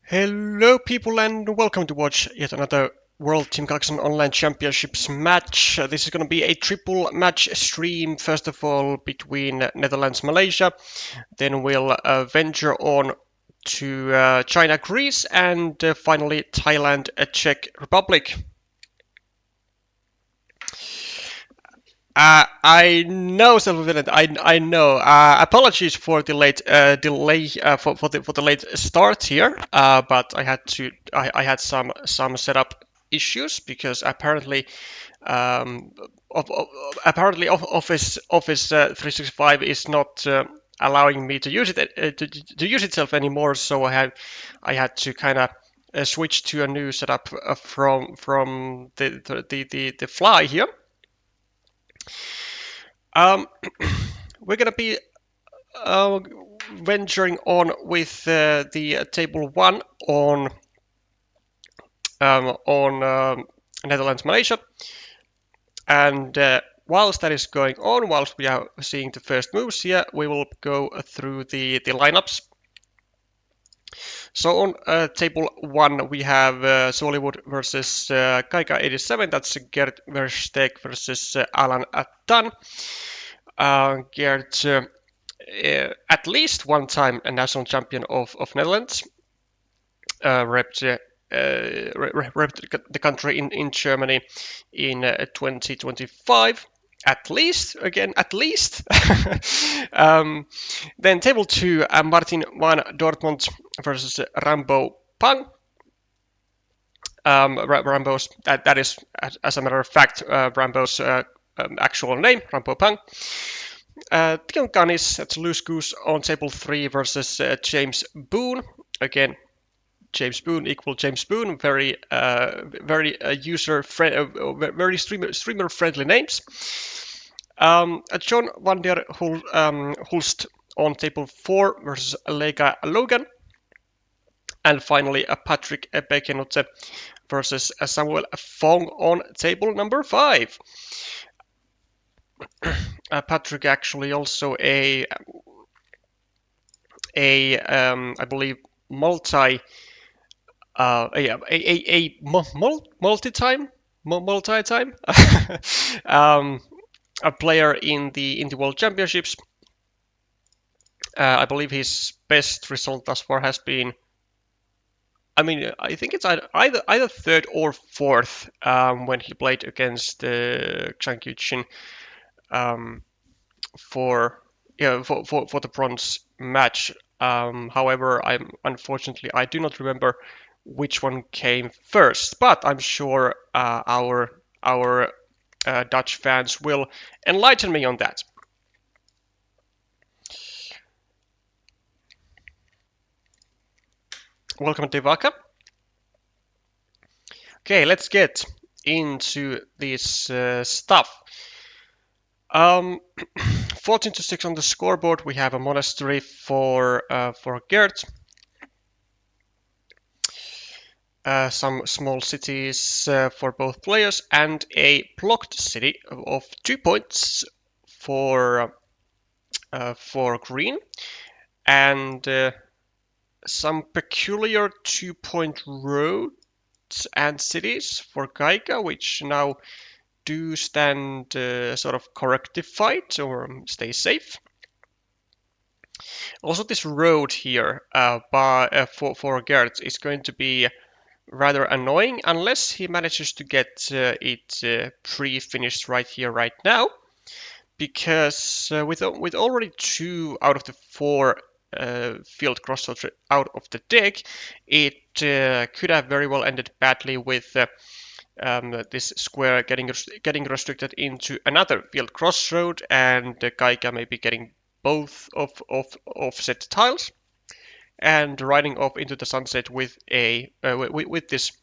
Hello people and welcome to watch yet another World Team Carcassonne Online Championships match. This is going to be a triple match stream, first of all between Netherlands Malaysia, then we'll venture on to China Greece, and finally Thailand Czech Republic. I know, self-evident. I know. Apologies for the late delay for the late start here. But I had some setup issues because apparently Office 365 is not allowing me to use it to use itself anymore. So I had to kind of switch to a new setup from the fly here. Um, we're going to be venturing on with the table one on Netherlands Malaysia, and whilst that is going on, whilst we are seeing the first moves here, we will go through the lineups. So on table one, we have Zwollywood versus Kaika 87. That's Gerd Versteeg versus Alan Attan. Gerd, at least one time a national champion of Netherlands, repped the country in Germany in 2025. At least, again, at least. Then table two, Martin van Dortmund versus Rambo Pang. Rambo's, that is, as a matter of fact, Rambo's actual name, Rambo Pang. Tion Canis, that's Loose Goose on table 3 versus James Boone. Again, James Boone equal James Boone. Very user friendly, very streamer friendly names. John van der Hulst on table 4 versus Lega Logan. And finally, Patrick Bekse versus Samuel Fong on table number 5. Patrick actually also I believe multi-time a player in the World Championships. I believe his best result thus far has been, I think it's either third or fourth when he played against Zhang Yuqin for the bronze match. However, unfortunately I do not remember which one came first, but I'm sure our Dutch fans will enlighten me on that. Welcome to Vaka. Okay, let's get into this stuff. 14-6 on the scoreboard. We have a monastery for Gerd. Some small cities for both players, and a blocked city of 2 points for green, and some peculiar 2-point roads and cities for Kaika, which now do stand sort of corrective fight or stay safe. Also, this road here for Gerd is going to be rather annoying unless he manages to get it pre-finished right here, right now, because with already 2 out of the 4 field crossroads out of the deck, it could have very well ended badly with this square getting restricted into another field crossroad, and Kaika may be getting both of said tiles and riding off into the sunset with with this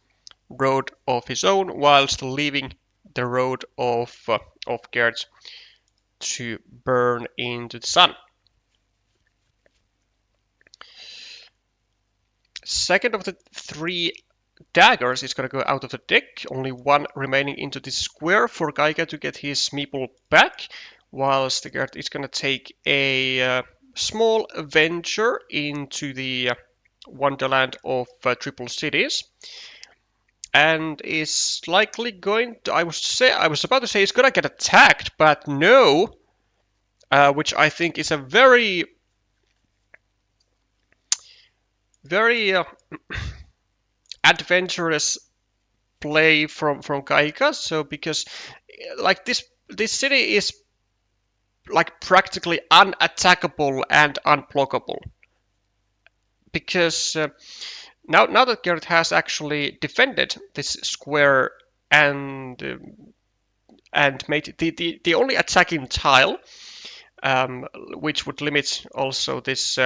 road of his own, whilst leaving the road of Gerd to burn into the sun. Second of the 3 daggers is going to go out of the deck. Only 1 remaining into this square for Kaika to get his meeple back, whilst Gerd is going to take a small venture into the wonderland of triple cities, and is likely going to, I was about to say he's gonna get attacked, but no, which I think is a very adventurous play from Kaika. So because like this city is like practically unattackable and unblockable, because now that Garrett has actually defended this square and made the only attacking tile, which would limit also this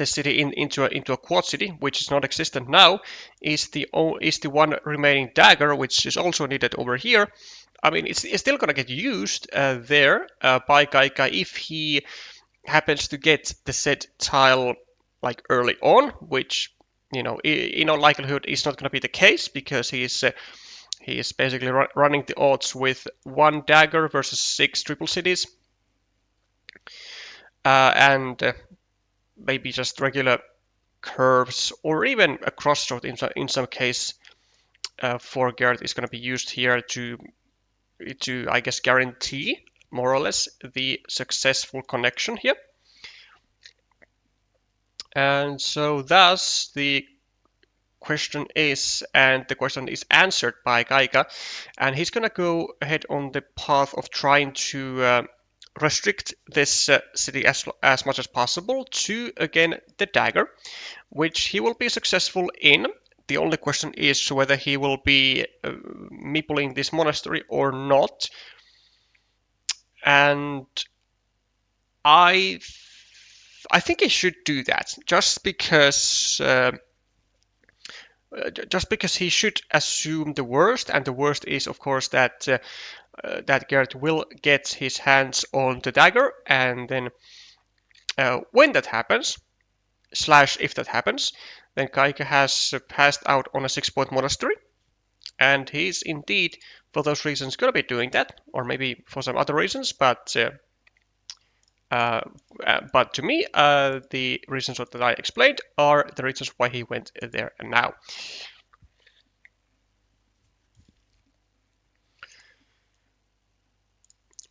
city into a quad city, which is not existent now, is the one remaining dagger, which is also needed over here. I mean, it's still gonna get used there by Kaika if he happens to get the said tile like early on, which in all likelihood is not gonna be the case, because he is basically running the odds with one dagger versus 6 triple cities, and maybe just regular curves, or even a crossroad in some case for Garrett is going to be used here to I guess guarantee more or less the successful connection here. And so thus the question is answered by Kaika, and he's going to go ahead on the path of trying to restrict this city as much as possible to, again, the dagger, which he will be successful in. The only question is whether he will be meepling this monastery or not. And I think he should do that, just because he should assume the worst, and the worst is, of course, that Garrett will get his hands on the dagger, and then when that happens, if that happens, then Kaika has passed out on a 6-point monastery, and he's indeed, for those reasons, going to be doing that, or maybe for some other reasons, but to me, the reasons that I explained are the reasons why he went there now.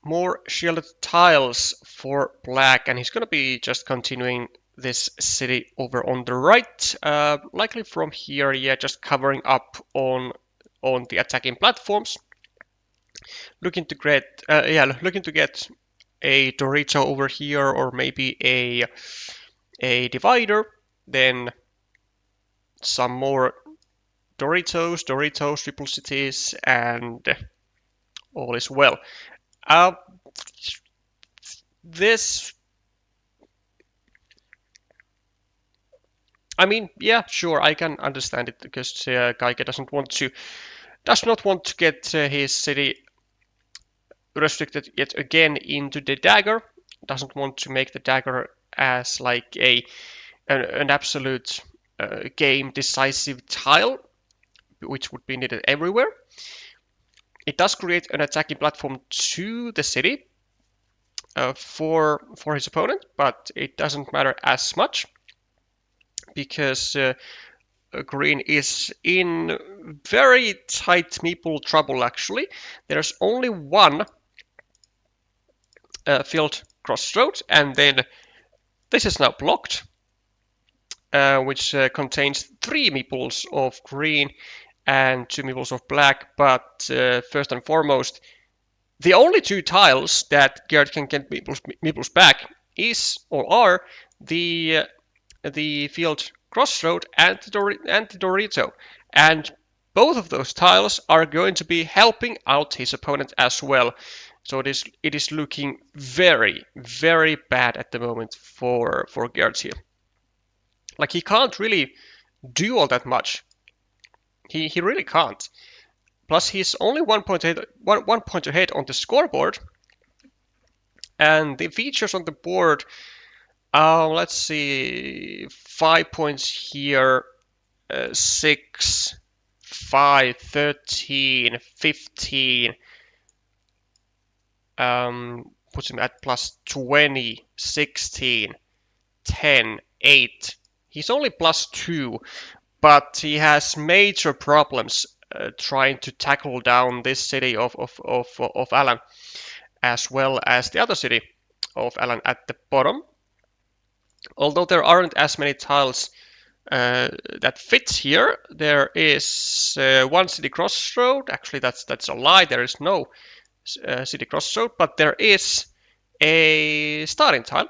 More shielded tiles for black, and he's going to be just continuing this city over on the right, likely from here, yeah, just covering up on the attacking platforms, looking to get a Dorito over here, or maybe a divider, then some more Doritos, triple cities, and all is well. This, I mean, yeah, sure, I can understand it, because Kaika does not want to get his city restricted yet again into the dagger. Doesn't want to make the dagger as like an absolute game decisive tile, which would be needed everywhere. It does create an attacking platform to the city for his opponent, but it doesn't matter as much, because green is in very tight meeple trouble, actually. There's only one filled crossroad, and then this is now blocked, which contains 3 meeples of green and 2 meeples of black. But first and foremost, the only 2 tiles that Garrett can get meeples back are the field crossroad and the Dorito, and both of those tiles are going to be helping out his opponent as well. So it is looking very, very bad at the moment for Garrett here. Like, he can't really do all that much. He really can't. Plus, he's only 1 point ahead on the scoreboard, and the features on the board. Let's see, 5 points here, 6, 5, 13, 15. Puts him at plus 20, 16, 10, 8, He's only +2, but he has major problems trying to tackle down this city of Alan, as well as the other city of Alan at the bottom. Although there aren't as many tiles that fits here, there is one city crossroad. Actually, that's a lie. There is no city crossroad, but there is a starting tile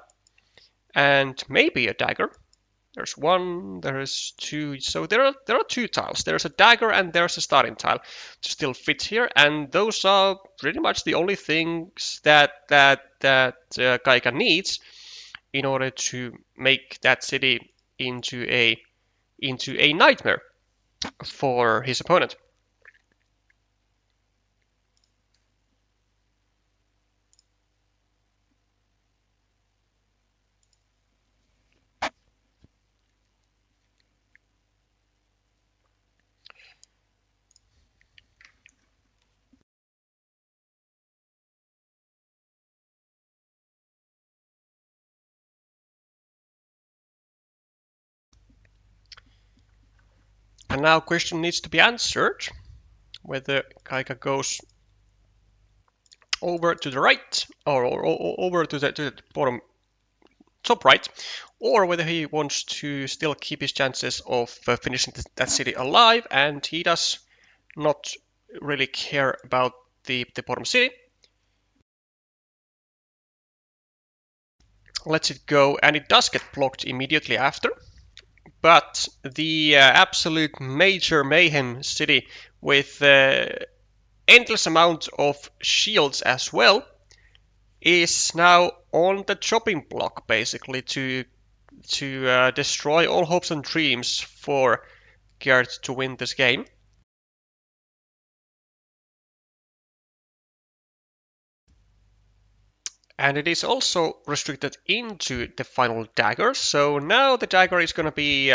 and maybe a dagger. There's one, there's two, so there are two tiles. There's a dagger and there's a starting tile to still fit here, and those are pretty much the only things that Kaika needs in order to make that city into a nightmare for his opponent. And now question needs to be answered, whether Kaika goes over to the right or over to the bottom top right, or whether he wants to still keep his chances of finishing that city alive, and he does not really care about the bottom city. Lets it go, and it does get blocked immediately after. But the absolute major mayhem city with endless amount of shields as well is now on the chopping block, basically, to destroy all hopes and dreams for Gerd to win this game. And it is also restricted into the final dagger, so now the dagger is going to be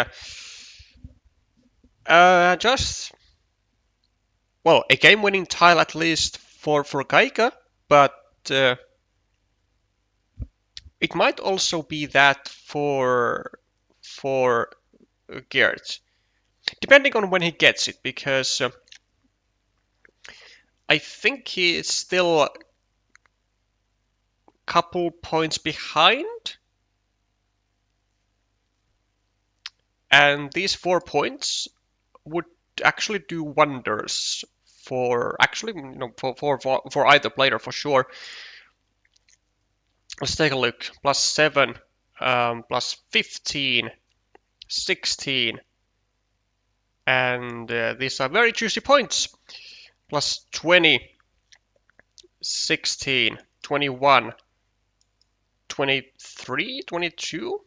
just, well, a game-winning tile at least for Kaika, but it might also be that for Gerd, depending on when he gets it, because I think he is still a couple points behind, and these 4 points would actually do wonders for for either player for sure. Let's take a look. +7, +15, 16, and these are very juicy points. +20, 16, 21, 23, 22.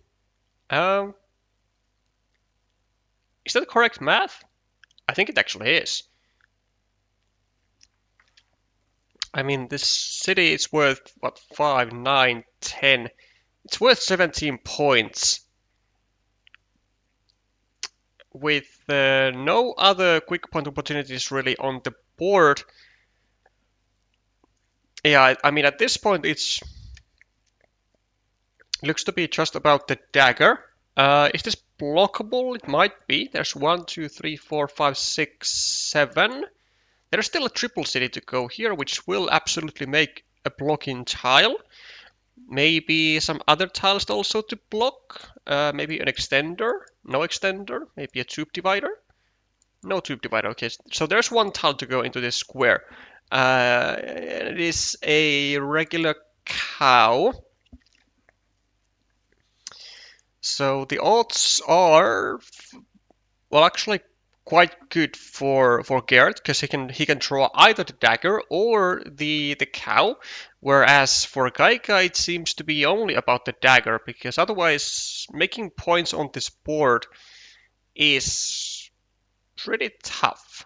Is that the correct math? I think it actually is. I mean, this city is worth, what, 5, 9, 10. It's worth 17 points. With no other quick point opportunities really on the board. Yeah, I mean, at this point, it looks to be just about the dagger. Is this blockable? It might be. There's 1, 2, 3, 4, 5, 6, 7. There's still a triple city to go here, which will absolutely make a blocking tile. Maybe some other tiles also to block. Maybe an extender. No extender. Maybe a tube divider. No tube divider. Okay, so there's one tile to go into this square. It is a regular cow. So the odds are, well, actually quite good for Gerd, because he can draw either the dagger or the cow, whereas for Kaika it seems to be only about the dagger, because otherwise making points on this board is pretty tough.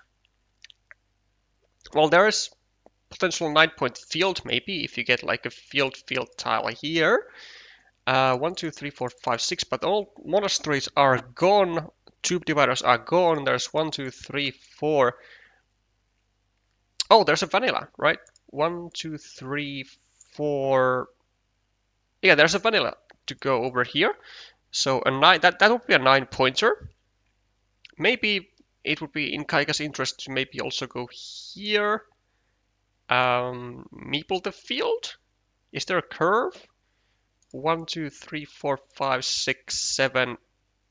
Well, there is potential 9-point field maybe if you get like a field tile here. 1, 2, 3, 4, 5, 6, but all monasteries are gone. Tube dividers are gone. There's 1, 2, 3, 4. Oh, there's a vanilla, right? 1, 2, 3, 4. Yeah, there's a vanilla to go over here. So a 9, that would be a 9-pointer. Maybe it would be in Kaika's interest to maybe also go here. Meeple the field? Is there a curve? 1, 2, 3, 4, 5, 6, 7.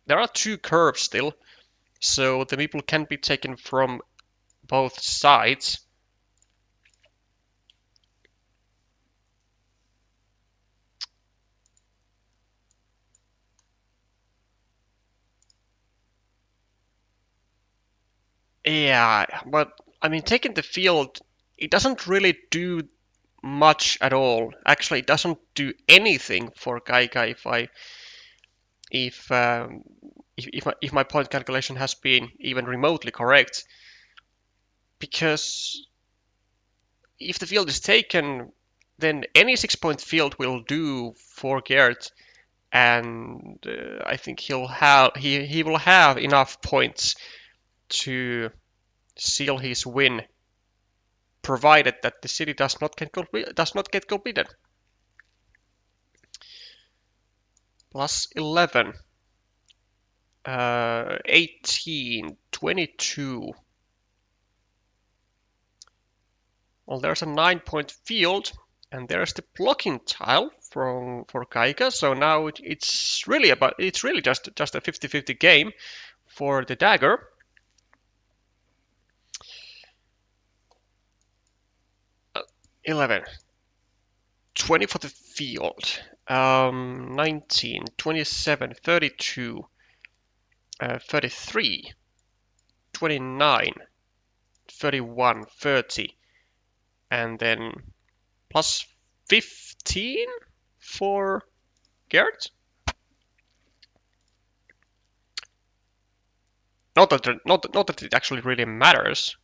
There are 2 curves still, so the meeple can be taken from both sides. Yeah, but I mean, taking the field, it doesn't really do much at all. Actually, it doesn't do anything for Kaika if my point calculation has been even remotely correct. Because if the field is taken, then any 6-point field will do for Gert, and I think he will have enough points to seal his win, provided that the city does not get completed. Plus 11, 18, 22. Well, there's a 9-point field, and there's the blocking tile for Kaika. So now it's really just a 50-50 game for the dagger. 11, 20 for the field, 19, 27, 32, 33, 29, 31, 30, and then plus 15 for Gert. Not that it actually really matters,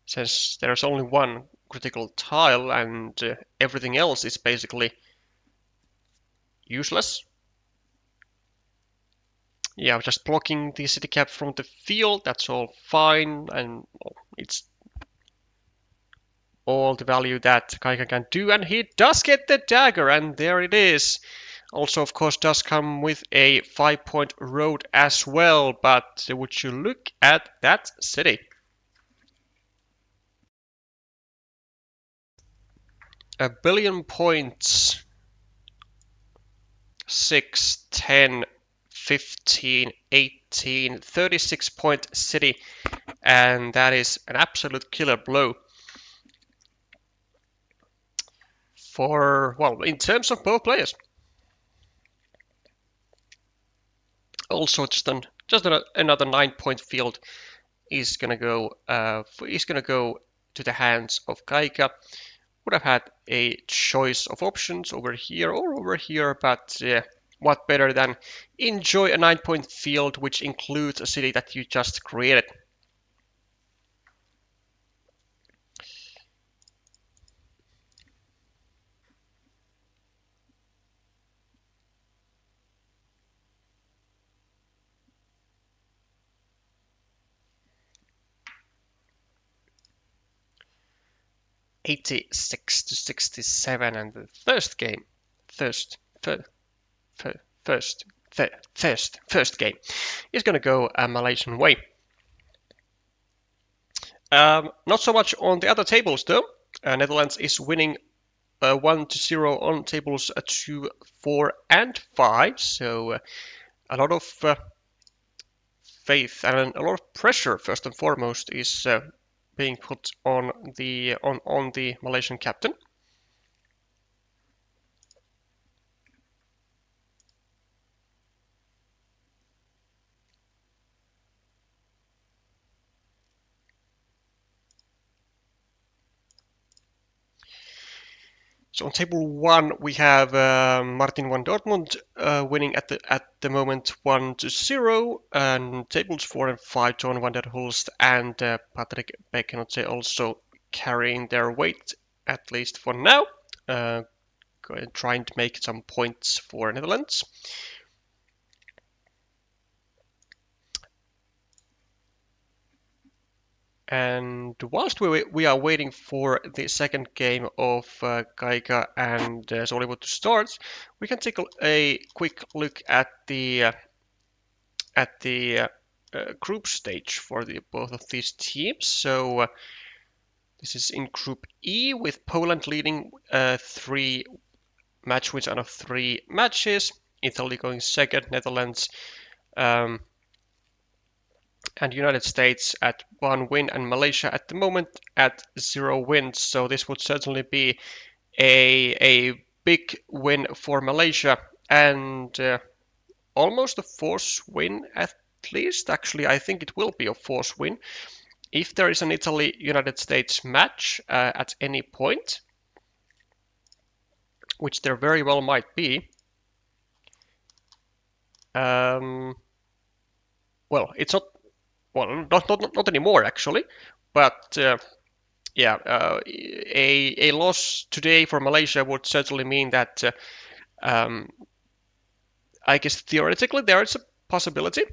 since there's only one critical tile and everything else is basically useless. Yeah, just blocking the city cap from the field, that's all fine, and it's all the value that Kaika can do, and he does get the dagger, and there it is. Also, of course, does come with a 5-point road as well, but would you look at that city? A billion points. 6, 10, 15, 18, 36-point city, and that is an absolute killer blow. Well, in terms of both players. Also, just another 9-point field is gonna go to the hands of Kaika. Would have had a choice of options over here or over here, but what better than enjoy a 9-point field which includes a city that you just created. '86 to '67, and the first game game is going to go a Malaysian way. Not so much on the other tables though. Netherlands is winning 1-0 on tables 2, 4, and 5. So a lot of faith and a lot of pressure, first and foremost, is being put on the Malaysian captain. So on table 1 we have Martin van Dortmund winning at the moment 1-0, and tables 4 and 5 John van der Hulst and Patrick Bekse also carrying their weight, at least for now, trying to make some points for Netherlands. And whilst we are waiting for the second game of Kaika and Zwollywood to start, we can take a quick look at the group stage for both of these teams. So this is in Group E with Poland leading 3 match wins out of 3 matches, Italy going second, Netherlands and United States at 1 win, and Malaysia at the moment at 0 wins. So this would certainly be a big win for Malaysia, and almost a force win at least. Actually, I think it will be a force win. If there is an Italy-United States match at any point, which there very well might be, well, it's not, well, not anymore actually, but yeah, a loss today for Malaysia would certainly mean that I guess theoretically there is a possibility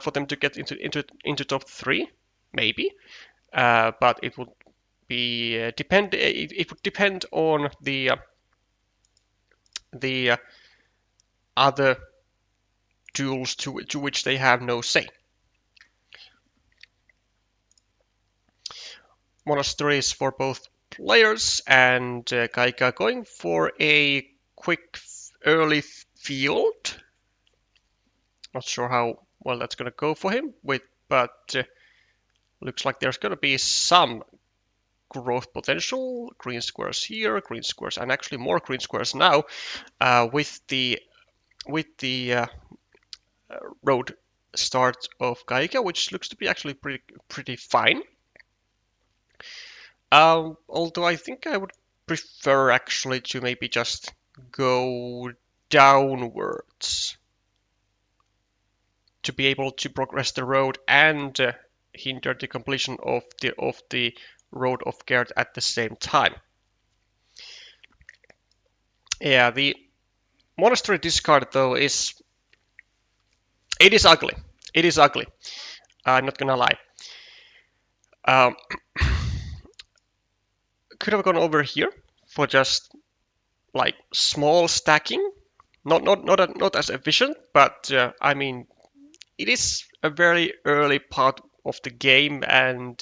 for them to get into top 3, maybe, but it would be depend. It would depend on the other duels to which they have no say. Monasteries for both players, and Kaika going for a quick early field. Not sure how well that's going to go for him, but looks like there's going to be some growth potential. Green squares here, green squares, and actually more green squares now with the road start of Kaika, which looks to be actually pretty fine. Although I think I would prefer actually to maybe just go downwards to be able to progress the road and hinder the completion of the road of Gerd at the same time. Yeah, the monastery discard though is ugly. It is ugly. I'm not gonna lie. Could have gone over here for just like small stacking. Not as efficient, but I mean, it is a very early part of the game, and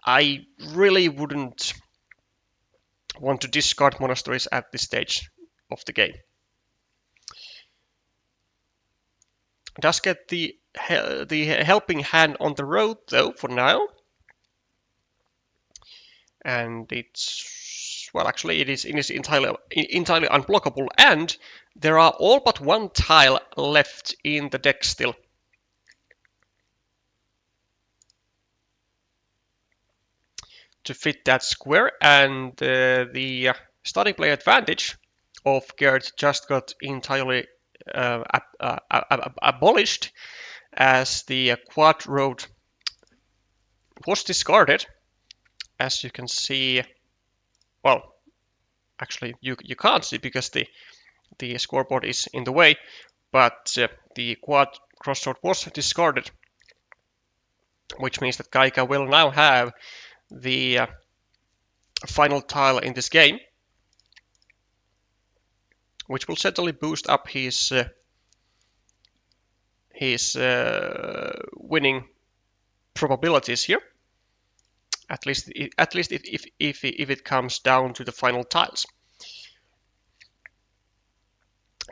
I really wouldn't want to discard monasteries at this stage of the game. Does get the helping hand on the road though for now, and it's, well, actually it is entirely unblockable, and there are all but 1 tile left in the deck still. To fit that square, and the starting play advantage of Gerd just got entirely abolished as the quad road was discarded. As you can see, well, actually you can't see because the scoreboard is in the way, but the quad crossroad was discarded, which means that Kaika will now have the final tile in this game, which will certainly boost up his winning probabilities here. At least if it comes down to the final tiles.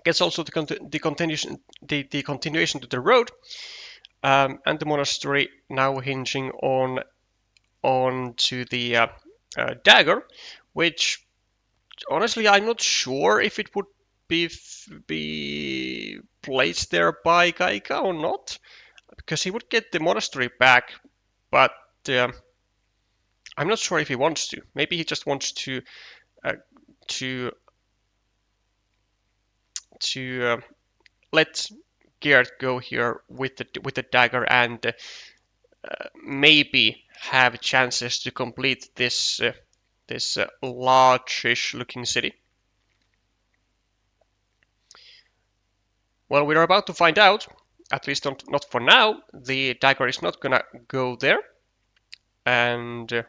Gets also the continuation to the road, and the monastery now hinging on to the dagger, which honestly I'm not sure if it would be placed there by Kaika or not, because he would get the monastery back, but I'm not sure if he wants to. Maybe he just wants to let Gerd go here with the dagger and maybe have chances to complete this large-ish looking city. Well, we're about to find out. At least not for now. The dagger is not gonna go there. And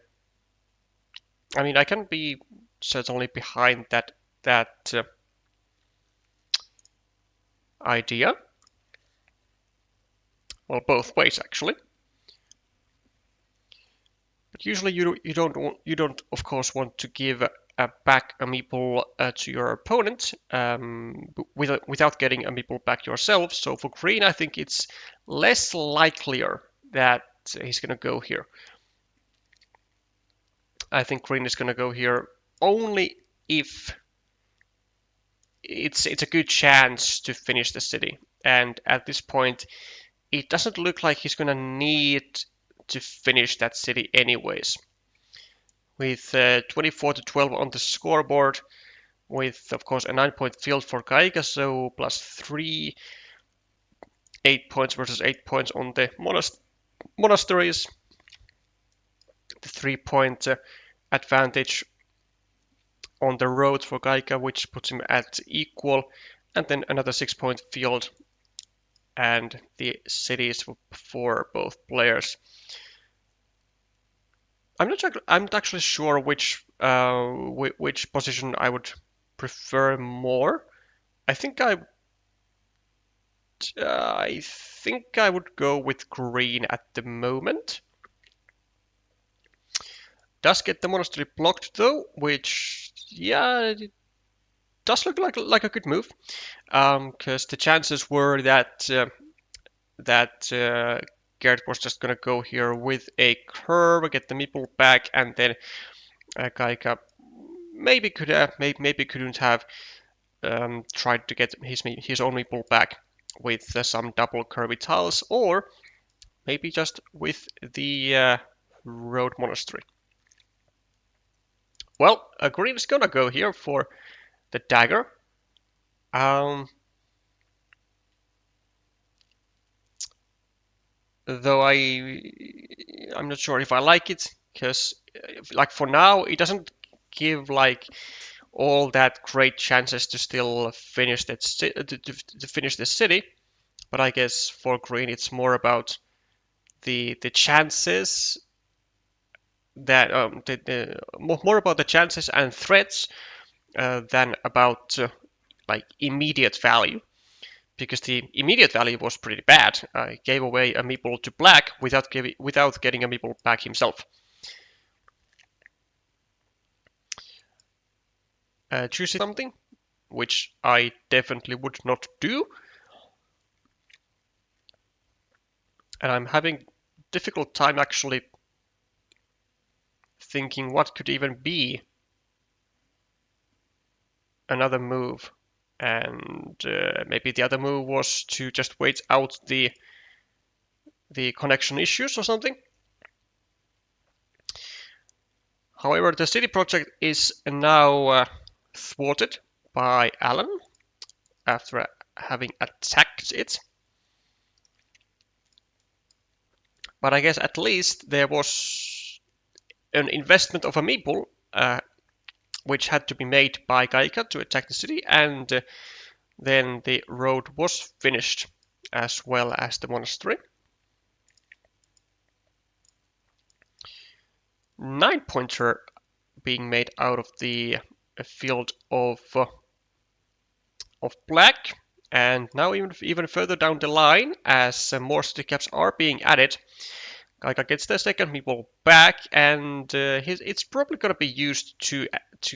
I mean, I can be certainly behind that idea. Well, both ways actually. But usually you don't of course want to give back a meeple to your opponent without getting a meeple back yourself. So for green, I think it's less likelier that he's gonna go here. I think green is gonna go here only if it's a good chance to finish the city. And at this point, it doesn't look like he's gonna need to finish that city anyways. With 24 to 12 on the scoreboard, with of course a 9-point field for Kaika, so plus 3, 8 points versus 8 points on the monasteries. The 3-point advantage on the road for Kaika, which puts him at equal, and then another 6-point field and the cities for both players. I'm not actually sure which position I would prefer more. I think I would go with green at the moment. Does get the monastery blocked though, which yeah, it does look like a good move. Because the chances were that Gerd was just gonna go here with a curve, get the meeple back, and then Kaika maybe couldn't have tried to get his own meeple back with some double curvy tiles, or maybe just with the road monastery. Well, green is gonna go here for the dagger. Though I'm not sure if I like it, because like for now it doesn't give like all that great chances to still finish to finish the city. But I guess for green it's more about the chances that more about the chances and threats than about like immediate value, because the immediate value was pretty bad. He gave away a meeple to black without getting a meeple back himself. Choosing something, which I definitely would not do. And I'm having difficult time actually thinking what could even be another move. And maybe the other move was to just wait out the connection issues or something. However, the city project is now thwarted by Alan after having attacked it. But I guess at least there was an investment of a meeple which had to be made by Kaika to attack the city, and then the road was finished as well as the monastery. 9-pointer being made out of the field of black, and now even further down the line, as more city caps are being added, Kaika gets the second meeple back, and it's probably going to be used to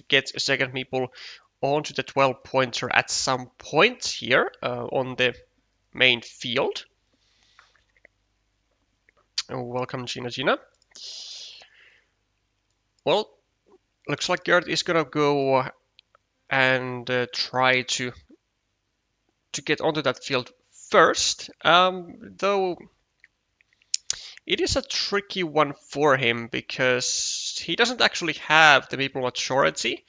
get a second meeple onto the 12-pointer at some point here on the main field. Welcome, Gina. Well, looks like Gerd is gonna go and try to get onto that field first, though it is a tricky one for him because he doesn't actually have the meeple majority.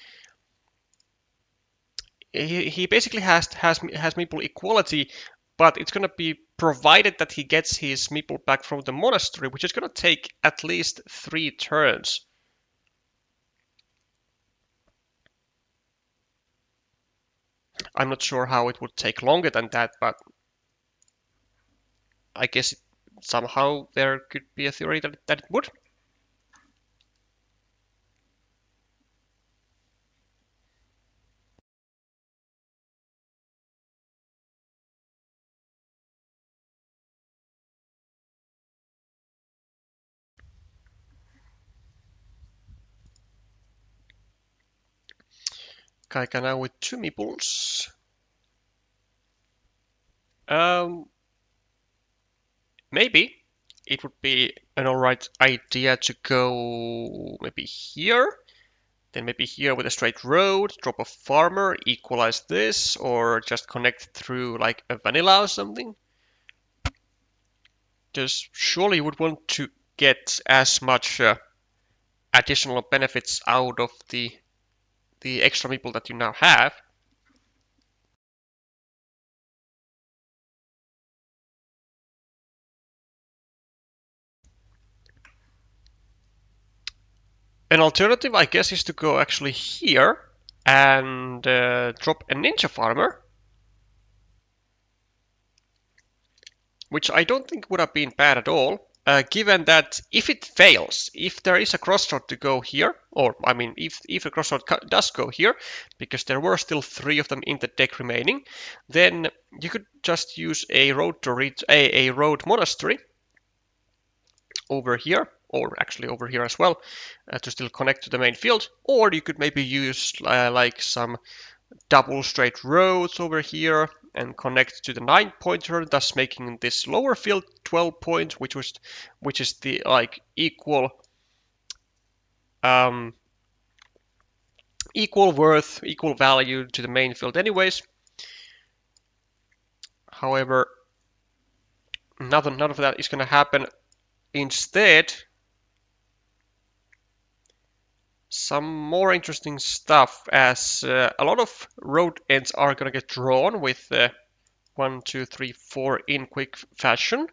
He basically has meeple equality, but it's gonna be provided that he gets his meeple back from the monastery, which is gonna take at least 3 turns. I'm not sure how it would take longer than that, but I guess somehow there could be a theory that it would. Kaika now with 2 meeples. Maybe it would be an alright idea to go maybe here, then maybe here with a straight road, drop a farmer, equalize this, or just connect through like a vanilla or something. Just surely you would want to get as much additional benefits out of the extra meeple that you now have. An alternative, I guess, is to go actually here and drop a ninja farmer, which I don't think would have been bad at all, given that if it fails, if there is a crossroad to go here, or I mean, if a crossroad does go here, because there were still 3 of them in the deck remaining, then you could just use a road to reach a road monastery over here, or actually over here as well, to still connect to the main field, or you could maybe use like some double straight roads over here and connect to the 9-pointer, thus making this lower field 12 points, which is the like equal worth, equal value to the main field anyways. However, none of that is going to happen. Instead, some more interesting stuff, as a lot of road ends are going to get drawn with 1, 2, 3, 4 in quick fashion.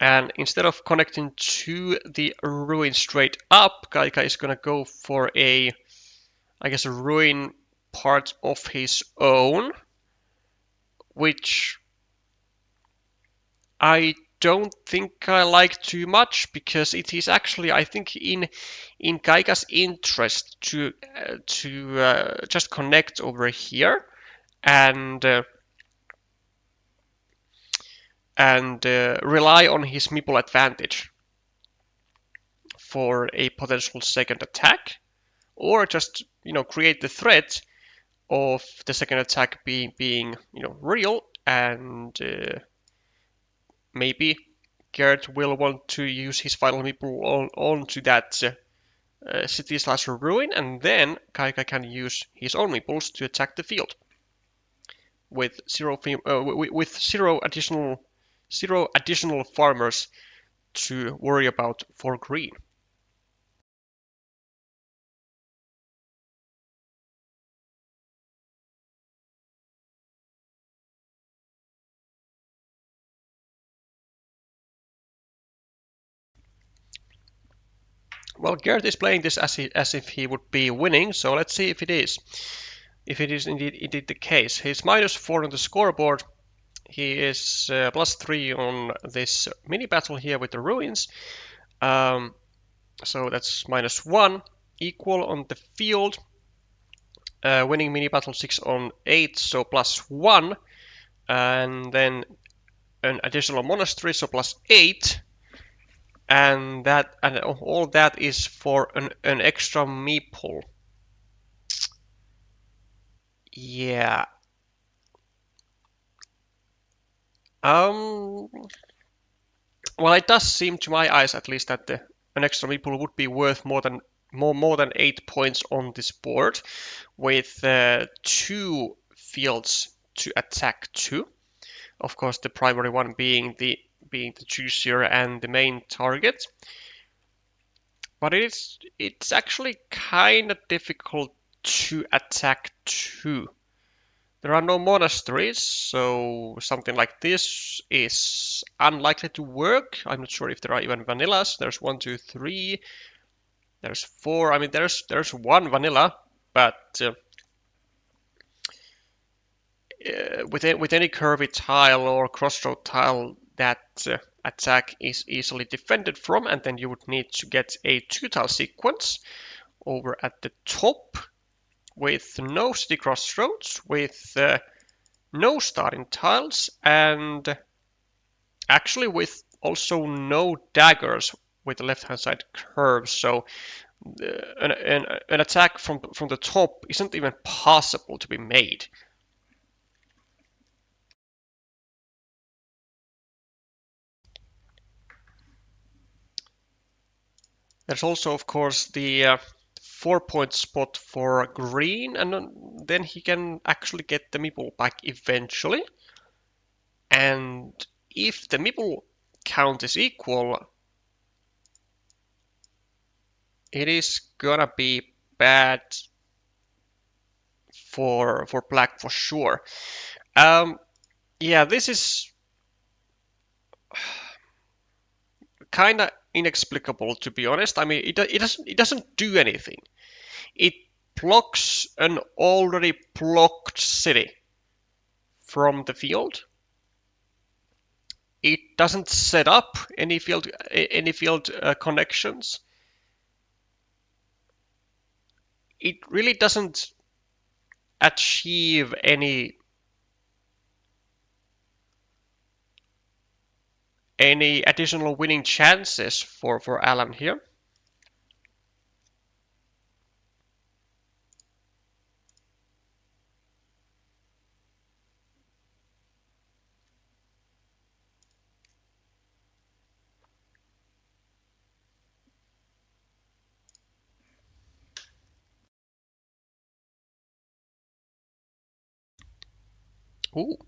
And instead of connecting to the ruin straight up, Kaika is going to go for I guess, a ruin part of his own, which I don't think I like too much, because it is actually, I think, in Kaika's interest to just connect over here and rely on his meeple advantage for a potential second attack, or just create the threat of the second attack being real, and maybe Gerd will want to use his final meeple onto that city/ruin, and then Kaika can use his own meeples to attack the field with zero additional farmers to worry about for green. Well, Gerd is playing this as if he would be winning, so let's see if it is. If it is indeed the case. He's -4 on the scoreboard. He is +3 on this mini battle here with the ruins. So that's -1. Equal on the field. Winning mini battle 6 on 8, so +1. And then an additional monastery, so +8. And all that is for an extra meeple. Yeah. Well, it does seem to my eyes, at least, that an extra meeple would be worth more than 8 points on this board, with 2 fields to attack to. Of course, the primary one being the juicier and the main target. But it's actually kind of difficult to attack to. There are no monasteries, so something like this is unlikely to work. I'm not sure if there are even vanillas. There's 1, 2, 3. There's 4. I mean, there's 1 vanilla, but with any curvy tile or crossroad tile, that attack is easily defended from, and then you would need to get a 2-tile sequence over at the top with no city crossroads, with no starting tiles, and actually with also no daggers with the left-hand side curves. So an attack from the top isn't even possible to be made. There's also, of course, the 4-point spot for green, and then he can actually get the meeple back eventually. And if the meeple count is equal, it is gonna be bad for black for sure. Yeah, this is kind of inexplicable, to be honest. I mean, it doesn't do anything. It blocks an already blocked city from the field. It doesn't set up any field connections. It really doesn't achieve any additional winning chances for Alan here. Ooh,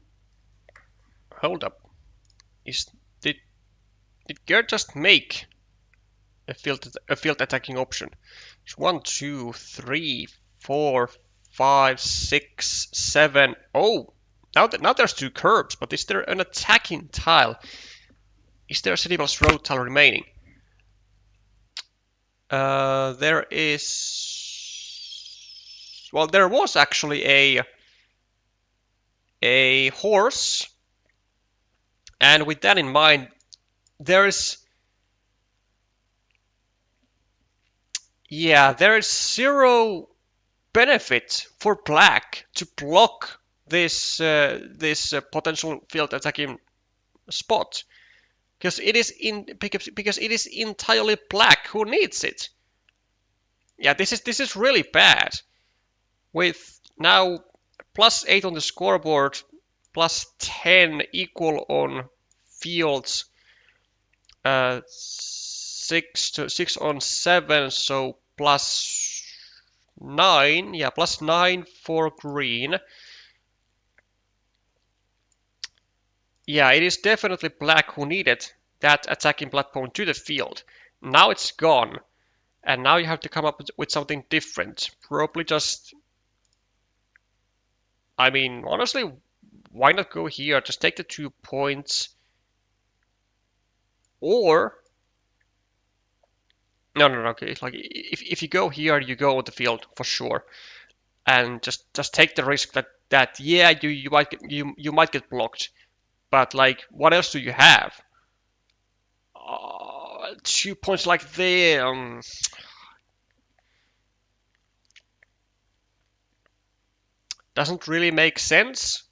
hold up. Did Gerd just make a field attacking option? It's 1, 2, 3, 4, 5, 6, 7. Oh, now there's 2 curbs, but is there an attacking tile? Is there a Citybal's road tile remaining? There is. Well, there was actually a horse, and with that in mind, there is. Yeah, there is 0 benefit for black to block this potential field attacking spot because it is entirely black who needs it. Yeah, this is really bad. With now +8 on the scoreboard, +10 equal on fields, 6 on 7, so +9. Yeah, +9 for green. Yeah, it is definitely black who needed that attacking blood pawn to the field. Now it's gone, and now you have to come up with something different. Probably just. I mean, honestly, why not go here? Just take the 2 points. Or. No, okay. Like, if you go here, you go on the field for sure. And just take the risk that yeah, you might get blocked. But, like, what else do you have? 2 points like there. Doesn't really make sense.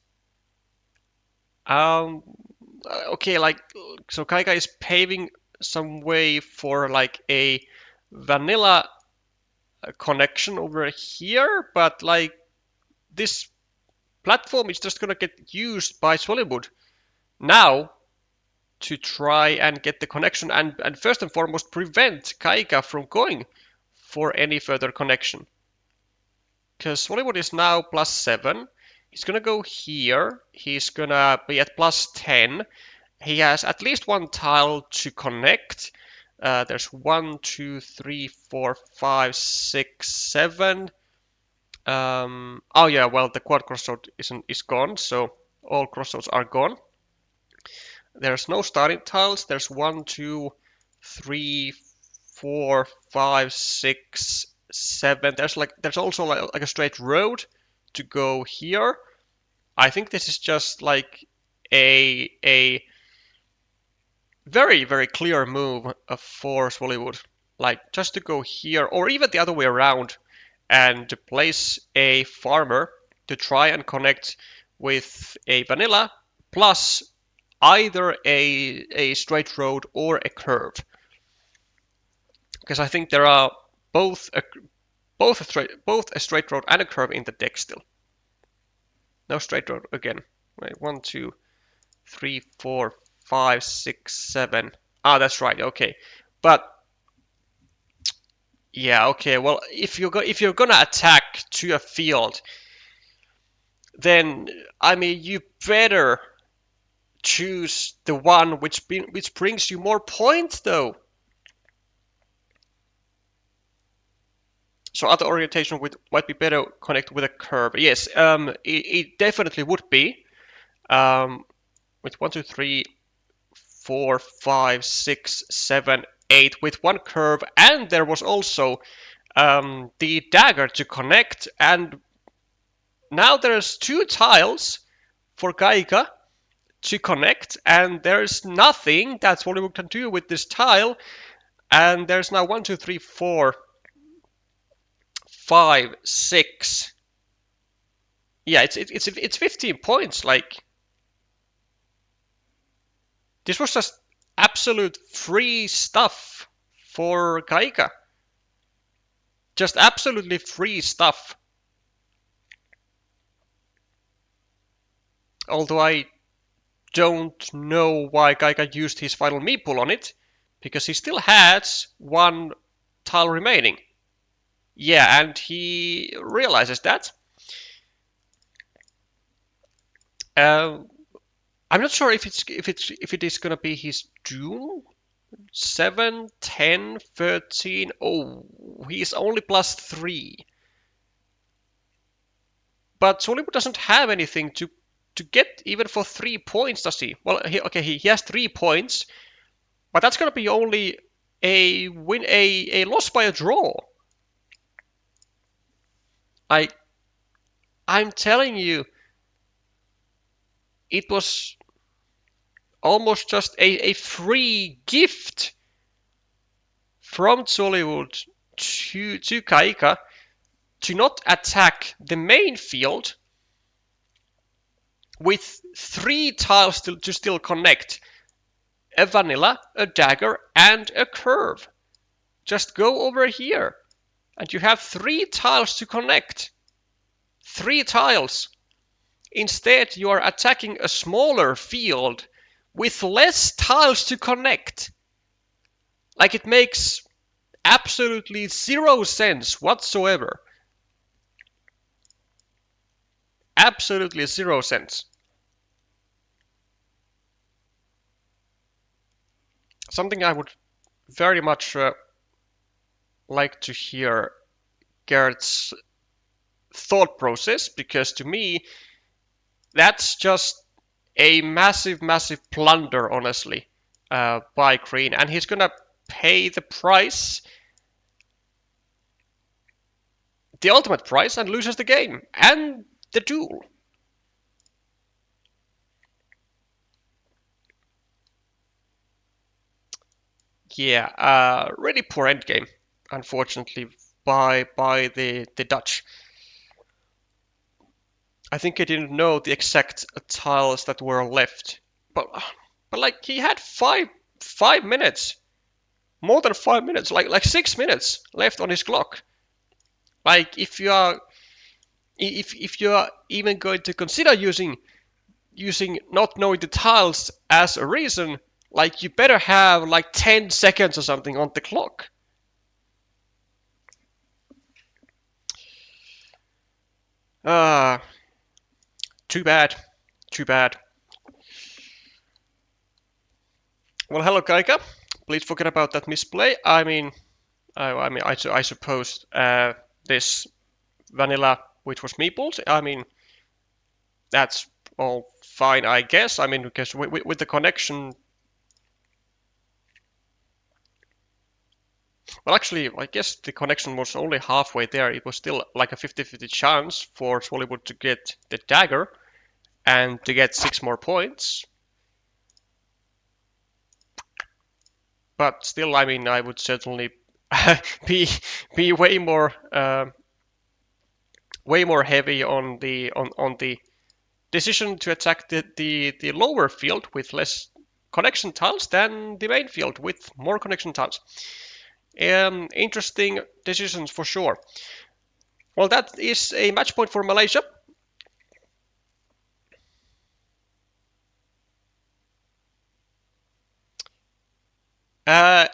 Okay, like, so Kaika is paving some way for like a vanilla connection over here, but like this platform is just gonna get used by Zwollywood now to try and get the connection and first and foremost prevent Kaika from going for any further connection. Because Zwollywood is now +7. He's gonna go here. He's gonna be at +10. He has at least 1 tile to connect. There's 1, 2, 3, 4, 5, 6, 7. Oh yeah, well the quad crossroad is gone, so all crossroads are gone. There's no starting tiles. There's 1, 2, 3, 4, 5, 6, 7. There's also like a straight road to go here. I think this is just like a very, very clear move for Zwollywood. Like just to go here, or even the other way around, and to place a farmer to try and connect with a vanilla, plus either a straight road or a curve. Because I think there are both a straight road and a curve in the deck still. No straight road again. Right, 1, 2, 3, 4, 5, 6, 7. Ah, that's right. Okay, but yeah, okay. Well, if you're gonna attack to a field, then I mean you better choose the one which brings you more points, though. So other orientation might be better connect with a curve. Yes, it definitely would be. With 1, 2, 3, 4, 5, 6, 7, 8 with one curve, and there was also the dagger to connect, and now there's 2 tiles for Gaika to connect, and there's nothing that Zwollywood can do with this tile, and there's now 1, 2, 3, 4, 5, 6. Yeah, it's 15 points. Like, this was just absolute free stuff for Gaika. Just absolutely free stuff. Although I don't know why Gaika used his final meeple on it, because he still has 1 tile remaining. Yeah, and he realizes that. I'm not sure if it is gonna be his doom. 7, 10, 13. Oh, he's only +3. But Zwollywood doesn't have anything to get even for 3 points, does he? Well, he has 3 points, but that's gonna be only a win, a loss by a draw. I'm telling you, it was almost just a free gift from Zwollywood to Gaika to not attack the main field with 3 tiles to still connect. A vanilla, a dagger, and a curve. Just go over here, and you have 3 tiles to connect. 3 tiles. Instead, you are attacking a smaller field with less tiles to connect. Like, it makes absolutely 0 sense whatsoever. Absolutely 0 sense. Something I would very much like to hear Garrett's thought process, because to me, that's just a massive, massive blunder, honestly, by Green, and he's gonna pay the price, the ultimate price, and loses the game and the duel. Yeah, really poor endgame, unfortunately, by the Dutch. I think he didn't know the exact tiles that were left, but like, he had 5 minutes, more than 5 minutes, like 6 minutes left on his clock. Like, if you are even going to consider using not knowing the tiles as a reason, like, you better have like 10 seconds or something on the clock. Too bad. Too bad. Well, hello, Gaika. Please forget about that misplay. I suppose this vanilla, which was meeples, that's all fine, I guess. Because with the connection. Well, actually, I guess the connection was only halfway there. It was still like a 50-50 chance for Zwollywood to get the dagger and to get 6 more points. But still, I would certainly be way more heavy on the decision to attack the lower field with less connection tiles than the main field with more connection tiles. Interesting decisions for sure. Well, that is a match point for Malaysia.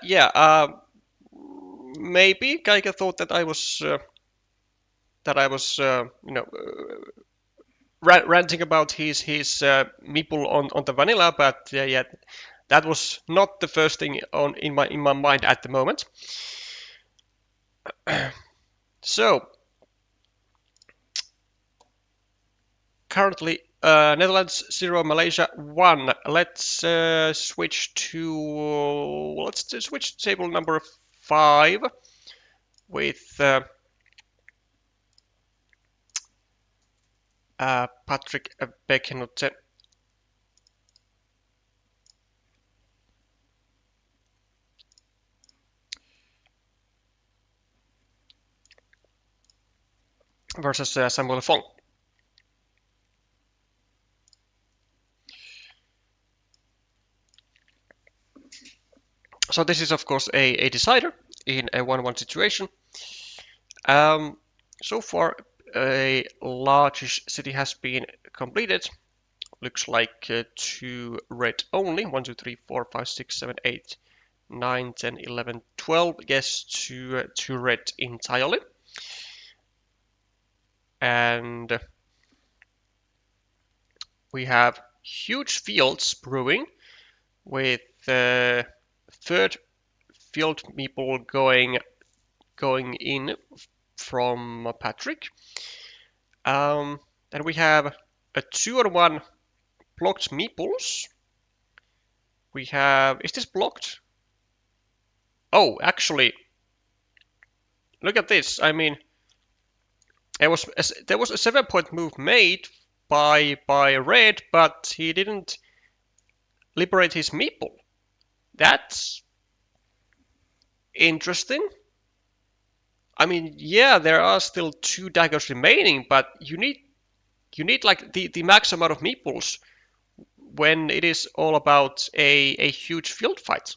Yeah, maybe Geiger thought that ranting about his meeple on the vanilla, but yeah, that was not the first thing on in my mind at the moment. So currently Netherlands 0, Malaysia 1. Let's switch to table number 5 with Patrick Bekse versus Samuel Fong. So this is of course a decider in a 1-1 situation. So far, a large city has been completed. Looks like 2 red only. 1, 2, 3, 4, 5, 6, 7, 8, 9, 10, 11, 12. Yes, 2 red entirely. And we have huge fields brewing with third field meeple going in from Patrick. Then we have a 2-on-1 blocked meeples. We have, is this blocked? Oh, actually, look at this. I mean, there was a 7-point move made by red, but he didn't liberate his meeple. That's interesting. I mean, yeah, there are still 2 daggers remaining, but you need like the max amount of meeples when it is all about a huge field fight.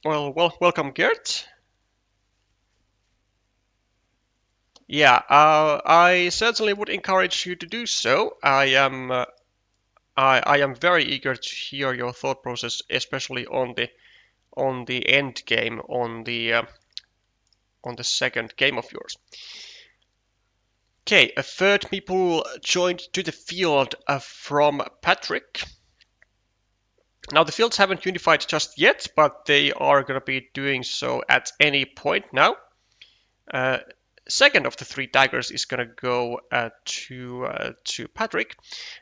Well, welcome, Gert. Yeah, I certainly would encourage you to do so. I am very eager to hear your thought process, especially on the end game on the second game of yours. Okay, a third meeple joined to the field from Patrick. Now the fields haven't unified just yet, but they are going to be doing so at any point now. Second of the 3 daggers is going to go to Patrick,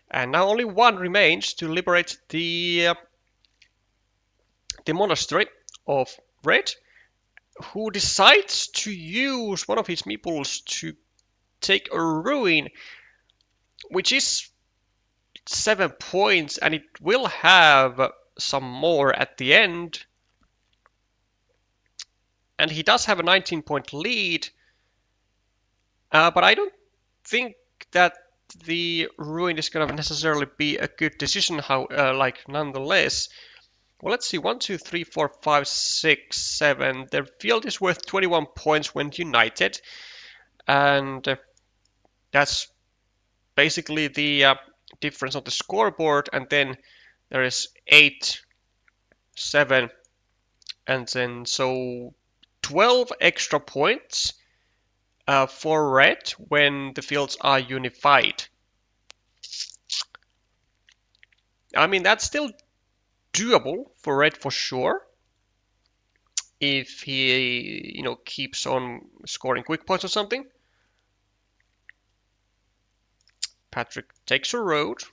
and now only 1 remains to liberate the monastery of red, who decides to use one of his meeples to take a ruin, which is 7 points, and it will have some more at the end. And he does have a 19-point lead, but I don't think that the ruin is going to necessarily be a good decision. Nonetheless. Well, let's see. 1, 2, 3, 4, 5, 6, 7. The field is worth 21 points when united, and that's basically the difference on the scoreboard. And then there is 8, 7, and then so 12 extra points for red when the fields are unified. I mean, that's still doable for red for sure, if he keeps on scoring quick points or something. Patrick takes a road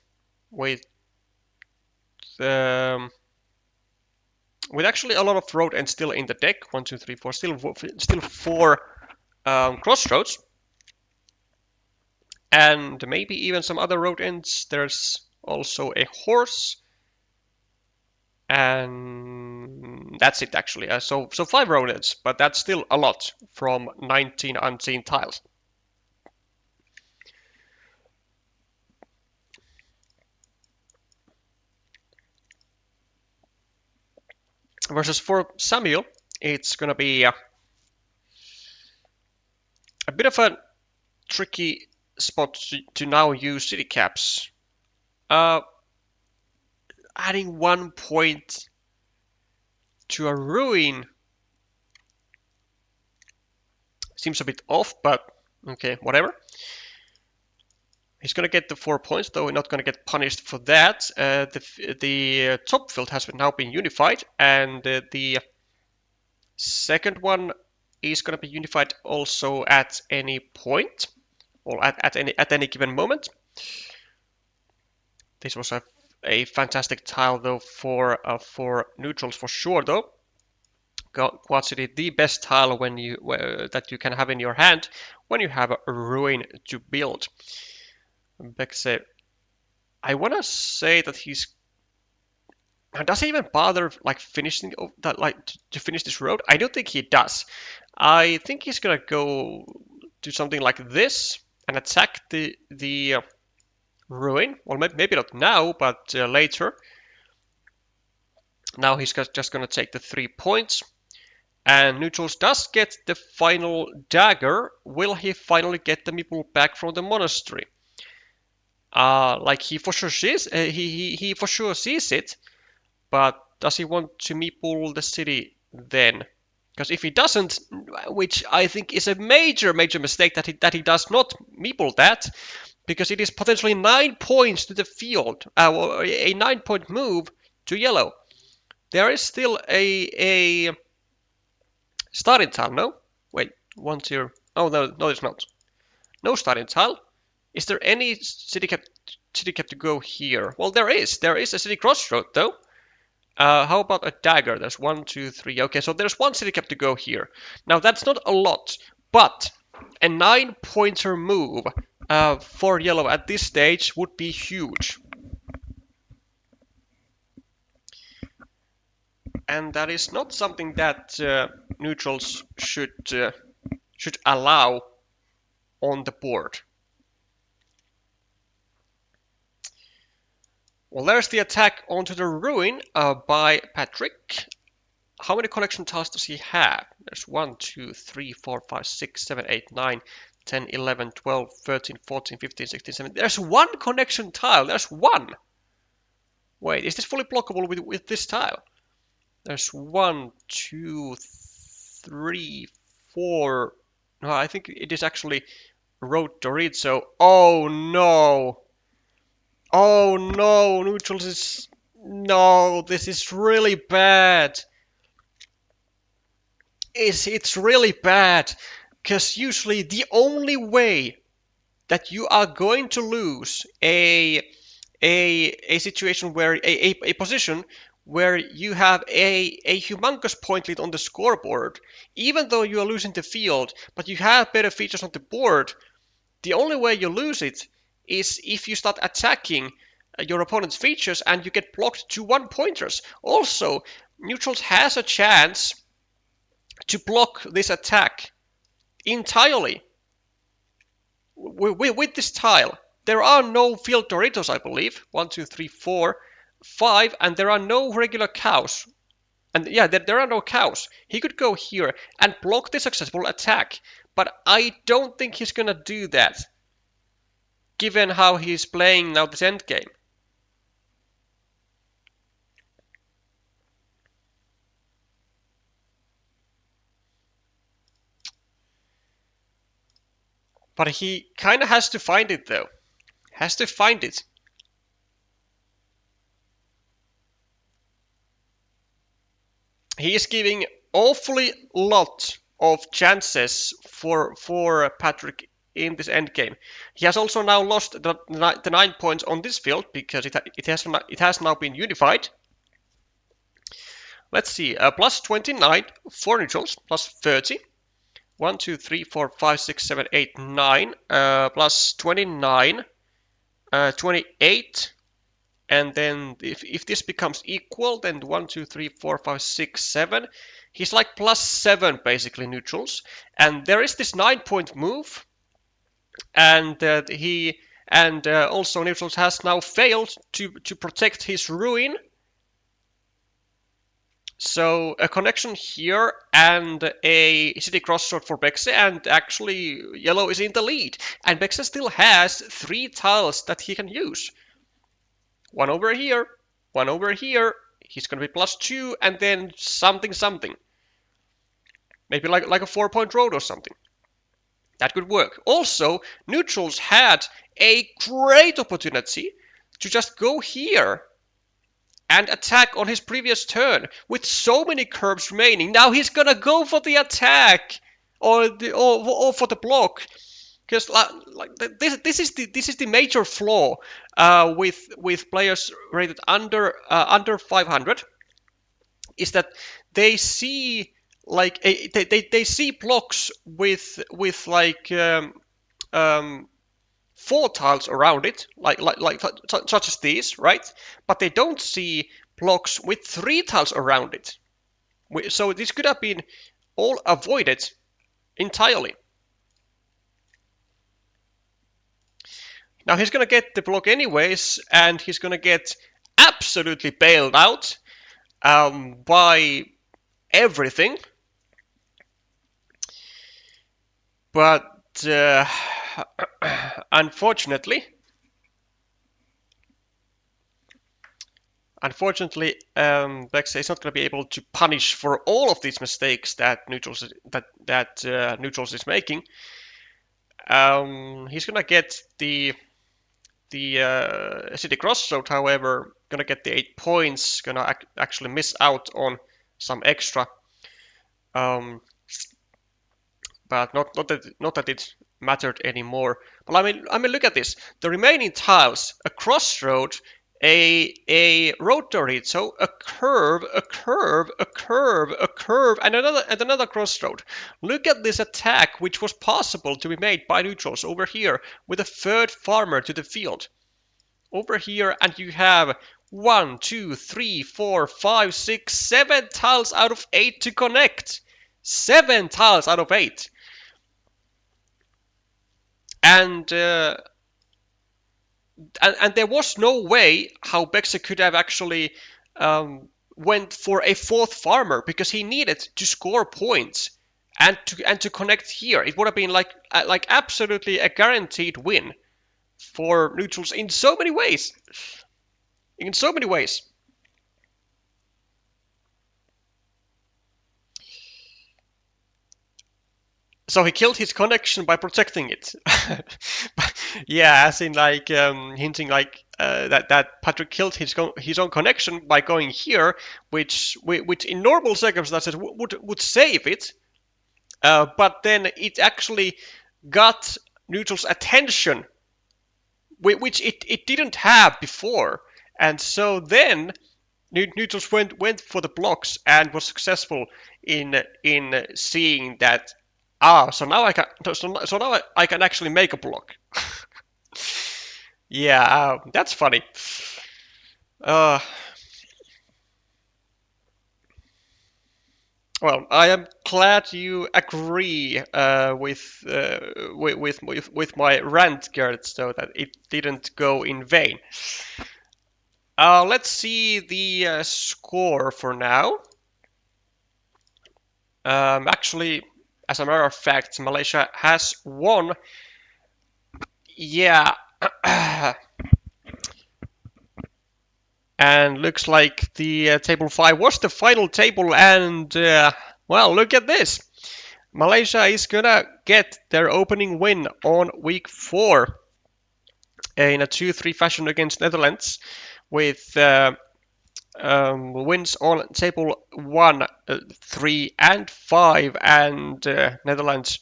with actually a lot of road ends still in the deck. 1, 2, 3, 4. Still 4 crossroads, and maybe even some other road ends. There's also a horse, and that's it actually. So 5 road ends, but that's still a lot from 19 unseen tiles. Versus for Samuel, it's gonna be a bit of a tricky spot to now use city caps. Adding 1 point to a ruin seems a bit off, but okay, whatever. He's gonna get the 4 points, though we're not gonna get punished for that. The top field has now been unified, and the second one is gonna be unified also at any point, or at any given moment. This was a fantastic tile, though, for neutrals for sure, though. Quad City, the best tile that you can have in your hand when you have a ruin to build. Bekse, I wanna say that does he even bother like finishing that, like to finish this road? I don't think he does. I think he's gonna go do something like this and attack the ruin. Well, maybe not now, but later. Now he's just gonna take the 3 points. And neutrals does get the final dagger. Will he finally get the meeple back from the monastery? Like he for sure sees, he for sure sees it, but does he want to meeple the city then? Because if he doesn't, which I think is a major mistake that he does not meeple that, because it is potentially 9 points to the field, a 9-point move to yellow. There is still a starting tile, no? Wait, 1, 2. Oh, no, there's not. No starting tile. Is there any city cap to go here? Well, there is. There is a city crossroad, though. How about a dagger? There's 1, 2, 3. Okay, so there's 1 city cap to go here. Now, that's not a lot, but a 9-pointer move for yellow at this stage would be huge. And that is not something that neutrals should allow on the board. Well, there's the attack onto the ruin by Patrick. How many collection tiles does he have? There's 1, 2, 3, 4, 5, 6, 7, 8, 9, 10, 11, 12, 13, 14, 15, 16, 17. There's 1 connection tile. There's 1. Wait, is this fully blockable with this tile? There's 1, 2, 3, 4. No, I think it is actually Road Dorito. Oh no! Oh no! Neutrals is... No, this is really bad. It's really bad. Because usually the only way that you are going to lose a situation where a position where you have a humongous point lead on the scoreboard, even though you are losing the field, but you have better features on the board, the only way you lose it is if you start attacking your opponent's features and you get blocked to 1-pointers. Also, neutrals has a chance to block this attack entirely with this tile. There are no field Doritos, I believe. 1, 2, 3, 4, 5, and there are no regular cows. And yeah, there are no cows. He could go here and block the successful attack, but I don't think he's gonna do that, given how he's playing now this endgame. But he kind of has to find it, though. Has to find it. He is giving awfully lot of chances for Patrick in this endgame. He has also now lost the 9 points on this field because it has now been unified. Let's see, plus 29 for neutrals, plus 30. 1, 2, 3, 4, 5, 6, 7, 8, 9, plus 29, 28, and then if this becomes equal, then 1, 2, 3, 4, 5, 6, 7. He's like plus 7 basically neutrals, and there is this 9-point move, and also neutrals has now failed to protect his ruin. So a connection here and a city crossroad for Bekse, and actually yellow is in the lead. And Bekse still has 3 tiles that he can use. One over here, one over here. He's going to be +2, and then something. Maybe like a 4-point road or something. That could work. Also, neutrals had a great opportunity to just go here and attack on his previous turn with so many curbs remaining. Now he's gonna go for the attack or for the block, because this is the major flaw with players rated under 500, is that they see like they see blocks with like 4 tiles around it, such as these, right? But they don't see blocks with 3 tiles around it. So this could have been all avoided entirely. Now he's gonna get the block anyways, and he's gonna get absolutely bailed out by everything. But unfortunately, Bekse is not going to be able to punish for all of these mistakes that neutrals is making. He's going to get the city crossroad, however, going to get the 8 points. Going to actually miss out on some extra. But not that it mattered anymore. But I mean, look at this. The remaining tiles: a crossroad, a rotary, so a curve, and another crossroad. Look at this attack, which was possible to be made by neutrals over here with a 3rd farmer to the field. Over here, and you have 1, 2, 3, 4, 5, 6, 7 tiles out of 8 to connect. 7 tiles out of 8. And there was no way how Bekse could have actually went for a 4th farmer, because he needed to score points and to connect here. It would have been like absolutely a guaranteed win for neutrals in so many ways. So he killed his connection by protecting it. Yeah, as in like hinting like that Patrick killed his own connection by going here, which in normal circumstances would save it, but then it actually got neutral's attention, which it didn't have before, and so then neutrals went for the blocks and was successful in seeing that. So now I can actually make a block. Yeah, that's funny. Well, I am glad you agree with my rant, Gerd, so that it didn't go in vain. Let's see the score for now. Actually, as a matter of fact, Malaysia has won. Yeah. And looks like the table 5 was the final table, and well, look at this. Malaysia is gonna get their opening win on week 4 in a 2-3 fashion against Netherlands, with wins on table 1, 3, and 5, and Netherlands,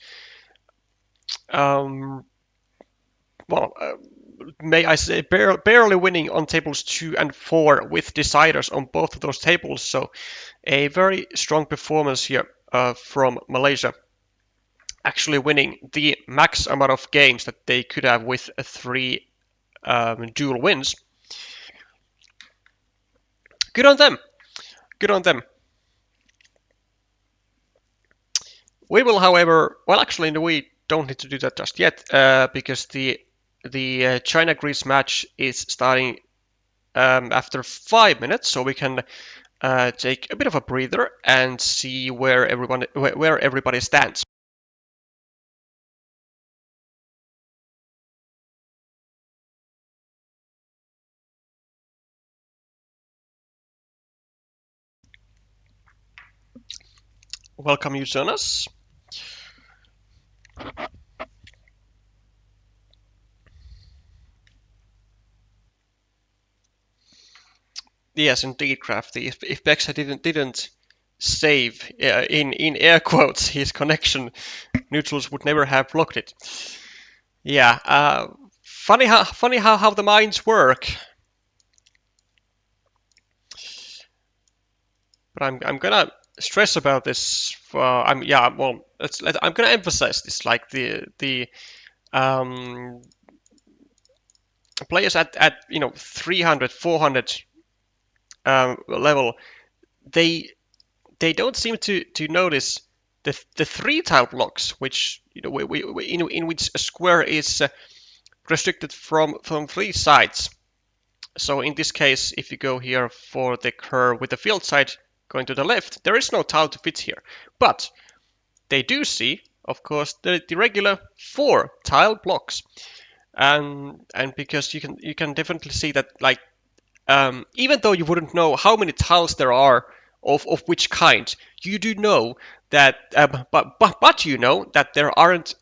may I say, barely winning on tables 2 and 4 with deciders on both of those tables. So a very strong performance here from Malaysia, actually winning the max amount of games that they could have with 3 dual wins. Good on them. We will, however, well, actually, we don't need to do that just yet, because the China-Greece match is starting after 5 minutes, so we can take a bit of a breather and see where everybody stands. Welcome you, Jonas. Yes, indeed, Crafty. If Bekse didn't save in air quotes his connection, neutrals would never have blocked it. Yeah, funny how the minds work. But I'm gonna stress about this. I'm gonna emphasize this. Like the um, players at 300, 400 level, they they don't seem to notice the three tile blocks, which in which a square is restricted from three sides. So in this case, if you go here for the curve with the field side going to the left, there is no tile to fit here. But they do see, of course, the regular four tile blocks, and because you can definitely see that, like, even though you wouldn't know how many tiles there are of which kind, you do know that, but you know that there aren't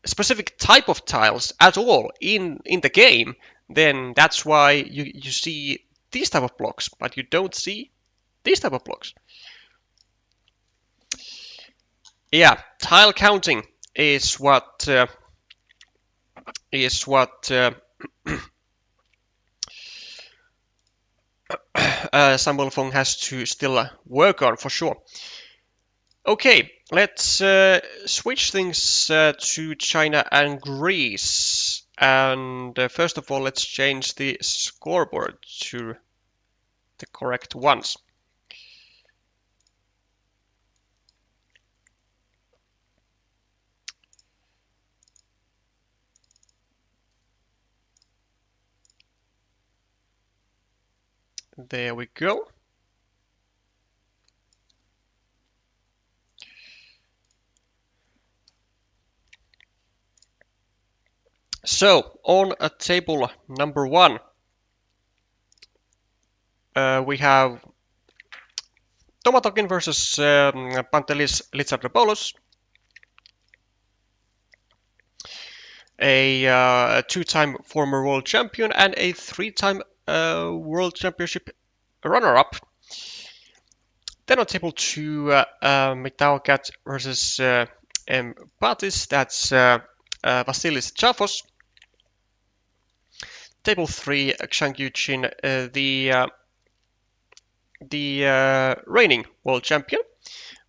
specific type of tiles at all in the game. Then that's why you see these type of blocks, but you don't see these type of blocks. Yeah, tile counting is what is what Samuel Fong has to still work on for sure. Okay, let's switch things to China and Greece. And first of all, let's change the scoreboard to the correct ones. There we go. So, on table number 1, we have Tomatokin versus Pantelis Lztecih, a two-time former world champion and a three-time world championship runner-up. Then on table 2, mitaocat versus mpatis, that's Vasilis Chafos. Table 3, Xiang Yuqin, the reigning world champion,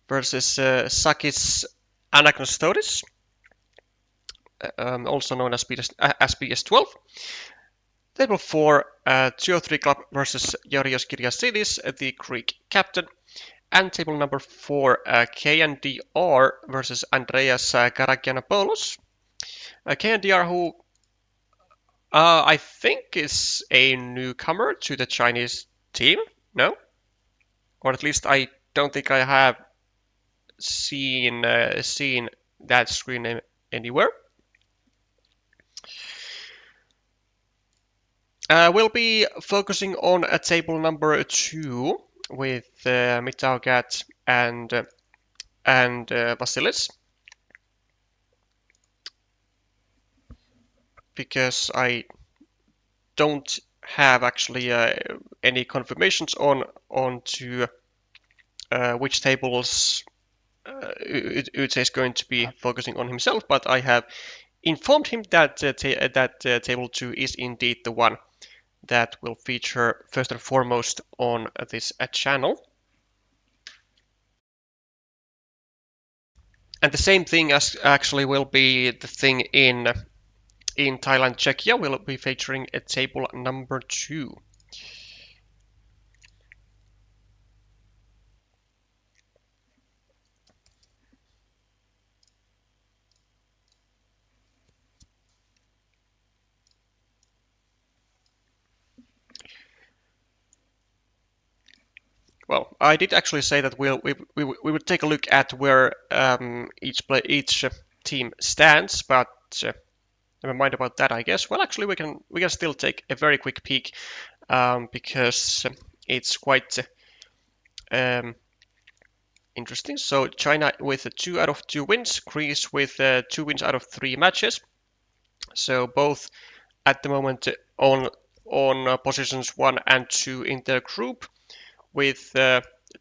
versus Sakis Anagnostoris, also known as BS12. Table 4, 203 Club versus Yorios Kyriasidis, the Greek captain. And table number 4, Kndr versus Andreas Karagianopoulos. Kndr, who I think is a newcomer to the Chinese team, no? Or at least I don't think I have seen that screen name anywhere. We'll be focusing on table number 2 with mitaocat and Vasilis, because I don't have actually any confirmations on to which tables Ute is going to be focusing on himself, but I have informed him that table 2 is indeed the one that will feature first and foremost on this channel. And the same thing as actually will be the thing in Thailand, Czechia. Will be featuring a table number 2. well, I did actually say that we would take a look at where each team stands, but never mind about that, I guess. Well, actually, we can still take a very quick peek because it's quite interesting. So China with 2 out of 2 wins, Greece with 2 wins out of 3 matches. So both at the moment on positions 1 and 2 in their group, with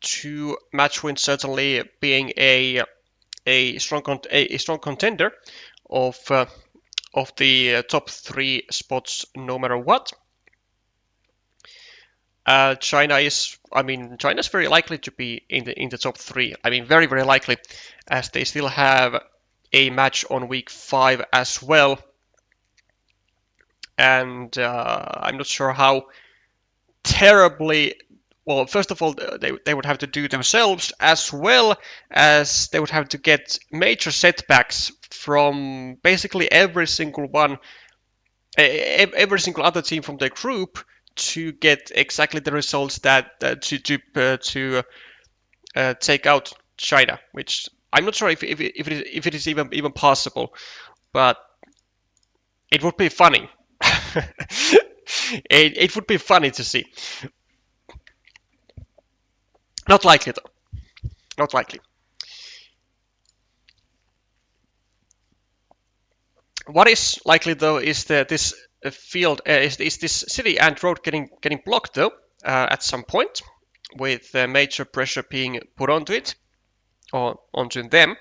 2 match wins certainly being a strong contender of the top 3 spots no matter what. China's very likely to be in the top 3. I mean, very, very likely, as they still have a match on week 5 as well. And I'm not sure how terribly. Well, first of all, they would have to do themselves, as well as they would have to get major setbacks from basically every single other team from their group to get exactly the results that to take out China, which I'm not sure if it is even possible, but it would be funny. It would be funny to see. Not likely though. Not likely. What is likely though is that this field is this city and road getting blocked though at some point, with major pressure being put onto it or onto them.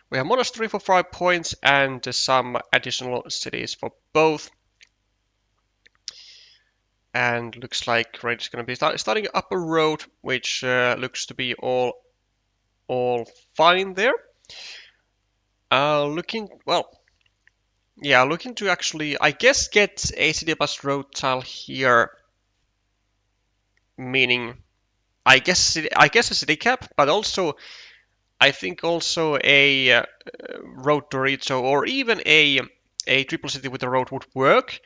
We have monastery for 5 points and some additional cities for both. And looks like Red is going to be starting up a road, which looks to be all fine there. Looking to actually, I guess, get a city bus road tile here, meaning I guess a city cap, but also I think also a road Dorito or even a triple city with a road would work.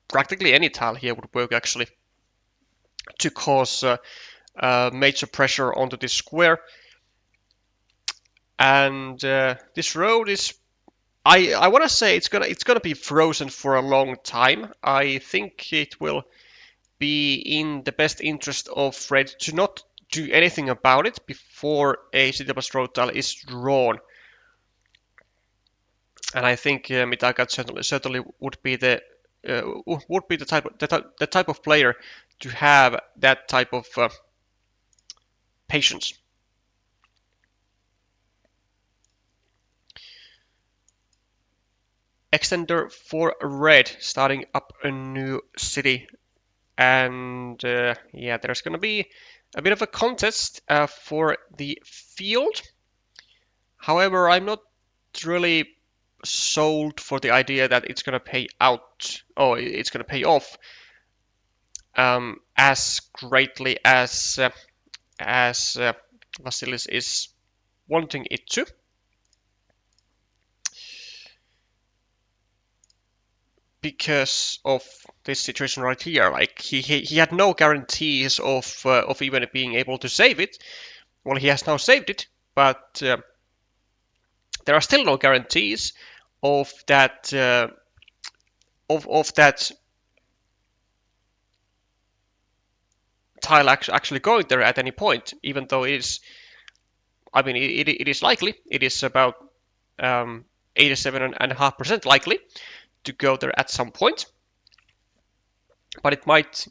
Practically any tile here would work actually to cause major pressure onto this square. And this road is, I want to say it's gonna be frozen for a long time. I think it will be in the best interest of Red to not do anything about it before a city bus road tile is drawn. And I think mitaocat certainly would be the type of player to have that type of patience. Kndr for Red, starting up a new city. And yeah, there's going to be a bit of a contest for the field. However, I'm not really sold for the idea that it's going to pay out, or it's going to pay off as greatly as Vasilis is wanting it to. Because of this situation right here, like he had no guarantees of even being able to save it. Well, he has now saved it, but there are still no guarantees of that of that tile actually going there at any point. Even though it is, I mean, it is likely. It is about 87.5% likely to go there at some point, but it might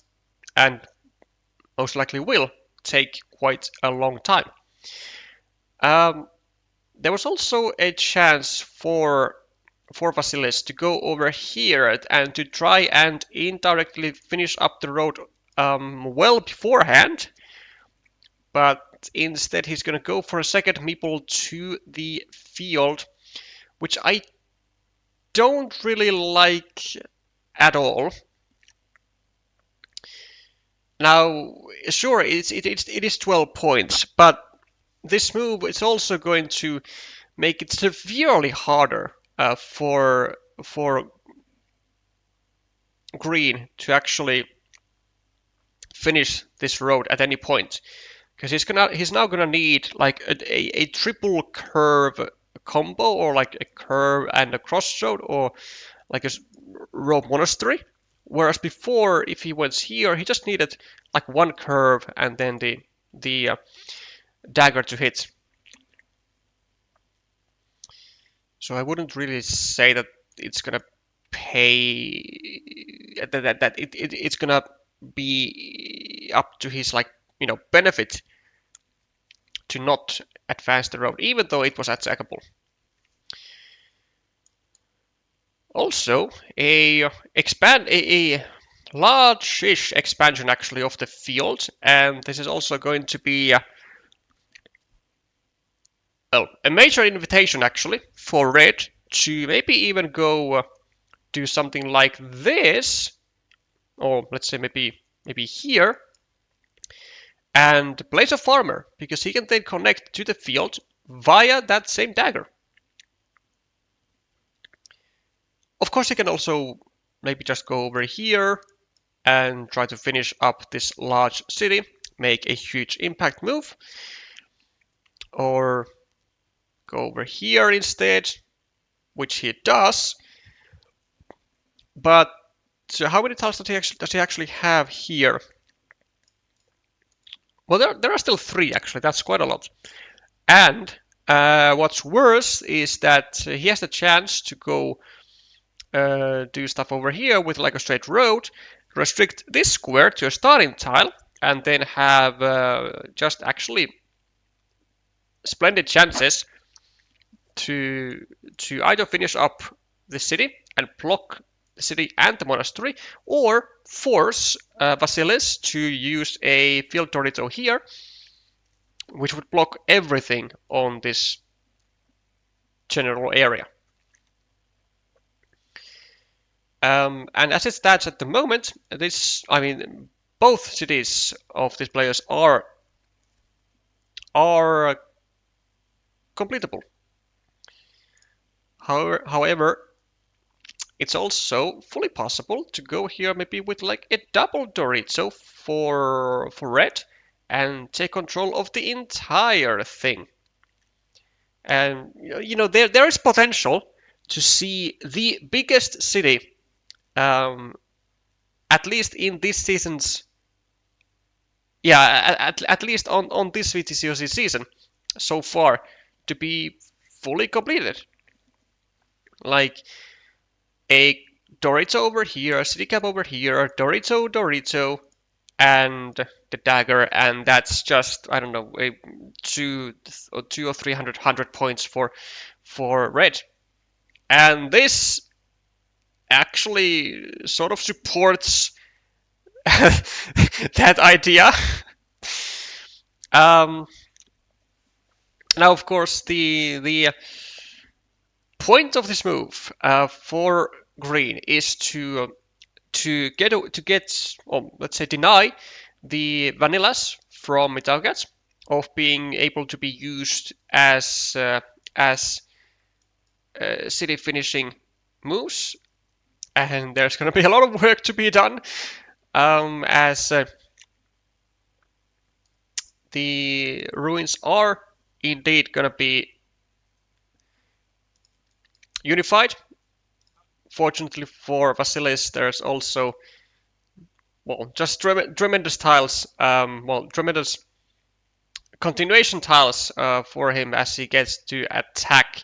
and most likely will take quite a long time. There was also a chance for Vasilis to go over here and to try and indirectly finish up the road well beforehand, but instead he's going to go for a second meeple to the field, which I don't really like at all. Now, sure, it is 12 points, but this move is also going to make it severely harder for Green to actually finish this road at any point, because he's now gonna need like a triple curve combo, or like a curve and a crossroad, or like a road monastery. Whereas before, if he went here, he just needed like one curve and then the dagger to hit. So I wouldn't really say that it's gonna pay that it's gonna be up to his, like, benefit to not advance the road, even though it was attackable. Also, a large-ish expansion actually of the field, and this is also going to be a major invitation actually for Red to maybe even go do something like this, or let's say maybe here, and place a farmer, because he can then connect to the field via that same dagger. Of course, he can also maybe just go over here and try to finish up this large city, make a huge impact move, or go over here instead, which he does. But so how many tiles does he actually have here? Well, there are still 3 actually. That's quite a lot. And what's worse is that he has the chance to go do stuff over here with like a straight road, restrict this square to a starting tile, and then have just actually splendid chances to either finish up the city and block the city and the monastery, or force Vasilis to use a field torito here, which would block everything on this general area. And as it stands at the moment, both cities of these players are completable. However, it's also fully possible to go here maybe with like a double Dorito for red and take control of the entire thing. And there is potential to see the biggest city, at least in this season's, at least on this WTCOC season so far, to be fully completed. Like a Dorito over here, a city cap over here, a Dorito, and the dagger, and that's just, I don't know, a 200 or 300 points for red. And this actually sort of supports that idea. Now, of course, the point of this move for green is to let's say deny the vanillas from mitaocat of being able to be used as city finishing moves, and there's going to be a lot of work to be done, as the ruins are indeed going to be unified. Fortunately for Vasilis, there's also, just tremendous tiles, tremendous continuation tiles for him, as he gets to attack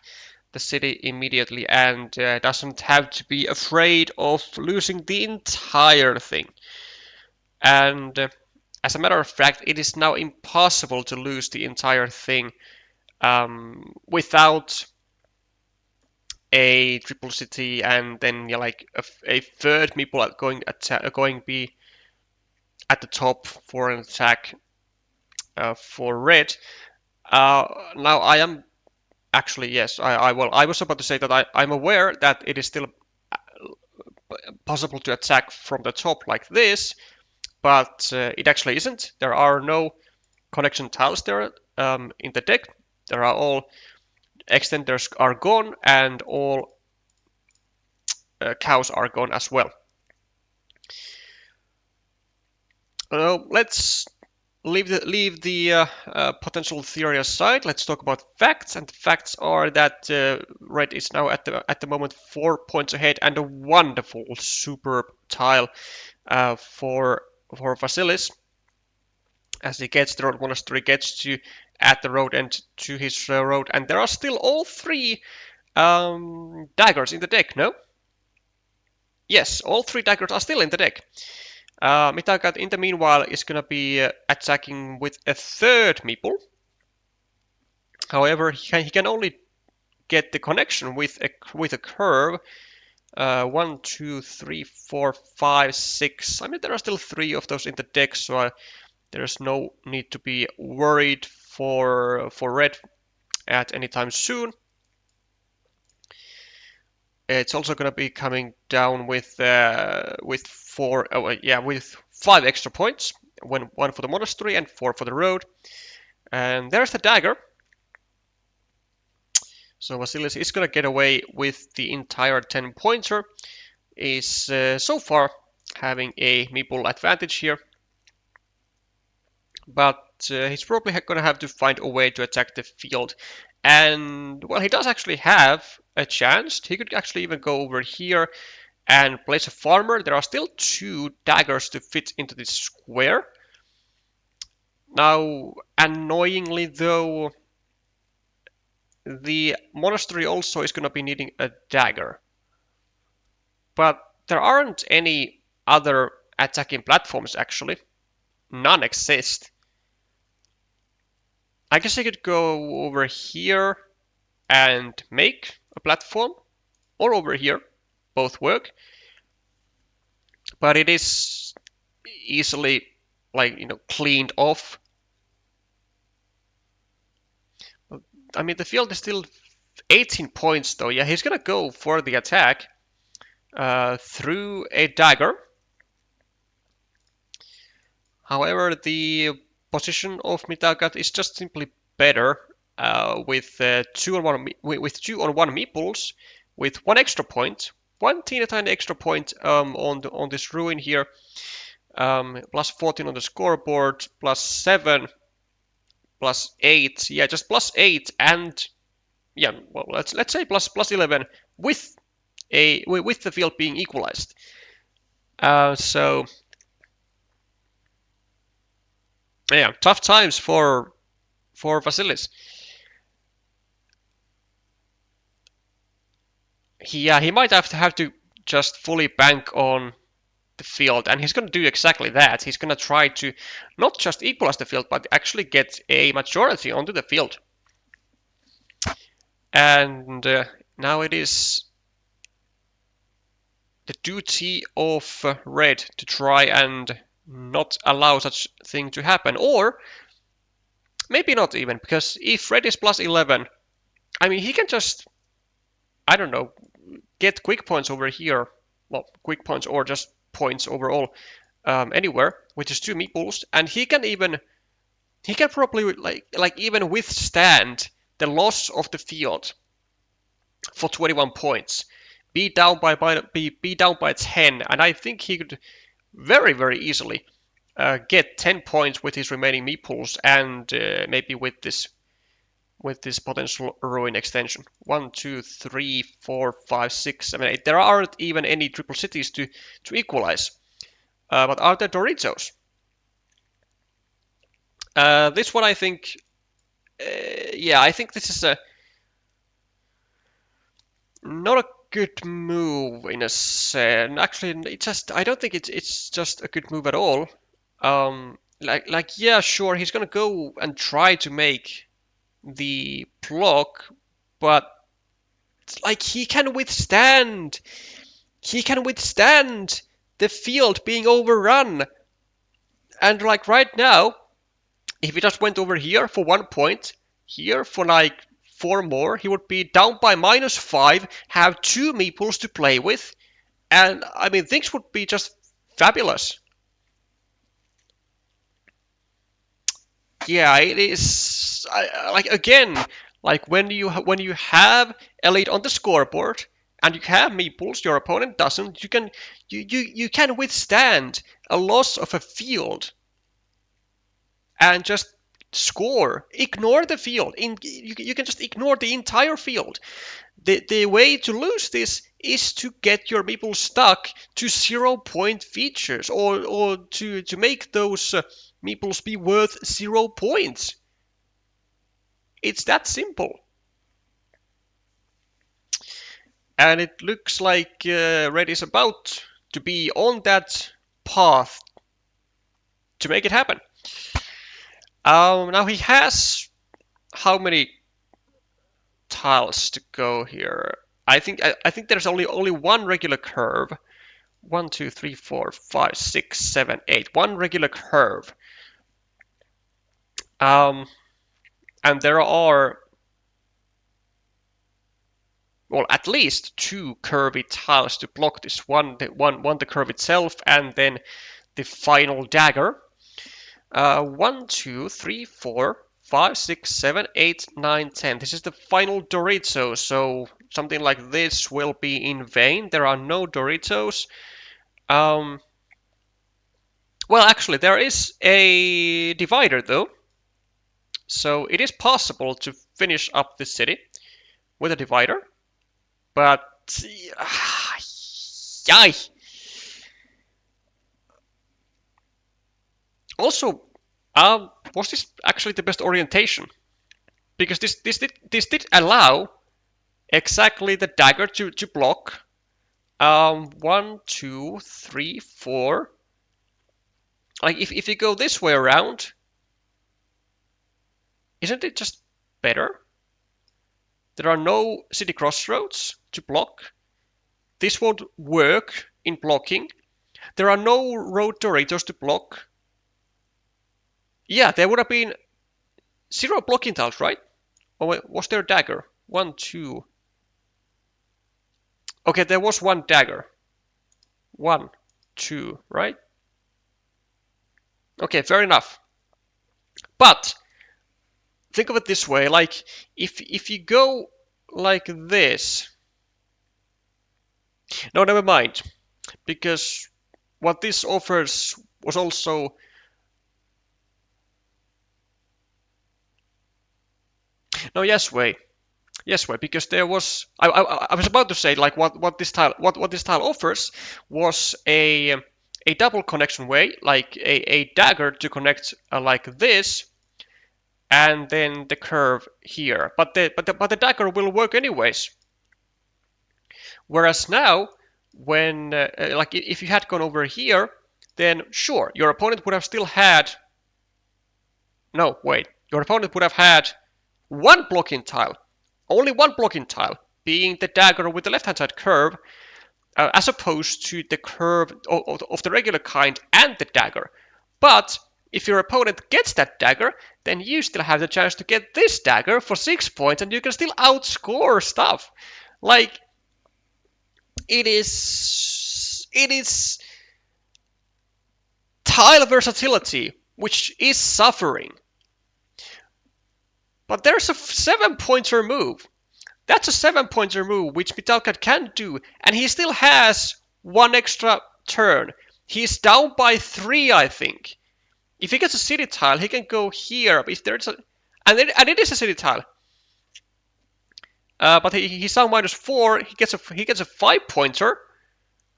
the city immediately and doesn't have to be afraid of losing the entire thing. And as a matter of fact, it is now impossible to lose the entire thing without a triple city, and then like a third meeple going be at the top for an attack for red. Now I am actually, yes, I was about to say that I'm aware that it is still possible to attack from the top like this, but it actually isn't. There are no connection tiles there in the deck. There are all extenders are gone, and all cows are gone as well. Let's leave the potential theory aside. Let's talk about facts, and the facts are that red is now at the moment 4 points ahead, and a wonderful, superb tile for Vasilis as he gets the road monastery, gets to at the road end to his road, and there are still all three daggers in the deck. No, yes, all three daggers are still in the deck. mitaocat in the meanwhile is gonna be attacking with a third meeple. However, he can only get the connection with a curve. 1, 2, 3, 4, 5, 6. I mean, there are still three of those in the deck, so there's no need to be worried for red at any time soon. It's also going to be coming down with 5 extra points, one for the monastery and 4 for the road. And there's the dagger. So Vasilis is going to get away with the entire 10-pointer. Is so far having a meeple advantage here, but he's probably going to have to find a way to attack the field. And, well, he does actually have a chance. He could actually even go over here and place a farmer. There are still 2 daggers to fit into this square. Now, annoyingly though, the monastery also is going to be needing a dagger. But there aren't any other attacking platforms actually. None exist. I guess I could go over here and make a platform, or over here. Both work. But it is easily, cleaned off. I mean, the field is still 18 points though. Yeah, he's gonna go for the attack through a dagger. However, the position of mitaocat is just simply better with 2 on 1 meeples, with 1 extra point, 1 teeny tiny extra point on this ruin here, plus 14 on the scoreboard, plus 7, plus 8, yeah, just plus 8, and yeah, well, let's say plus 11 with the field being equalized. So yeah, tough times for Vasilis. He might have to just fully bank on the field, and he's going to do exactly that. He's going to try to not just equalize the field, but actually get a majority onto the field. And now it is the duty of red to try and not allow such thing to happen, or maybe not even, because if red is plus 11, I mean, he can just, I don't know, get quick points over here. Well, quick points or just points overall anywhere with his 2 meeples, and he can probably like even withstand the loss of the field for 21 points, be down by 10, and I think he could very, very easily get 10 points with his remaining meeples, and maybe with this potential ruin extension. 1, 2, 3, 4, 5, 6, 7, 8. There aren't even any triple cities to equalize. But are there Doritos? This one, I think, I think this is not a good move in a sense. Actually, I don't think it's just a good move at all. Yeah, sure, he's gonna go and try to make the block, but like he can withstand the field being overrun. And like right now, if he just went over here for 1 point, here for like 4 more, he would be down by -5, have 2 meeples to play with, and I mean things would be just fabulous. Yeah, it is. Again, like when you have elite on the scoreboard and you have meeples, your opponent doesn't, you can withstand a loss of a field and just score. Ignore the field. You can just ignore the entire field. The way to lose this is to get your meeples stuck to 0-point features, or to make those meeples be worth 0 points. It's that simple. And it looks like Red is about to be on that path to make it happen. Now he has how many tiles to go here? I think there's only one regular curve. 1, 2, 3, 4, 5, 6, 7, 8. One regular curve. And there are, well, at least 2 curvy tiles to block this. One the curve itself, and then the final dagger. 1, 2, 3, 4, 5, 6, 7, 8, 9, 10. This is the final Dorito, so something like this will be in vain. There are no Doritos. Well, actually, there is a divider, though. So it is possible to finish up this city with a divider. But... yay! Also, was this actually the best orientation? Because this did allow exactly the dagger to block. 1, 2, 3, 4. Like if you go this way around, isn't it just better? There are no city crossroads to block. This won't work in blocking. There are no road Doritos to block. Yeah, there would have been 0 blocking tiles, right? Or was there a dagger? 1, 2. Okay, there was 1 dagger. 1, 2, right? Okay, fair enough. But think of it this way, like if you go like this. No, never mind. Because what this offers was also... No, yes way. Yes way, because there was... I was about to say, like, what this tile offers was a double connection way, like a dagger to connect like this, and then the curve here. But the dagger will work anyways. Whereas now, when like if you had gone over here, then sure, your opponent would have still had... No, wait. Your opponent would have had 1 blocking tile. Only 1 blocking tile, being the dagger with the left-hand side curve, as opposed to the curve of the regular kind and the dagger. But if your opponent gets that dagger, then you still have the chance to get this dagger for 6 points, and you can still outscore stuff. Like, it is tile versatility, which is suffering. But there's a 7-pointer move. That's a 7-pointer move, which mitaocat can do, and he still has 1 extra turn. He's down by 3, I think. If he gets a city tile, he can go here. If there's a, and it is a city tile. But he's down -4. He gets a 5-pointer.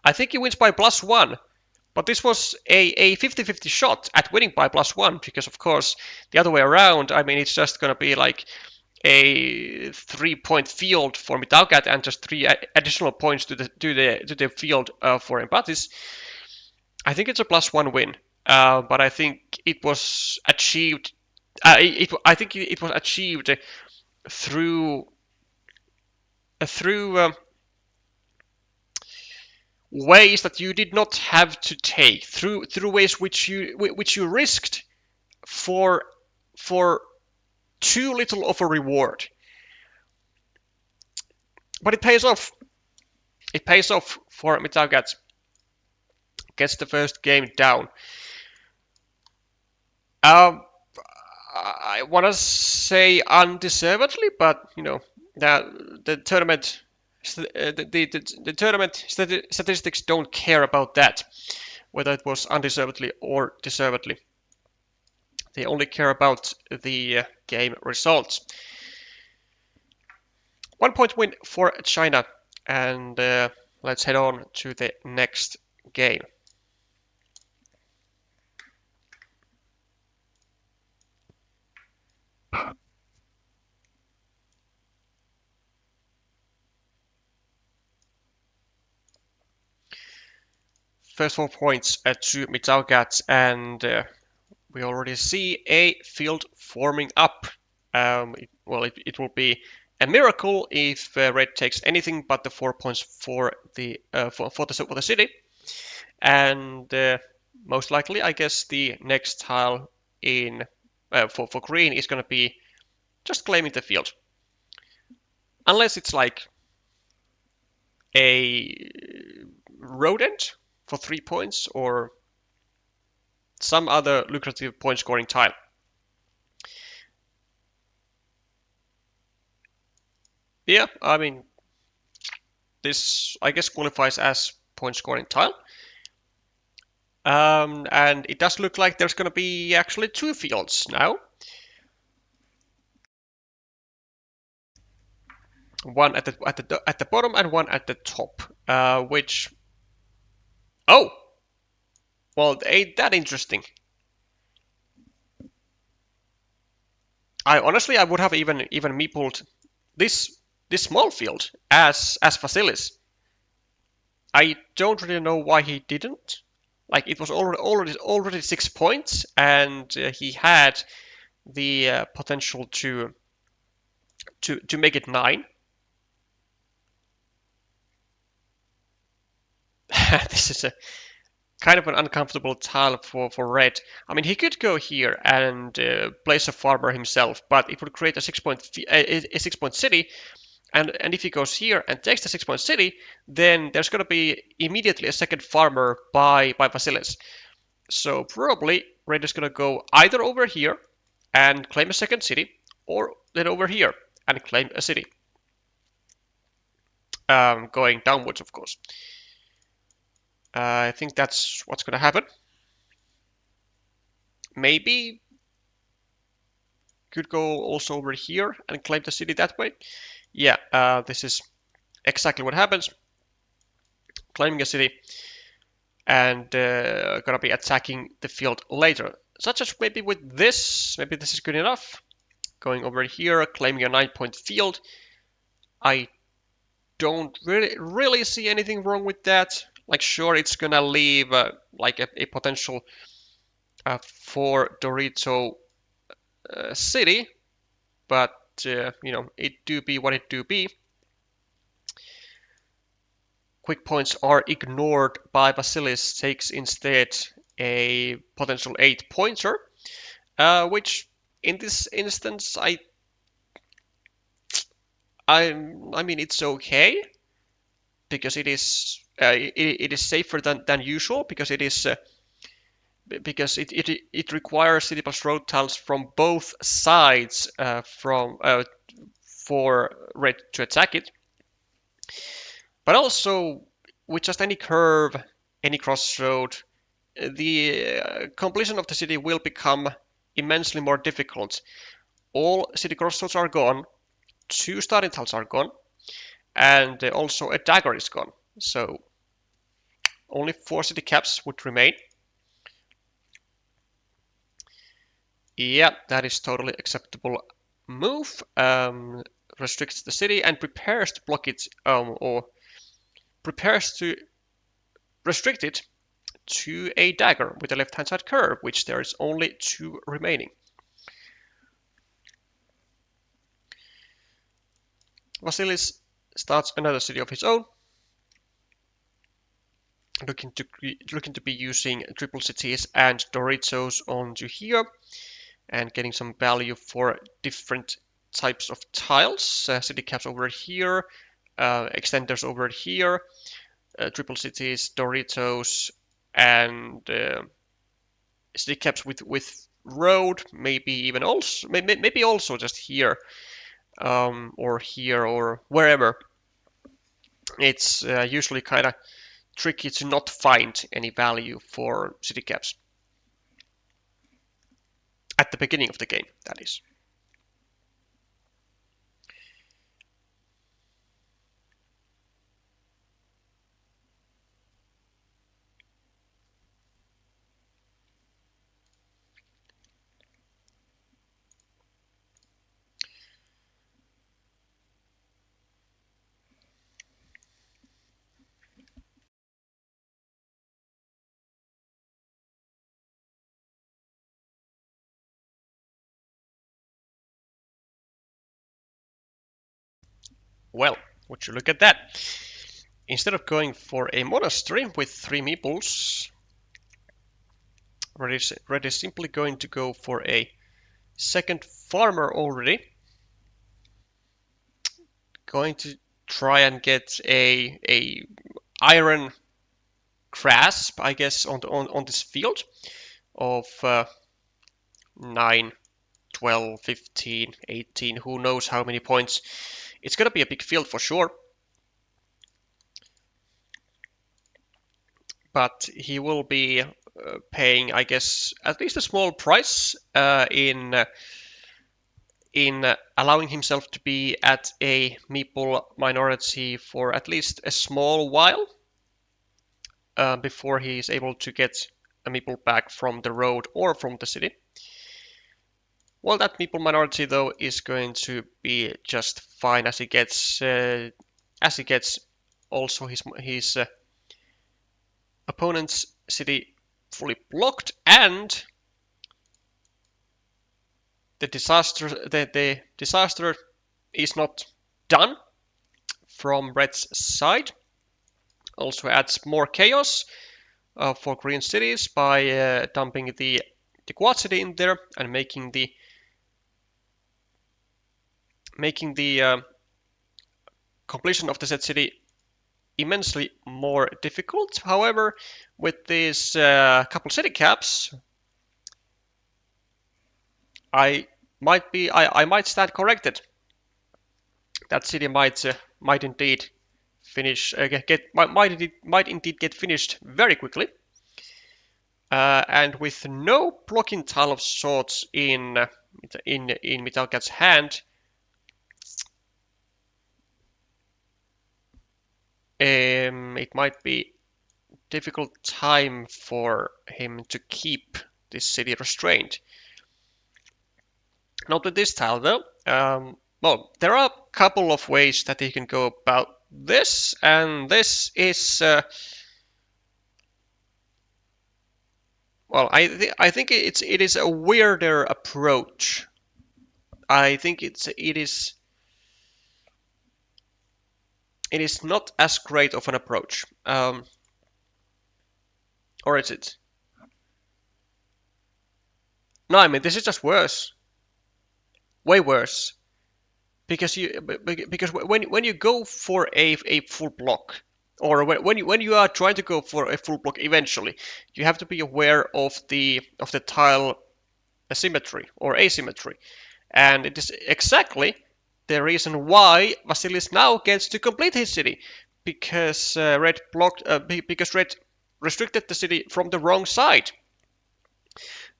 I think he wins by +1. But this was a 50-50 shot at winning by +1, because of course the other way around, I mean, it's just gonna be like a 3-point field for mitaocat and just 3 additional points to the field for mpatis. I think it's a +1 win, but I think it was achieved. I think it was achieved through ways that you did not have to take, through ways which you risked for too little of a reward. But it pays off. It pays off for mitaocat. Gets the first game down. I want to say undeservedly, but you know, the tournament The tournament statistics don't care about that, whether it was undeservedly or deservedly. They only care about the game results. 1 point win for China, and let's head on to the next game. First 4 points to mitaocat, and we already see a field forming up. It will be a miracle if red takes anything but the 4 points for the city, and most likely, I guess the next tile in for green is going to be just claiming the field, unless it's like a rodent for 3 points or some other lucrative point scoring tile. Yeah, I mean, this I guess qualifies as point scoring tile. And it does look like there's going to be actually 2 fields now. One at the bottom and one at the top, which, oh, well, ain't that interesting. I would have even meepled this small field as Facilis. I don't really know why he didn't. Like, it was already 6 points, and he had the potential to make it 9. This is a kind of an uncomfortable tile for red. I mean, he could go here and place a farmer himself, but it would create a 6-point city. And if he goes here and takes the 6-point city, then there's going to be immediately a second farmer by Vasilis. So probably red is going to go either over here and claim a second city, or then over here and claim a city. Going downwards, of course. I think that's what's going to happen. Maybe could go also over here and claim the city that way. Yeah, this is exactly what happens. Claiming a city and gonna be attacking the field later. Such as maybe with this, maybe this is good enough. Going over here, claiming a 9-point field. I don't really see anything wrong with that. Like, sure, it's gonna leave like a potential for Dorito city, but you know, it do be what it do be. Quick points are ignored by Vasilis, takes instead a potential 8-pointer, which in this instance I mean, it's okay because it is safer than usual, because it is because it requires city plus road tiles from both sides for red to attack it. But also, with just any curve, any crossroad, the completion of the city will become immensely more difficult. All city crossroads are gone, 2 starting tiles are gone, and also a dagger is gone. So only 4 city caps would remain. Yeah, that is totally acceptable move. Restricts the city and prepares to block it, or prepares to restrict it to a dagger with a left-hand side curve, which there is only 2 remaining. Vasilis starts another city of his own, looking to be using triple cities and Doritos onto here, and getting some value for different types of tiles. City caps over here, extenders over here, triple cities, Doritos, and city caps with road, maybe even also maybe also just here, or here or wherever. it's usually kind of tricky to not find any value for city caps at the beginning of the game, that is. Well, would you look at that? Instead of going for a monastery with 3 meeples, Red is simply going to go for a second farmer already. Going to try and get a iron grasp, I guess, on this field of 9, 12, 15, 18, who knows how many points. It's going to be a big field for sure. But he will be paying, I guess, at least a small price in allowing himself to be at a meeple minority for at least a small while before he is able to get a meeple back from the road or from the city. Well, that meeple minority though is going to be just fine as he gets also his opponent's city fully blocked, and the disaster is not done from Red's side. Also adds more chaos for green cities by dumping the quad city in there and making the completion of the set city immensely more difficult. However, with these couple city caps, I might stand corrected. That city might indeed finish might indeed get finished very quickly. And with no blocking tile of sorts in mitaocat's hand, it might be difficult time for him to keep this city restrained. Not with this tile though. Well, there are a couple of ways that he can go about this, and this is well, I think it is a weirder approach. I think it is not as great of an approach. Or is it? No, I mean this is just worse. Way worse. Because when you go for a full block, or when you are trying to go for a full block eventually, you have to be aware of the tile asymmetry or asymmetry, and it is exactly the reason why Vasilis now gets to complete his city, because Red restricted the city from the wrong side.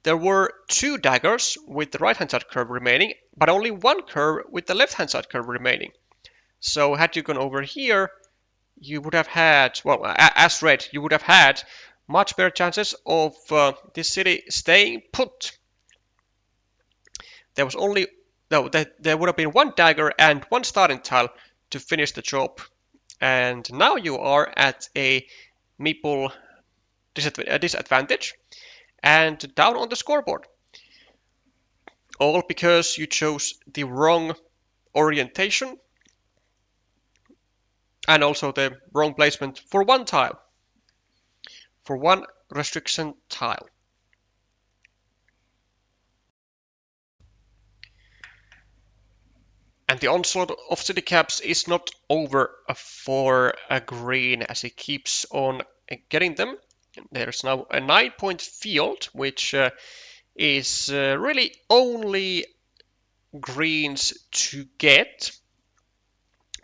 There were 2 daggers with the right-hand side curve remaining, but only 1 curve with the left-hand side curve remaining. So had you gone over here, you would have had, well, as Red, you would have had much better chances of this city staying put. There was only, no, there would have been 1 dagger and 1 starting tile to finish the job. And now you are at a meeple disadvantage and down on the scoreboard. All because you chose the wrong orientation and also the wrong placement for 1 tile, for 1 restriction tile. And the onslaught of city caps is not over for a green as he keeps on getting them. There's now a 9-point field, which is really only greens to get,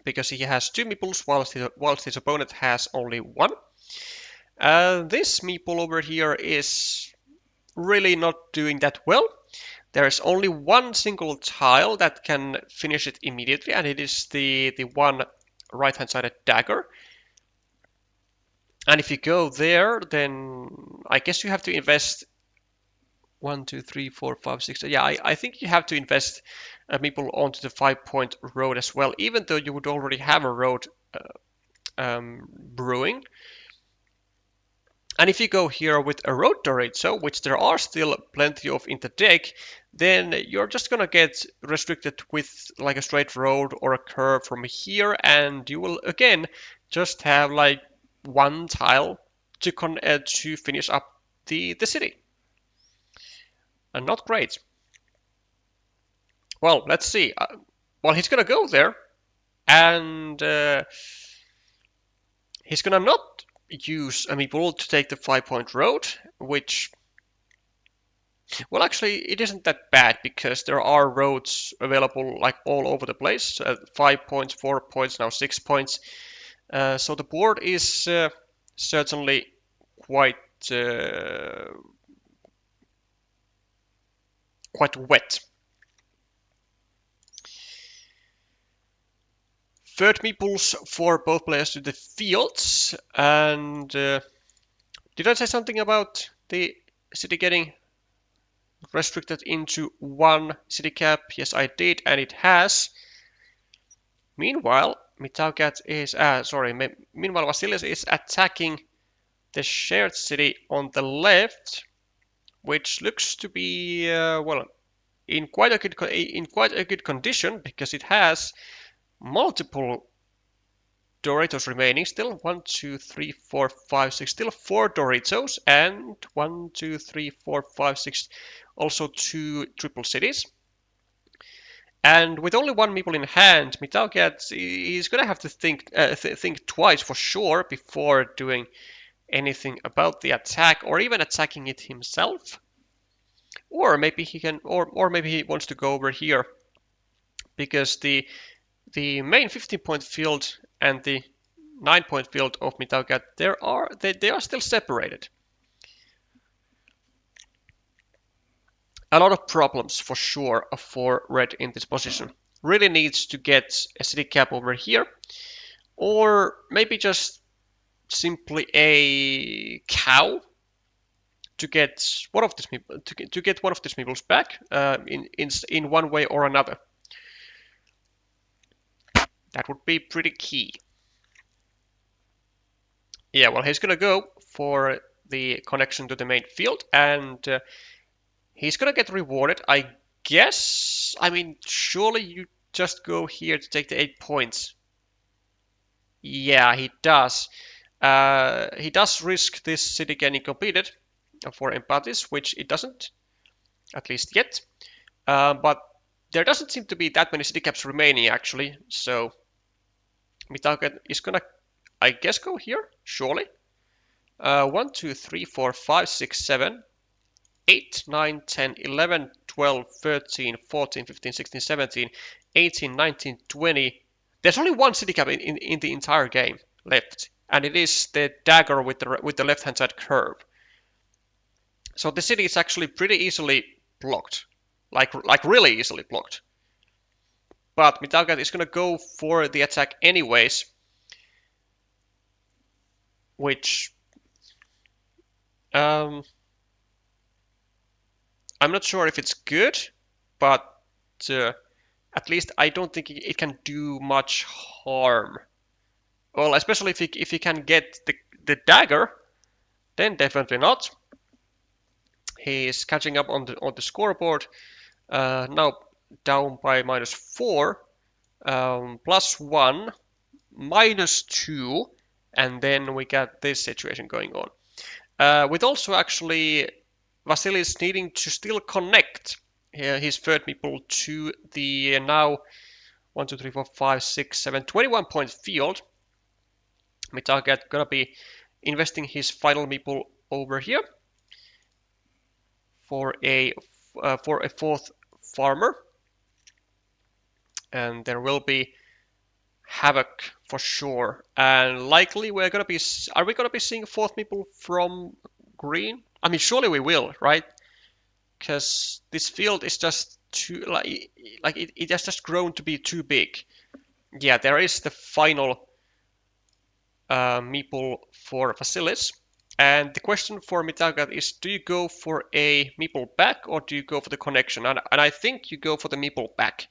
because he has 2 meeples whilst his opponent has only 1. This meeple over here is really not doing that well. There is only one single tile that can finish it immediately, and it is the one right-hand sided dagger. And if you go there, then I guess you have to invest 1, 2, 3, 4, 5, 6. Yeah, I think you have to invest a meeple onto the 5-point road as well, even though you would already have a road brewing. And if you go here with a road Dorito, which there are still plenty of in the deck, then you're just gonna get restricted with like a straight road or a curve from here, and you will again just have like one tile to finish up the city. And not great. Well, let's see. Well, he's gonna go there, and he's gonna not use a meeple to take the 5-point road, which, well, actually, it isn't that bad because there are roads available like all over the place. 5 points, 4 points, now 6 points. So the board is certainly quite wet. Third meeples for both players to the fields. And did I say something about the city getting restricted into 1 city cap? Yes, I did, and it has. Meanwhile, mitaocat is meanwhile Vasilis is attacking the shared city on the left, which looks to be well in quite a good condition because it has multiple Doritos remaining still. 1, 2, 3, 4, 5, 6. Still 4 Doritos, and 1, 2, 3, 4, 5, 6. Also 2 triple cities. And with only 1 meeple in hand, mitaocat is gonna have to think twice for sure before doing anything about the attack, or even attacking it himself. Or maybe he can, or maybe he wants to go over here, because the main 15-point field and the 9-point field of mitaocat, they are still separated. A lot of problems for sure for red in this position. Really needs to get a city cap over here, or maybe just simply a cow to get one of these meeples back in one way or another. That would be pretty key. Yeah, well, he's gonna go for the connection to the main field, and he's gonna get rewarded, I guess. I mean, surely you just go here to take the 8 points. Yeah, he does. He does risk this city getting completed for mpatis, which it doesn't, at least yet. But there doesn't seem to be that many city caps remaining, actually. So mitaocat is gonna, I guess, go here, surely. 1, 2, 3, 4, 5, 6, 7, 8, 9, 10, 11, 12, 13, 14, 15, 16, 17, 18, 19, 20. There's only 1 city cap in the entire game left, and it is the dagger with the left-hand side curve. So the city is actually pretty easily blocked, like really easily blocked. But mitaocat is gonna go for the attack anyways, which I'm not sure if it's good, but at least I don't think it can do much harm. Well, especially if he can get the dagger, then definitely not. He's catching up on the scoreboard. Now down by -4, +1, -2, and then we got this situation going on. With also actually Vasilis needing to still connect his third meeple to the now 1, 2, 3, 4, 5, 6, 7, 21-point field. mitaocat gonna be investing his final meeple over here for a 4th farmer, and there will be havoc for sure. And likely are we gonna be seeing a fourth meeple from green? I mean, surely we will, right? Because this field is just too like it has just grown to be too big. Yeah, there is the final meeple for Vasilis. And the question for mitaocat is, do you go for a meeple back or do you go for the connection? And I think you go for the meeple back.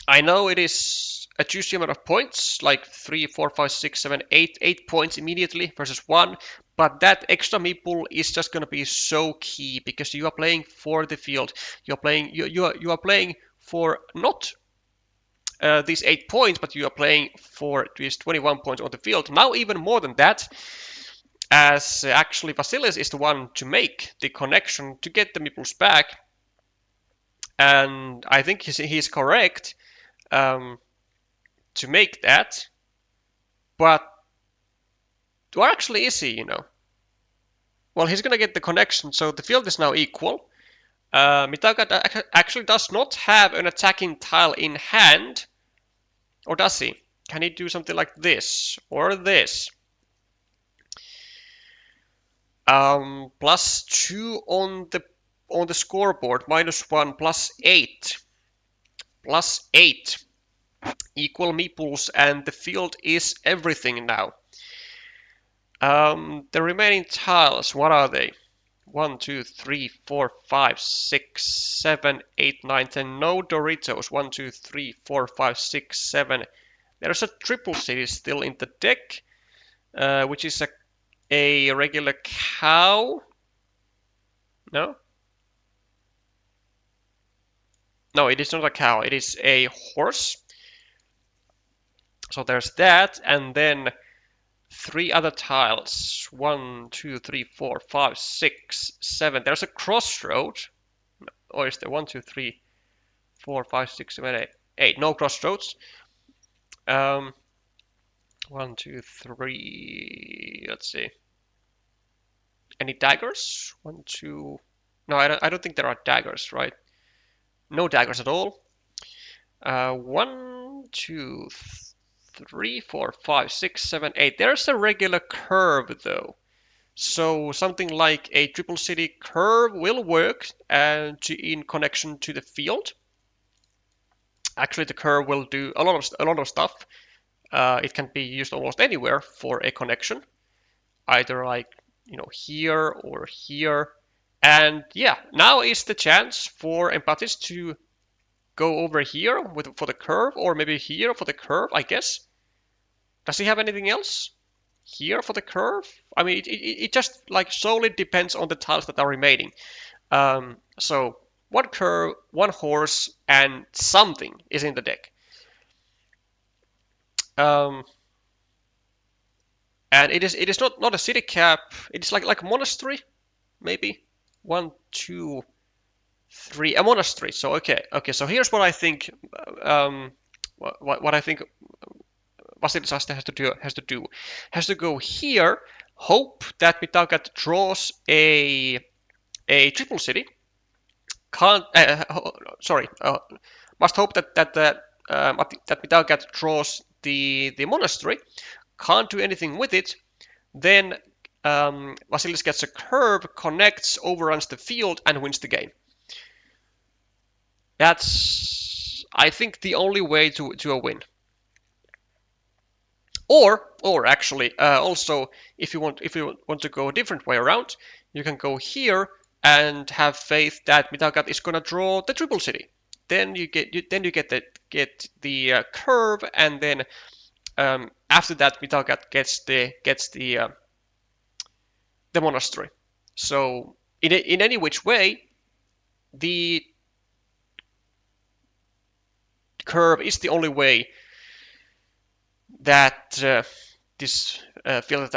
I know it is a juicy amount of points, like 3, 4, 5, 6, 7, 8, 8 points immediately versus 1, but that extra meeple is just going to be so key because you are playing for the field. You are playing for not these 8 points, but you are playing for these 21 points on the field. Now even more than that, as actually Vasilis is the one to make the connection to get the meeples back, and I think he's correct. To make that, but or actually is he, Well, he's gonna get the connection, so the field is now equal. mitaocat actually does not have an attacking tile in hand, or does he? Can he do something like this, or this? +2 on the scoreboard, -1, +8. +8. Equal meeples, and the field is everything now. The remaining tiles, what are they? 1, 2, 3, 4, 5, 6, 7, 8, 9, 10. No Doritos. 1, 2, 3, 4, 5, 6, 7. There's a triple city still in the deck, which is a regular cow. No? No, it is not a cow. It is a horse. So there's that, and then 3 other tiles. 1, 2, 3, 4, 5, 6, 7. There's a crossroad. Or is there 1, 2, 3, 4, 5, 6, 7, 8? 8. No crossroads. 1, 2, 3. Let's see. Any daggers? 1, 2. No, I don't think there are daggers, right? No daggers at all. 1, 2, 3, 4, 5, 6, 7, 8. There's a regular curve though. So something like a triple city curve will work in connection to the field. Actually, the curve will do a lot of stuff. It can be used almost anywhere for a connection, either like here or here. And yeah, now is the chance for mpatis to go over here for the curve, or maybe here for the curve, I guess. Does he have anything else here for the curve? I mean, it just like solely depends on the tiles that are remaining. So one curve, one horse, and something is in the deck. And it is not a city cap. It is like a monastery, maybe 1, 2, 3, a monastery. So okay. So here's what I think. What I think Vasilis has to go here. Hope that mitaocat draws a triple city. Must hope that mitaocat draws the monastery. Can't do anything with it. Then Vasilis gets a curve, connects, overruns the field, and wins the game. That's, I think, the only way to a win. Or actually, also, if you want to go a different way around, you can go here and have faith that mitaocat is gonna draw the triple city. Then you get the curve, and then after that mitaocat gets the monastery. So in any which way, the curve is the only way that this field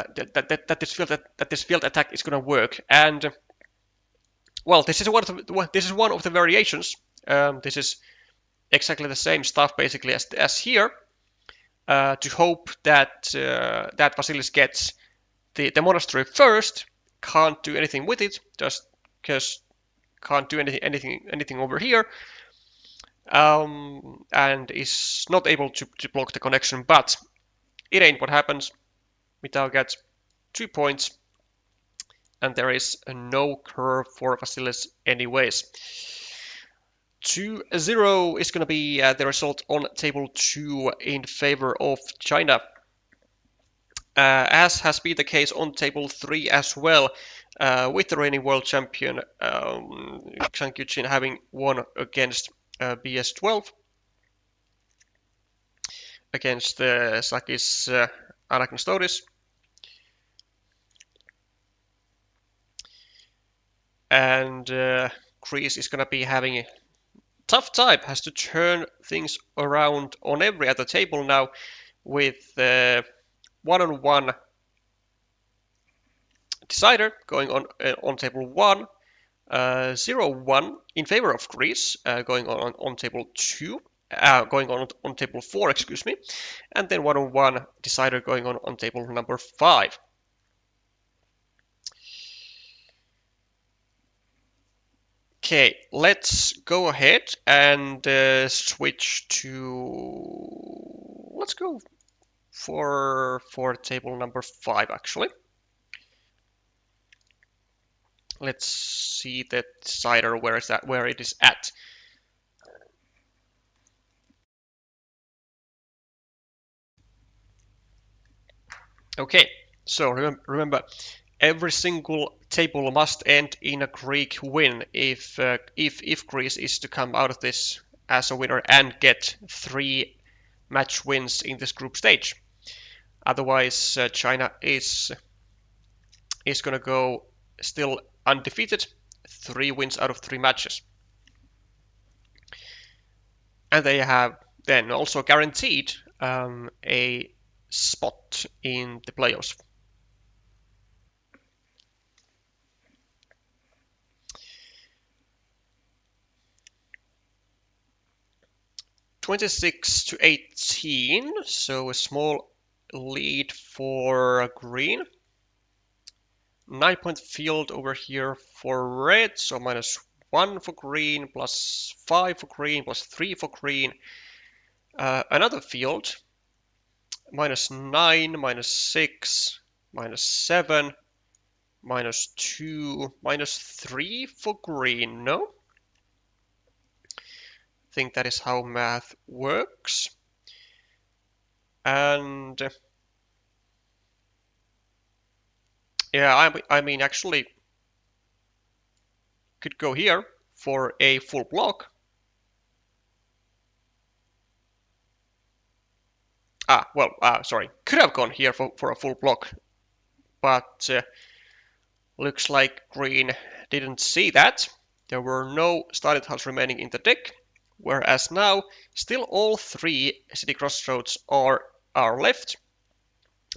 attack is going to work. And well, this is one of the variations. This is exactly the same stuff basically as here. To hope that Vasilis gets the monastery first. Can't do anything with it, just because can't do anything over here. and is not able to block the connection, but it ain't what happens. Mitaocat 2 points, and there is no curve for Vasilis anyways. 2-0 is going to be the result on table 2 in favor of China. As has been the case on table 3 as well, with the reigning world champion Zhang Yuqin having won against BS12 against Sakis Anagnostoris. And Greece is going to be having a tough time, has to turn things around on every other table now with one-on-one decider going on table 1, 0-1 in favor of Greece, going on table 2, going on table 4, excuse me, and then one-on-one decider going on table number 5. Okay, let's go ahead and switch to. Let's go for table number 5 actually. Let's see the decider, where it is at. Okay, so remember, every single table must end in a Greek win if Greece is to come out of this as a winner and get 3 match wins in this group stage. Otherwise, China is going to go still undefeated, 3 wins out of 3 matches. And they have then also guaranteed a spot in the playoffs. (26-18), so a small lead for green. 9-point field over here for red, so -1 for green, +5 for green, +3 for green. Another field, -9, -6, -7, -2, -3 for green, no? I think that is how math works. And yeah, I mean, actually could go here for a full block. Sorry, could have gone here for a full block, but looks like green didn't see that. There were no started tiles remaining in the deck, whereas now still all 3 city crossroads are left,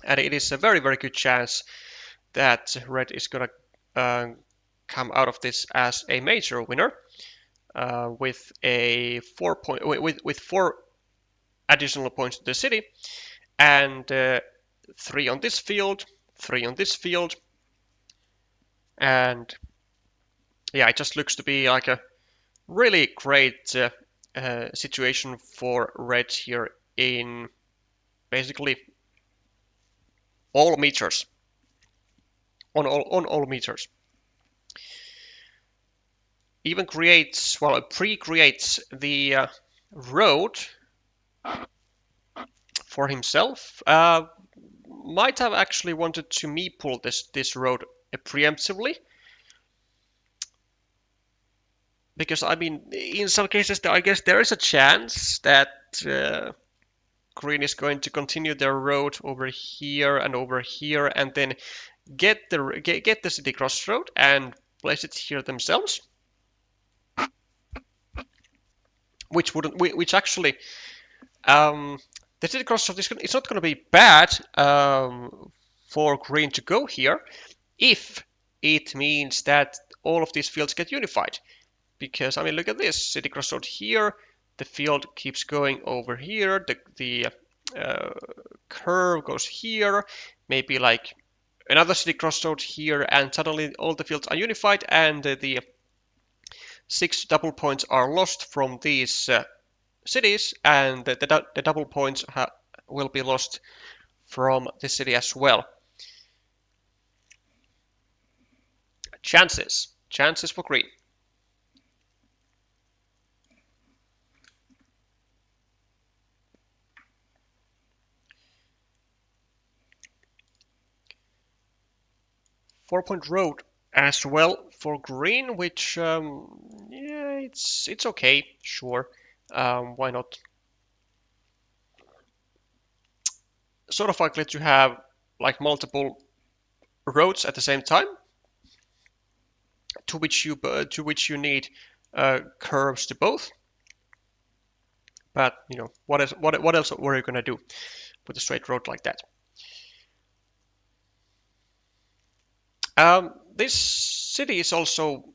and it is a very, very good chance that red is gonna come out of this as a major winner with a 4 additional points to the city, and 3 on this field, 3 on this field, and yeah, it just looks to be like a really great situation for red here in basically all meters, on all meters. Even pre-creates the road for himself. Might have actually wanted to meeple this road preemptively, because I mean, in some cases, I guess there is a chance that green is going to continue their road over here, and then get the city crossroad and place it here themselves, which actually the city crossroad it's not going to be bad for green to go here if it means that all of these fields get unified. Because I mean, look at this city crossroad here. The field keeps going over here. The curve goes here. Maybe like another city crossroad here, and suddenly all the fields are unified, and the 6 double points are lost from these cities, and the double points will be lost from the city as well. Chances for green. Four-point road as well for green, which yeah, it's okay, sure. Why not? Sort of likely to have like multiple roads at the same time, to which you need curves to both. But you know, what else were you gonna do with a straight road like that? This city is also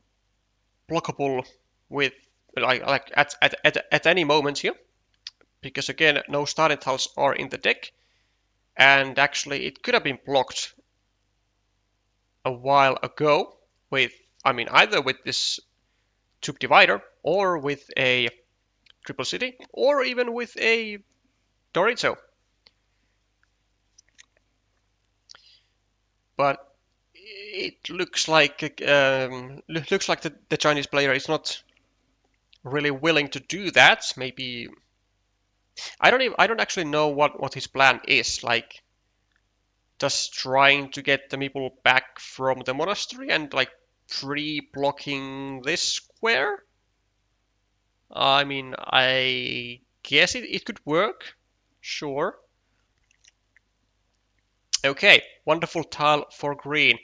blockable with like at any moment here, because again, no starting tiles are in the deck, and actually it could have been blocked a while ago with, I mean, either with this tube divider or with a triple city or even with a Dorito. But it looks like the Chinese player is not really willing to do that. Maybe I don't actually know what his plan is. Like, just trying to get the meeple back from the monastery and like pre-blocking this square. I mean, I guess it could work. Sure. Okay, wonderful tile for green.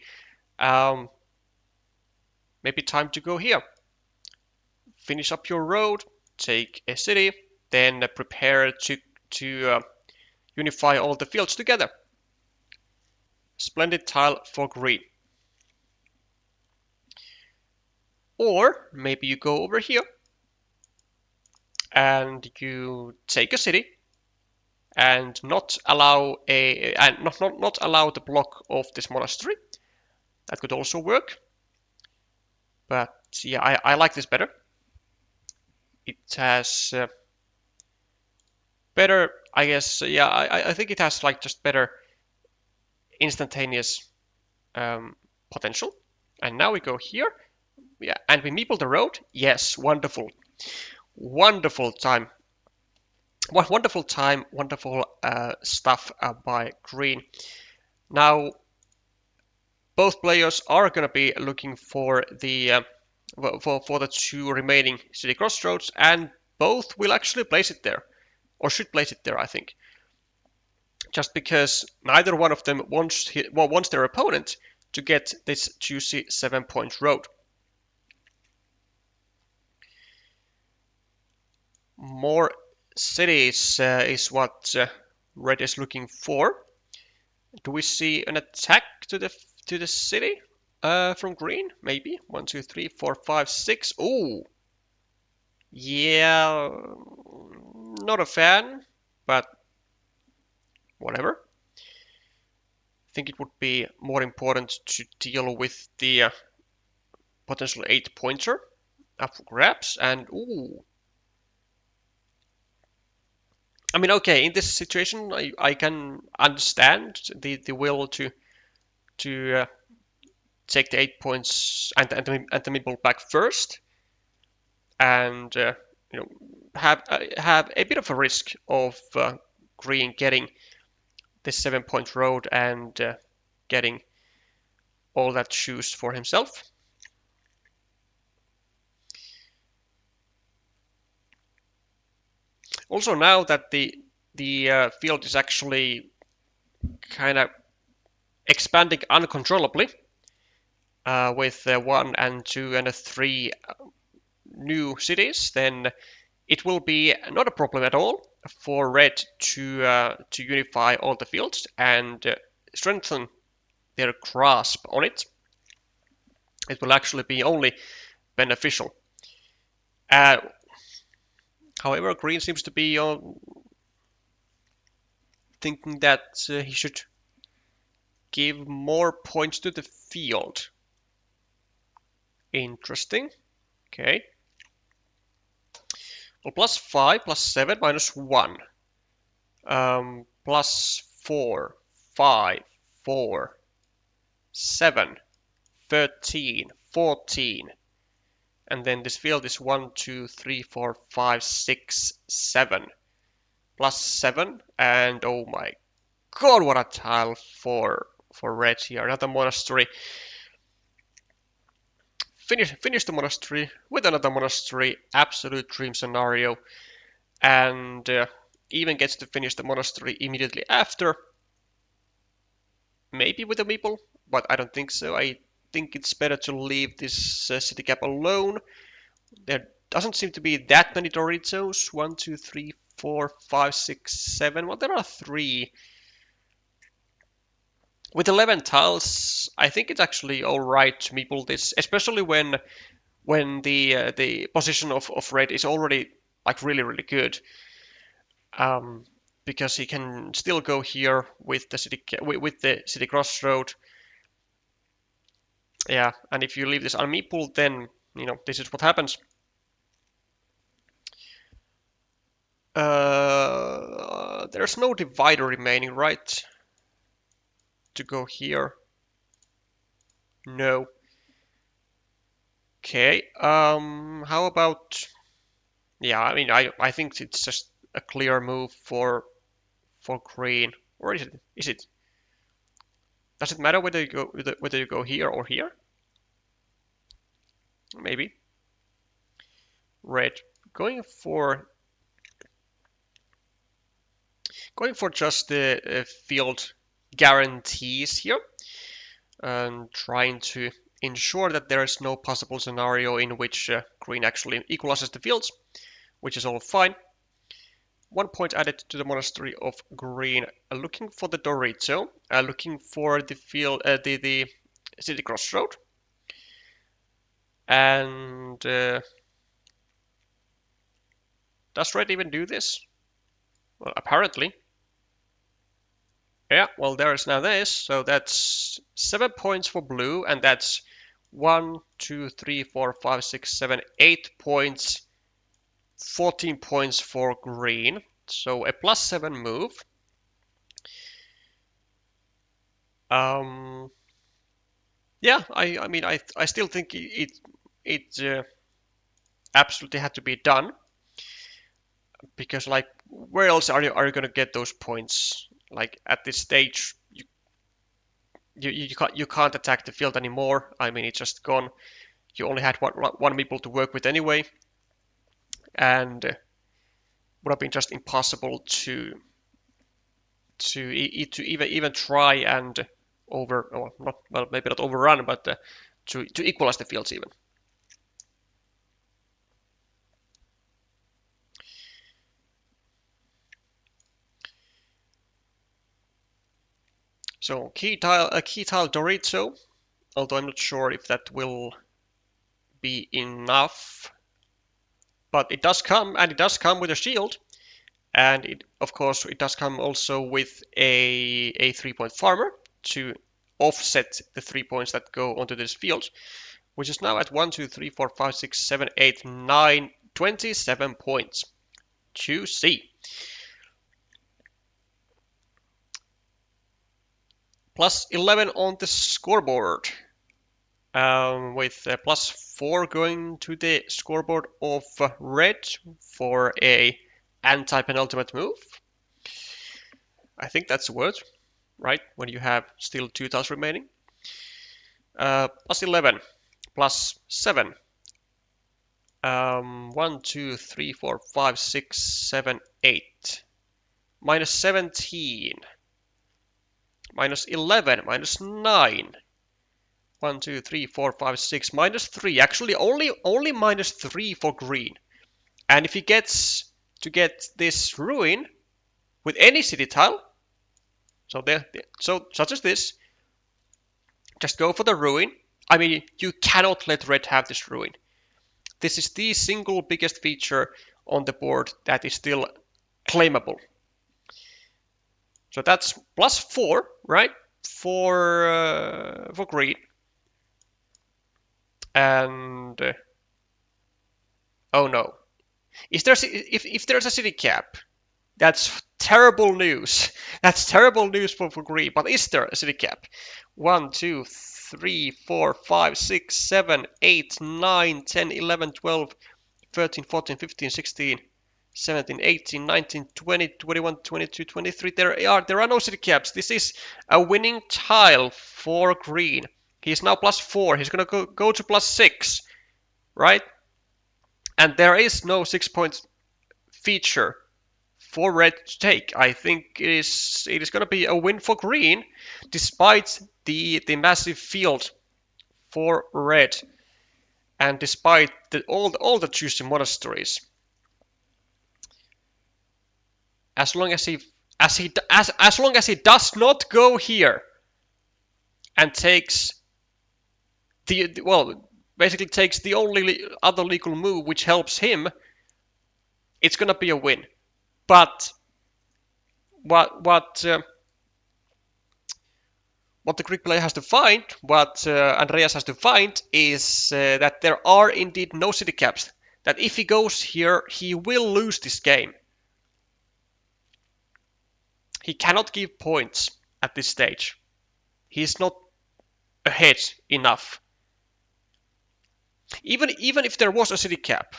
Maybe time to go here. Finish up your road, take a city, then prepare to unify all the fields together. Splendid tile for green. Or maybe you go over here and you take a city and not allow not allow the block of this monastery. That could also work. But yeah, I like this better. It has better, I guess. Yeah, I think it has like just better instantaneous potential. And now we go here. Yeah, and we meeple the road. Yes, wonderful. Wonderful time. Wonderful time, wonderful stuff by green. Now, both players are going to be looking for the two remaining city crossroads, and both will actually place it there, or should place it there, I think. Just because neither one of them wants their opponent to get this juicy 7-point road. More cities is what red is looking for. Do we see an attack to the city from green? Maybe 1, 2, 3, 4, 5, 6. Oh, yeah, not a fan, but whatever. I think it would be more important to deal with the potential 8-pointer up for grabs. And ooh, I mean, okay, in this situation, I can understand the will to take the 8 points and the meeple back first, and you know, have a bit of a risk of green getting this 7-point road and getting all that shoes for himself. Also, now that the field is actually kind of expanding uncontrollably with 1 and 2 and 3 new cities, then it will be not a problem at all for red to unify all the fields and strengthen their grasp on it. It will actually be only beneficial. However, green seems to be thinking that he should give more points to the field. Interesting. Okay. Well, plus 5, plus 7, minus 1. Plus 4, 5, 4, 7, 13, 14. And then this field is 1, 2, 3, 4, 5, 6, 7. Plus 7. And oh my god, what a tile for red here. Another monastery. Finish the monastery with another monastery. Absolute dream scenario. And even gets to finish the monastery immediately after. Maybe with a meeple, but I don't think so. I think it's better to leave this city cap alone. There doesn't seem to be that many Doritos. 1, 2, 3, 4, 5, 6, 7. Well, there are 3. With 11 tiles, I think it's actually alright to meeple this, especially when the position of red is already like really good. Because he can still go here with the city crossroad. Yeah, and if you leave this unmeepled, then this is what happens. There's no divider remaining, right? To go here. No. Okay. How about? Yeah, I mean, I think it's just a clear move for green. Or is it? Is it? Does it matter whether you go here or here? Maybe. Red. Going for just the field guarantees here, and trying to ensure that there is no possible scenario in which green actually equalizes the fields, which is all fine. 1 point added to the monastery of green. Looking for the Dorito, looking for the field, the city crossroad, and does red even do this? Well, apparently. Yeah, well, there's now this, so that's 7 points for blue, and that's 1, 2, 3, 4, 5, 6, 7, 8 points, 14 points for green, so a plus 7 move. Yeah, I mean, I still think it absolutely had to be done, because like, where else are you going to get those points? Like at this stage, you can't attack the field anymore. I mean, it's just gone. You only had one meeple to work with anyway, and would have been just impossible to even try and maybe not overrun, but to equalize the fields even. So key tile Dorito, although I'm not sure if that will be enough, but it does come, and it does come with a shield, and of course it does come also with a 3-point farmer to offset the 3 points that go onto this field, which is now at 1, 2, 3, 4, 5, 6, 7, 8, 9, 27 points. Juicy. Plus 11 on the scoreboard, with plus 4 going to the scoreboard of red for a anti-penultimate move. I think that's a word, right? When you have still 2 tiles remaining. Plus 11, plus 7. 1, 2, 3, 4, 5, 6, 7, 8. Minus 17. Minus 11, minus 9. 1, 2, 3, 4, 5, 6, minus 3. Actually, only minus 3 for green. And if he gets to get this ruin with any city tile, so such as this, just go for the ruin. I mean, you cannot let red have this ruin. This is the single biggest feature on the board that is still claimable. So that's plus 4, right? For green. And oh no, If there's a city cap, that's terrible news. That's terrible news for Green. But is there a city cap? 1, 2, 3, 4, 5, 6, 7, 8, 9, 10, 11, 12, 13, 14, 15, 16, 17, 18, 19, 20, 21, 22, 23. There are no city caps. This is a winning tile for Green. He's now +4. He's gonna go to +6, right? And there is no 6-point feature for Red to take. I think it is going to be a win for Green, despite the massive field for Red, and despite all the juicy monasteries. As long as he does not go here and takes basically takes the only other legal move which helps him, it's going to be a win. But what the Greek player has to find, what Andreas has to find, is that there are indeed no city caps. That if he goes here, he will lose this game. He cannot give points at this stage. He's not ahead enough. Even if there was a city cap,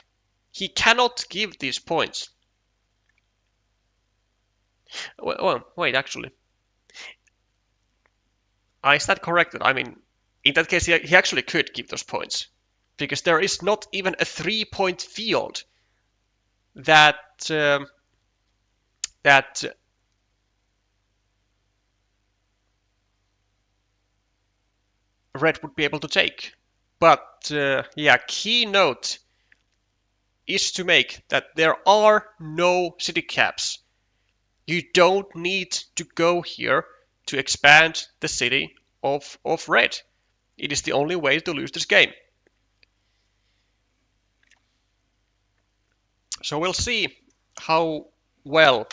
he cannot give these points. Well, wait, actually. Is that correct? I mean, in that case, he actually could give those points. Because there is not even a 3-point field that Red would be able to take. But yeah, key note is to make that there are no city caps. You don't need to go here to expand the city of Red. It is the only way to lose this game. So we'll see how well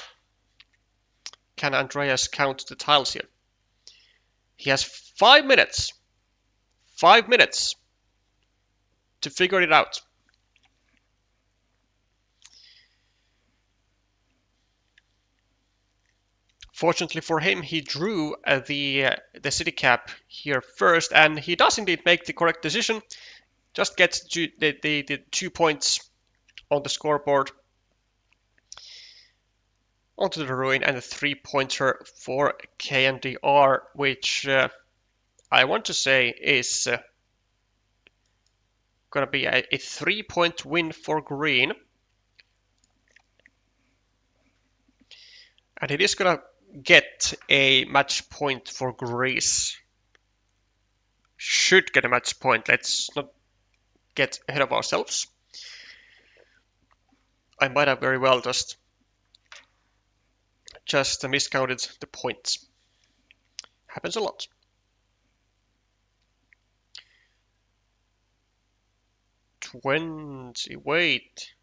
can Andreas count the tiles here. He has 5 minutes. 5 minutes to figure it out. Fortunately for him, he drew the city cap here first, and he does indeed make the correct decision. Just gets the 2 points on the scoreboard onto the ruin, and a 3-pointer for Kndr, which I want to say is going to be a 3-point win for Green. And it is going to get a match point for Greece. Should get a match point. Let's not get ahead of ourselves. I might have very well just miscounted the points. Happens a lot. Wait.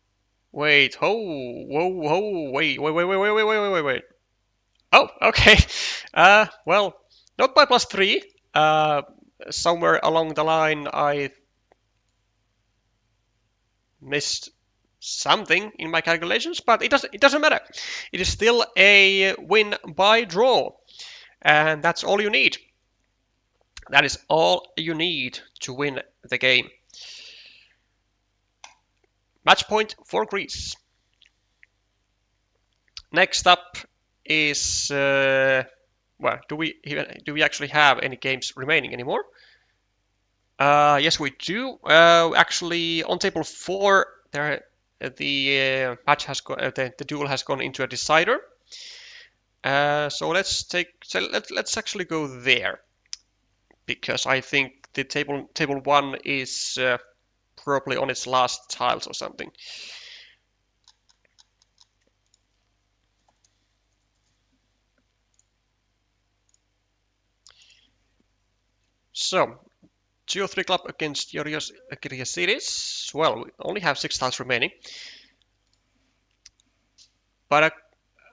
Wait. Whoa. Wait. Oh, okay. Well, not by +3. Somewhere along the line, I missed something in my calculations, but it doesn't matter. It is still a win by draw, and that's all you need. That is all you need to win the game. Match point for Greece. Next up is well, do we actually have any games remaining anymore? Yes, we do. Actually, on table 4, there the match has the duel has gone into a decider. So let's actually go there, because I think the table 1 is probably on its last tiles or something. So, 2-3 club against Kyriasidis. Well, we only have 6 tiles remaining. But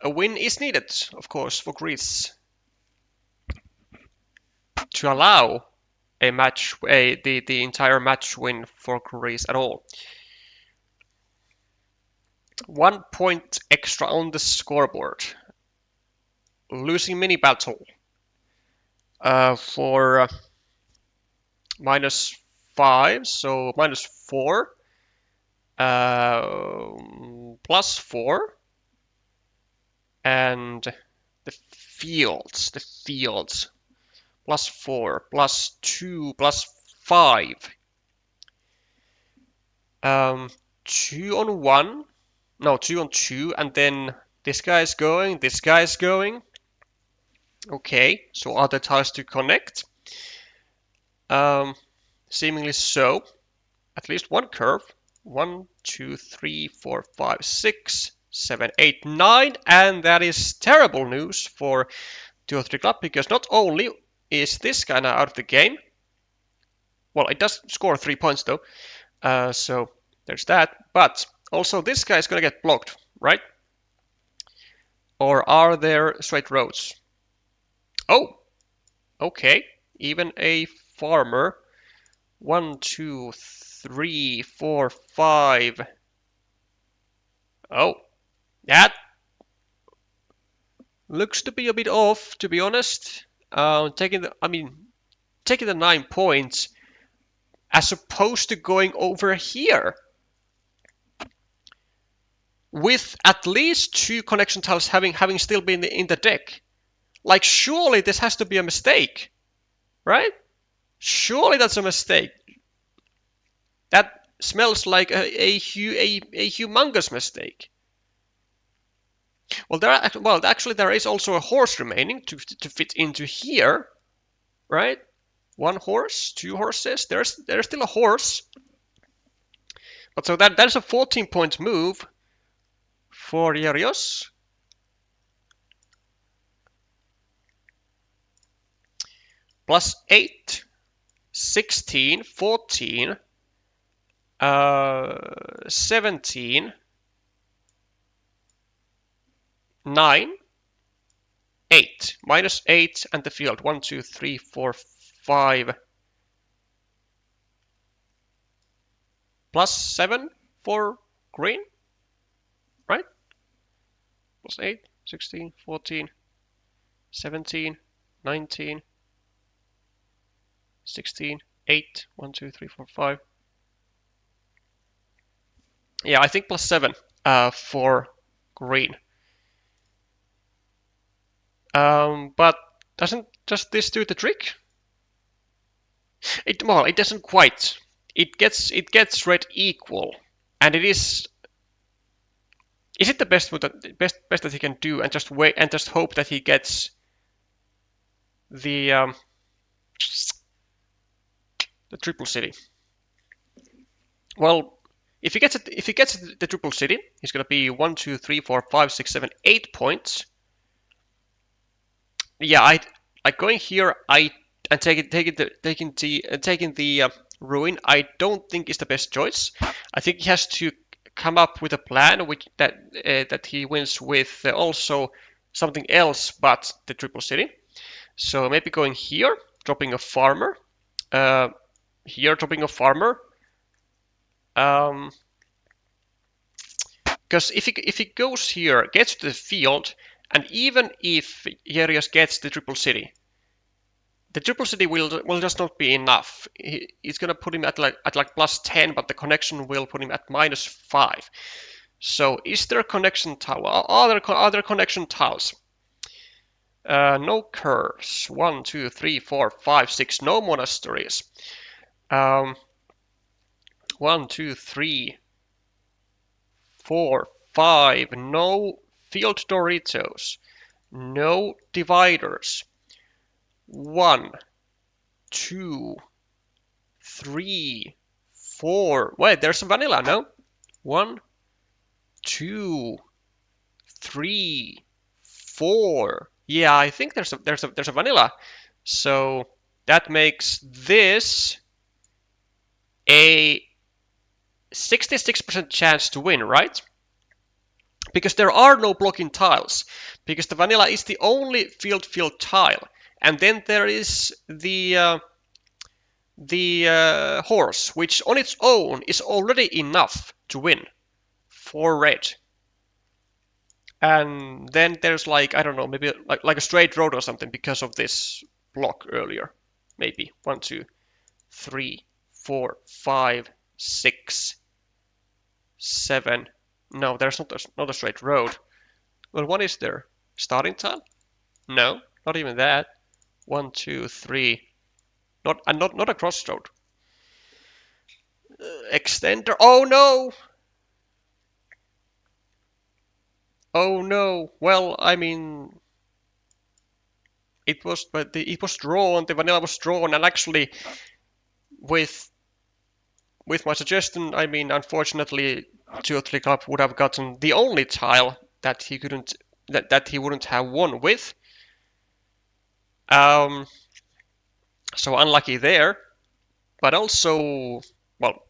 a win is needed, of course, for Greece to allow the entire match win for Greece at all. 1 point extra on the scoreboard. Losing mini battle for -5, so -4, +4, and the fields, +4, +2, +5. 2 on 1, no, 2 on 2, and then this guy is going, this guy is going. Okay, so other tiles to connect. Seemingly so. At least one curve. 1, 2, 3, 4, 5, 6, 7, 8, 9, and that is terrible news for 203 Club, because not only is this guy now out of the game, well, it does score 3 points though, so there's that, but also this guy is going to get blocked, right? Or are there straight roads? Oh, okay, even a farmer. 1, 2, 3, 4, 5. Oh, that looks to be a bit off, to be honest. Taking the 9 points as opposed to going over here with at least 2 connection tiles having still been in the deck. Like, surely this has to be a mistake, right? Surely that's a mistake. That smells like a humongous mistake. Well, actually there is also a horse remaining to fit into here, right? 1 horse, 2 horses. There's still a horse. But so that's a 14-point move for Yerios. +8, 16, 14, 17, 9, 8, -8, and the field 1, 2, 3, 4, 5, +7 for green, right? +8, 16, 14, 17, 19, 16, 8, 1, 2, 3, 4, 5. Yeah, I think +7 for green. But doesn't just this do the trick? It doesn't quite. It gets red equal, and it is. Is it the best that he can do, and just wait and just hope that he gets the triple city? Well, if he gets the triple city, he's gonna be 1, 2, 3, 4, 5, 6, 7, 8 points. Yeah, I like going here. And taking the ruin, I don't think is the best choice. I think he has to come up with a plan that he wins with also something else but the triple city. So maybe going here, dropping a farmer. Here, dropping a farmer. Because if he goes here, gets to the field, and even if Jerios gets the triple city will just not be enough. It's gonna put him at like +10, but the connection will put him at -5. So is there a connection tile? Are there connection tiles? No curves. 1, 2, 3, 4, 5, 6. No monasteries. 1, 2, 3, 4, 5. No field Doritos. No dividers. 1, 2, 3, 4. Wait, there's a vanilla, no? 1, 2, 3, 4. Yeah, I think there's a vanilla. So that makes this a 66% chance to win, right? Because there are no blocking tiles. Because the vanilla is the only field tile. And then there is the horse, which on its own is already enough to win for red. And then there's like, I don't know, maybe like a straight road or something because of this block earlier. Maybe 1, 2, 3, 4, 5, 6, 7. No, there's not a straight road. Well, what is there? Starting time? No, not even that. 1, 2, 3. Not a crossroad. Extender. Oh no! Oh no! Well, I mean, it was drawn. The vanilla was drawn, and actually, with my suggestion, I mean, unfortunately, 2 or 3 Club would have gotten the only tile that he couldn't that he wouldn't have won with. Um, so unlucky there, but also, well,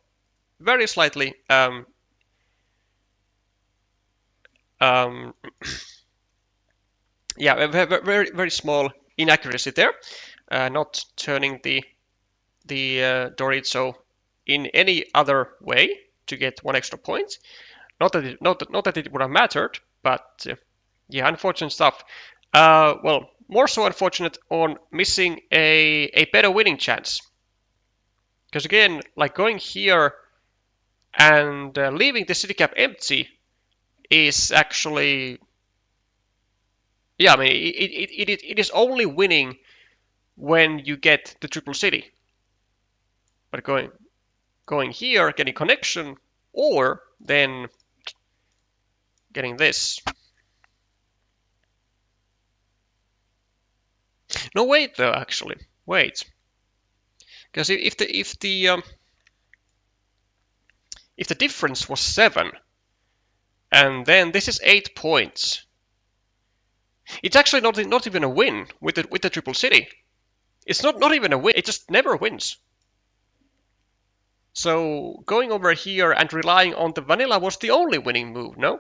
very slightly um, yeah, very small inaccuracy there, not turning the Dorito in any other way to get 1 extra point. Not that it would have mattered, but yeah, unfortunate stuff. Well, more so unfortunate on missing a better winning chance. Because again, like going here and leaving the city cap empty is actually, yeah, I mean, it is only winning when you get the triple city. But going here, getting connection, or then getting this. No, wait though, actually, wait, because if the difference was 7, and then this is 8 points, it's actually not even a win with the triple city. It's not even a win. It just never wins. So going over here and relying on the vanilla was the only winning move, no?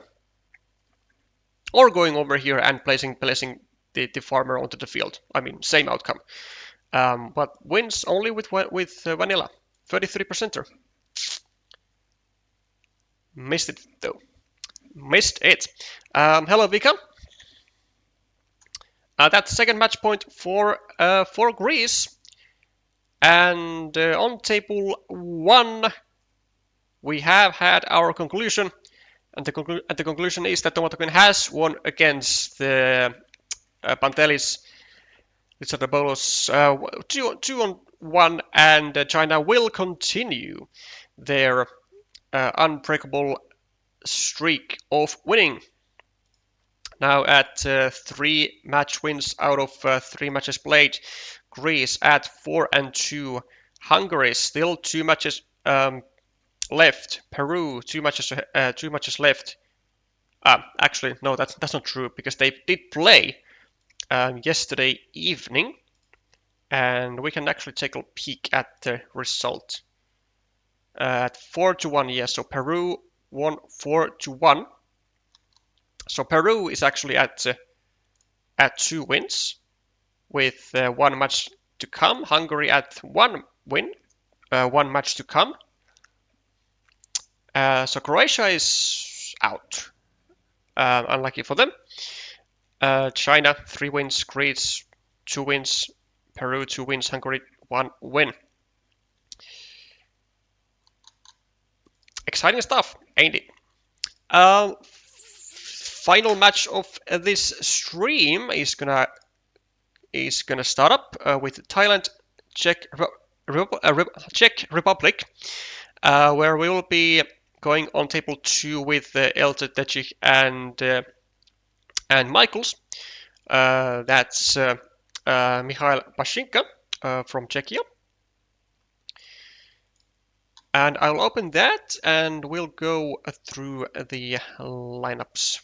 Or going over here and placing the farmer onto the field. I mean, same outcome. But wins only with vanilla. 33%er. Missed it though. Missed it. Hello, Vika. That's second match point for Greece. And on table 1, we have had our conclusion. And the conclusion is that Tomato Queen has won against the Pantelis, Lztecih 2-1, and China will continue their unbreakable streak of winning. Now at 3 match wins out of 3 matches played, Greece at 4-2, Hungary still 2 matches left, Peru 2 matches left. Actually, no, that's not true because they did play yesterday evening, and we can actually take a peek at the result. At 4-1, yes. So Peru won 4-1. So Peru is actually at 2 wins with 1 match to come. Hungary at 1 win, 1 match to come. So Croatia is out. Unlucky for them. China 3 wins, Greece 2 wins, Peru 2 wins, Hungary 1 win. Exciting stuff, ain't it? Final match of this stream is gonna start up with Thailand, Czech Republic, where we will be going on table 2 with Lztecih and majkls. That's Mikhail Pashinka from Czechia. And I'll open that and we'll go through the lineups.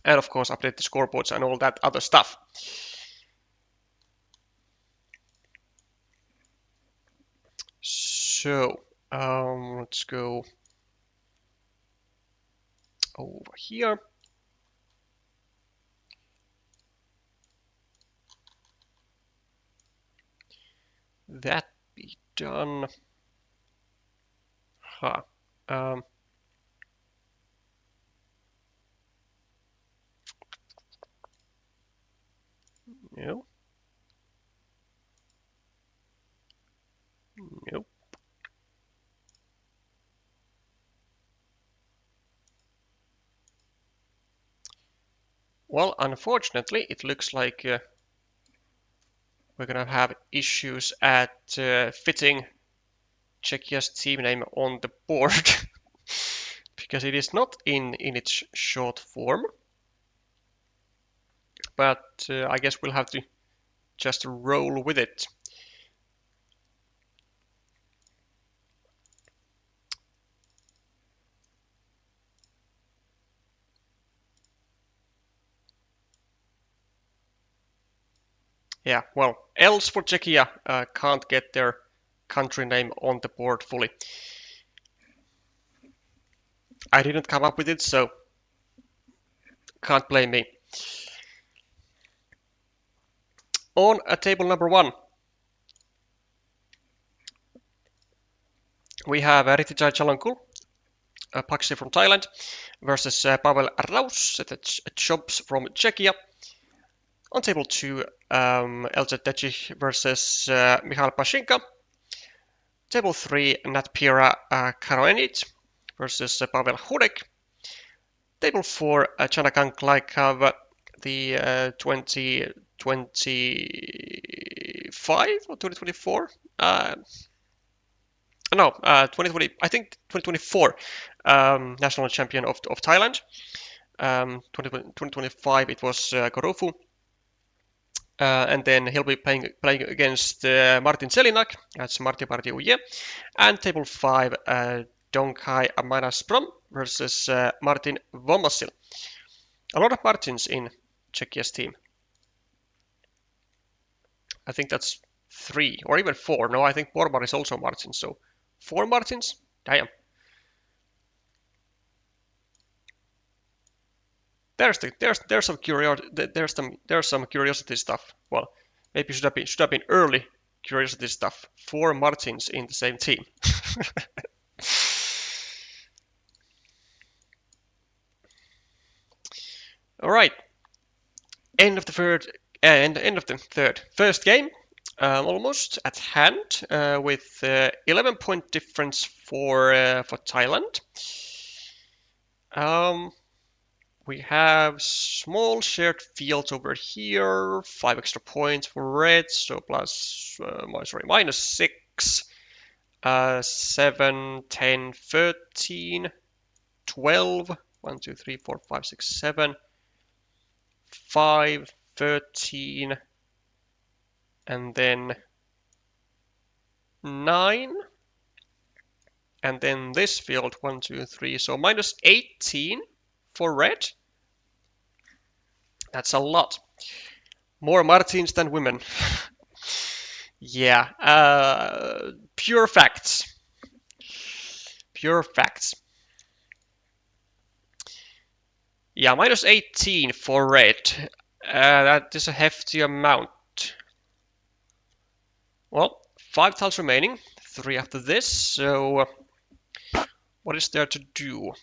And of course update the scoreboards and all that other stuff. So let's go over here. That be done. No. Nope. Well, unfortunately, it looks like we're gonna have issues at fitting Czechia's team name on the board because it is not in its short form. But I guess we'll have to just roll with it. Yeah, well, else for Czechia can't get their country name on the board fully. I didn't come up with it, so can't blame me. On table number 1, we have Lztecih Chalankul, Bekse from Thailand, versus Pavel Raus, the Jobs from Czechia. On table 2, Lztecih versus Michal Pashinka. Table 3, Natpira Karoenit versus Pavel Hudek. Table 4, Chanakang Klaikav, the 2025 or 2024? No, 2020. I think 2024 national champion of Thailand. 2025 it was Gorofu. And then he'll be playing against Martin Selinak. That's Martti Uye. And table 5, Donkai Amanasprom versus Martin Vomasil. A lot of Martins in Czechia's team. I think that's 3 or even 4. No, I think Bormar is also Martin. So 4 Martins? Damn. There's some curiosity stuff. Well, maybe should have been early curiosity stuff. 4 Martins in the same team. All right. End of the third. First game almost at hand with 11-point difference for Thailand. We have small shared fields over here, 5 extra points for red, so minus 6, 7, 10, 13, 12, 1, 2, 3, 4, 5, 6, 7, 5, 13, and then 9, and then this field, 1, 2, 3, so minus 18 for red. That's a lot. More Martins than women. Yeah, pure facts. Pure facts. Yeah, minus 18 for red. That is a hefty amount. Well, 5 tiles remaining, 3 after this, so what is there to do?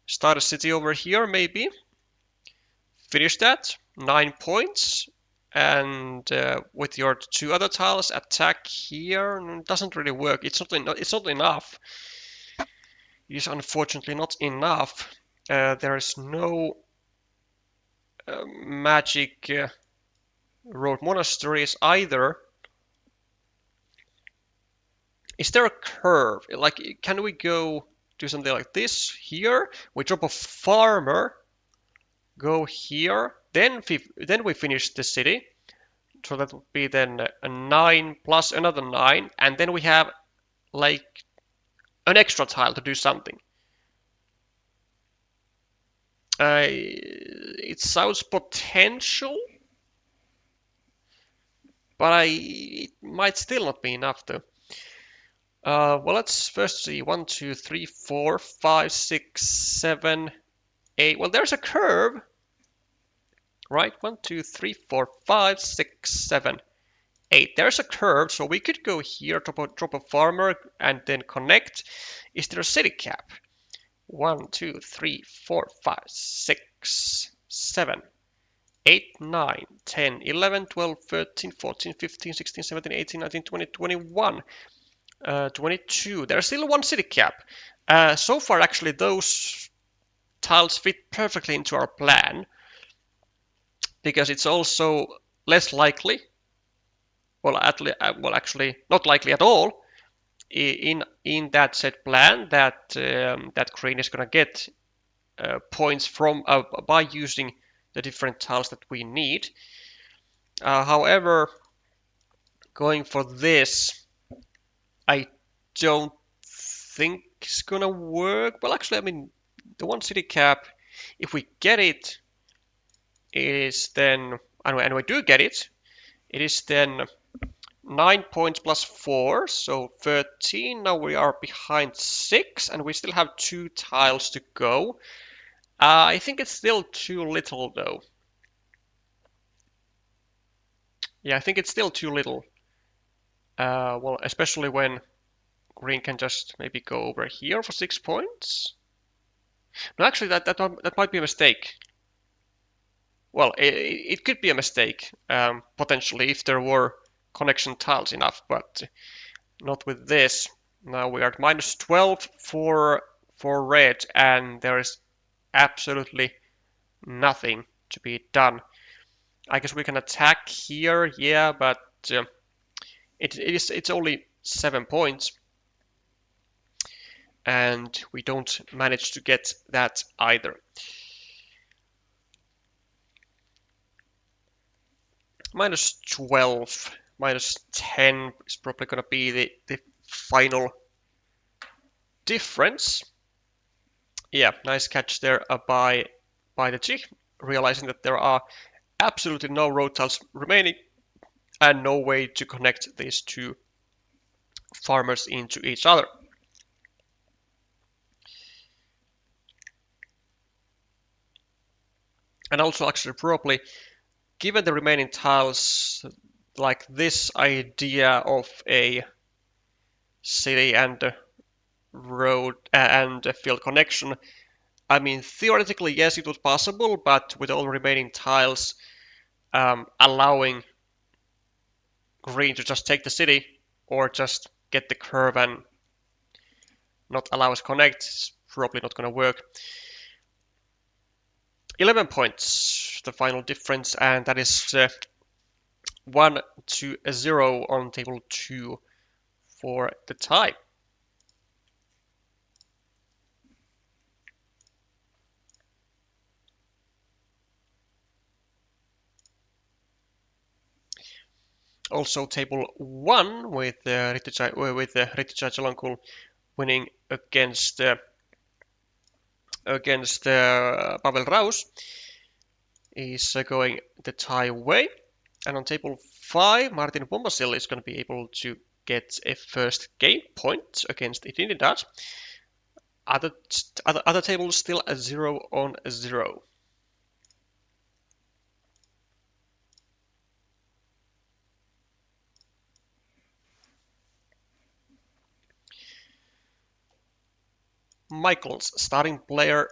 Start a city over here, maybe. Finish that, 9 points. And with your 2 other tiles, attack here. Doesn't really work. It's not enough. It is unfortunately not enough. There is no magic road monasteries either. Is there a curve? Like, can we go do something like this here? We drop a farmer, go here, then we finish the city. So that would be then a 9 plus another 9, and then we have like an extra tile to do something. It sounds potential, but it might still not be enough though. Well, let's first see. 1, 2, 3, 4, 5, 6, 7, 8. Well, there's a curve. Right? 1, 2, 3, 4, 5, 6, 7, 8. There's a curve, so we could go here, drop a farmer, and then connect. Is there a city cap? 1, 2, 3, 4, 5, 6, 7, 8, 9, 10, 11, 12, 13, 14, 15, 16, 17, 18, 19, 20, 21, 22. There's still one city cap. So far, actually, those tiles fit perfectly into our plan because it's also less likely, well, actually, not likely at all, in that set plan that that green is going to get points from by using the different tiles that we need. However, going for this, I don't think it's gonna work. Well, actually, I mean, the one city cap, if we get it, is then, and we do get it, it is then 9 points plus 4, so 13. Now we are behind 6, and we still have 2 tiles to go. I think it's still too little, though. Yeah, I think it's still too little. Well, especially when green can just maybe go over here for 6 points. No, actually, that might be a mistake. Well, it could be a mistake, potentially, if there were connection tiles enough, but not with this. Now we are at minus 12 for red, and there is absolutely nothing to be done. I guess we can attack here, yeah, but it's only 7 points, and we don't manage to get that either. Minus 12, minus 10 is probably going to be the final difference. Yeah, nice catch there by the Czech, realizing that there are absolutely no road tiles remaining and no way to connect these two farmers into each other. And also, actually, probably, given the remaining tiles, like this idea of a city and road and a field connection, I mean, theoretically, yes, it was possible, but with all the remaining tiles, allowing green to just take the city or just get the curve and not allow us connect is probably not going to work. 11 points, the final difference, and that is 1 to 0 on table 2 for the tie. Also table 1 with Lztecih Jalankul winning against Pavel Raus is going the tie way. And on table 5, Martin Bombasil is going to be able to get a first game point against Trinidad. Other tables still a 0 on 0. Majkls, starting player,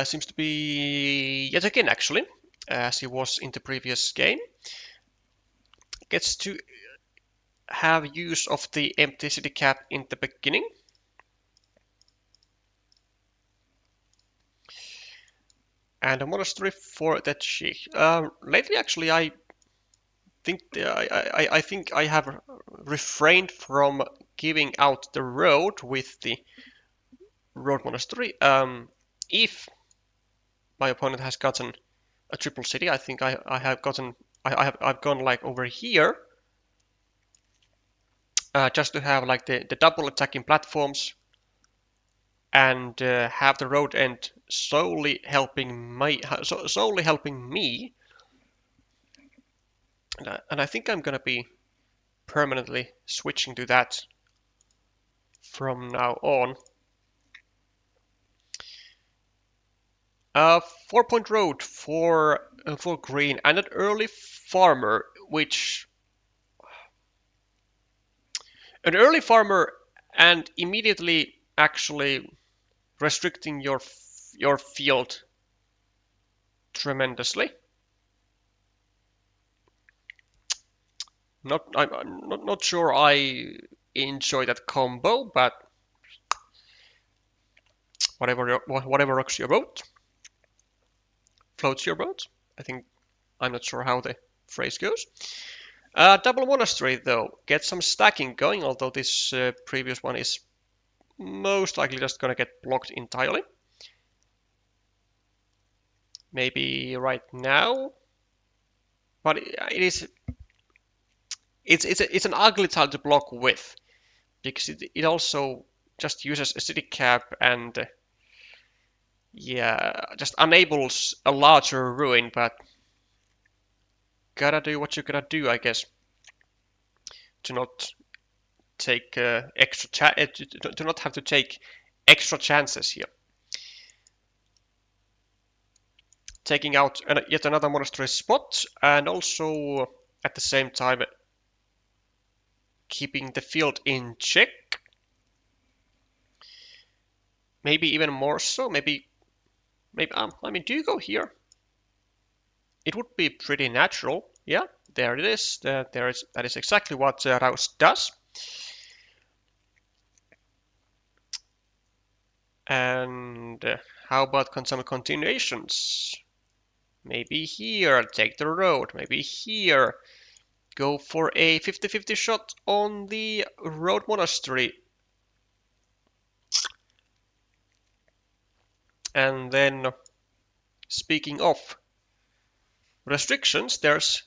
seems to be yet again, actually, as he was in the previous game. Gets to have use of the empty city cap in the beginning. And a monastery for the Czech. Lately, actually, I think I have refrained from giving out the road with the road monastery. If my opponent has gotten a triple city, I think I have gotten I've gone like over here just to have like the double attacking platforms and have the road end solely helping me. And I think I'm gonna be permanently switching to that from now on. 4-point road for green and an early farmer, and immediately actually restricting your field tremendously. I'm not sure I enjoy that combo, but whatever rocks your boat, floats your boat. I think I'm not sure how the phrase goes. Double monastery though, get some stacking going, although this previous one is most likely just gonna get blocked entirely. Maybe right now, but it's an ugly tile to block with because it also just uses acidic cap and yeah, just enables a larger ruin, but gotta do what you gotta do, I guess, to not take to not have to take extra chances here. Taking out yet another monastery spot, and also at the same time keeping the field in check. Maybe even more so. Maybe. I mean, do you go here? It would be pretty natural. Yeah, there it is. That is exactly what Raus does. And how about some continuations? Maybe here, take the road. Maybe here, go for a 50-50 shot on the road monastery. And then, speaking of restrictions, there's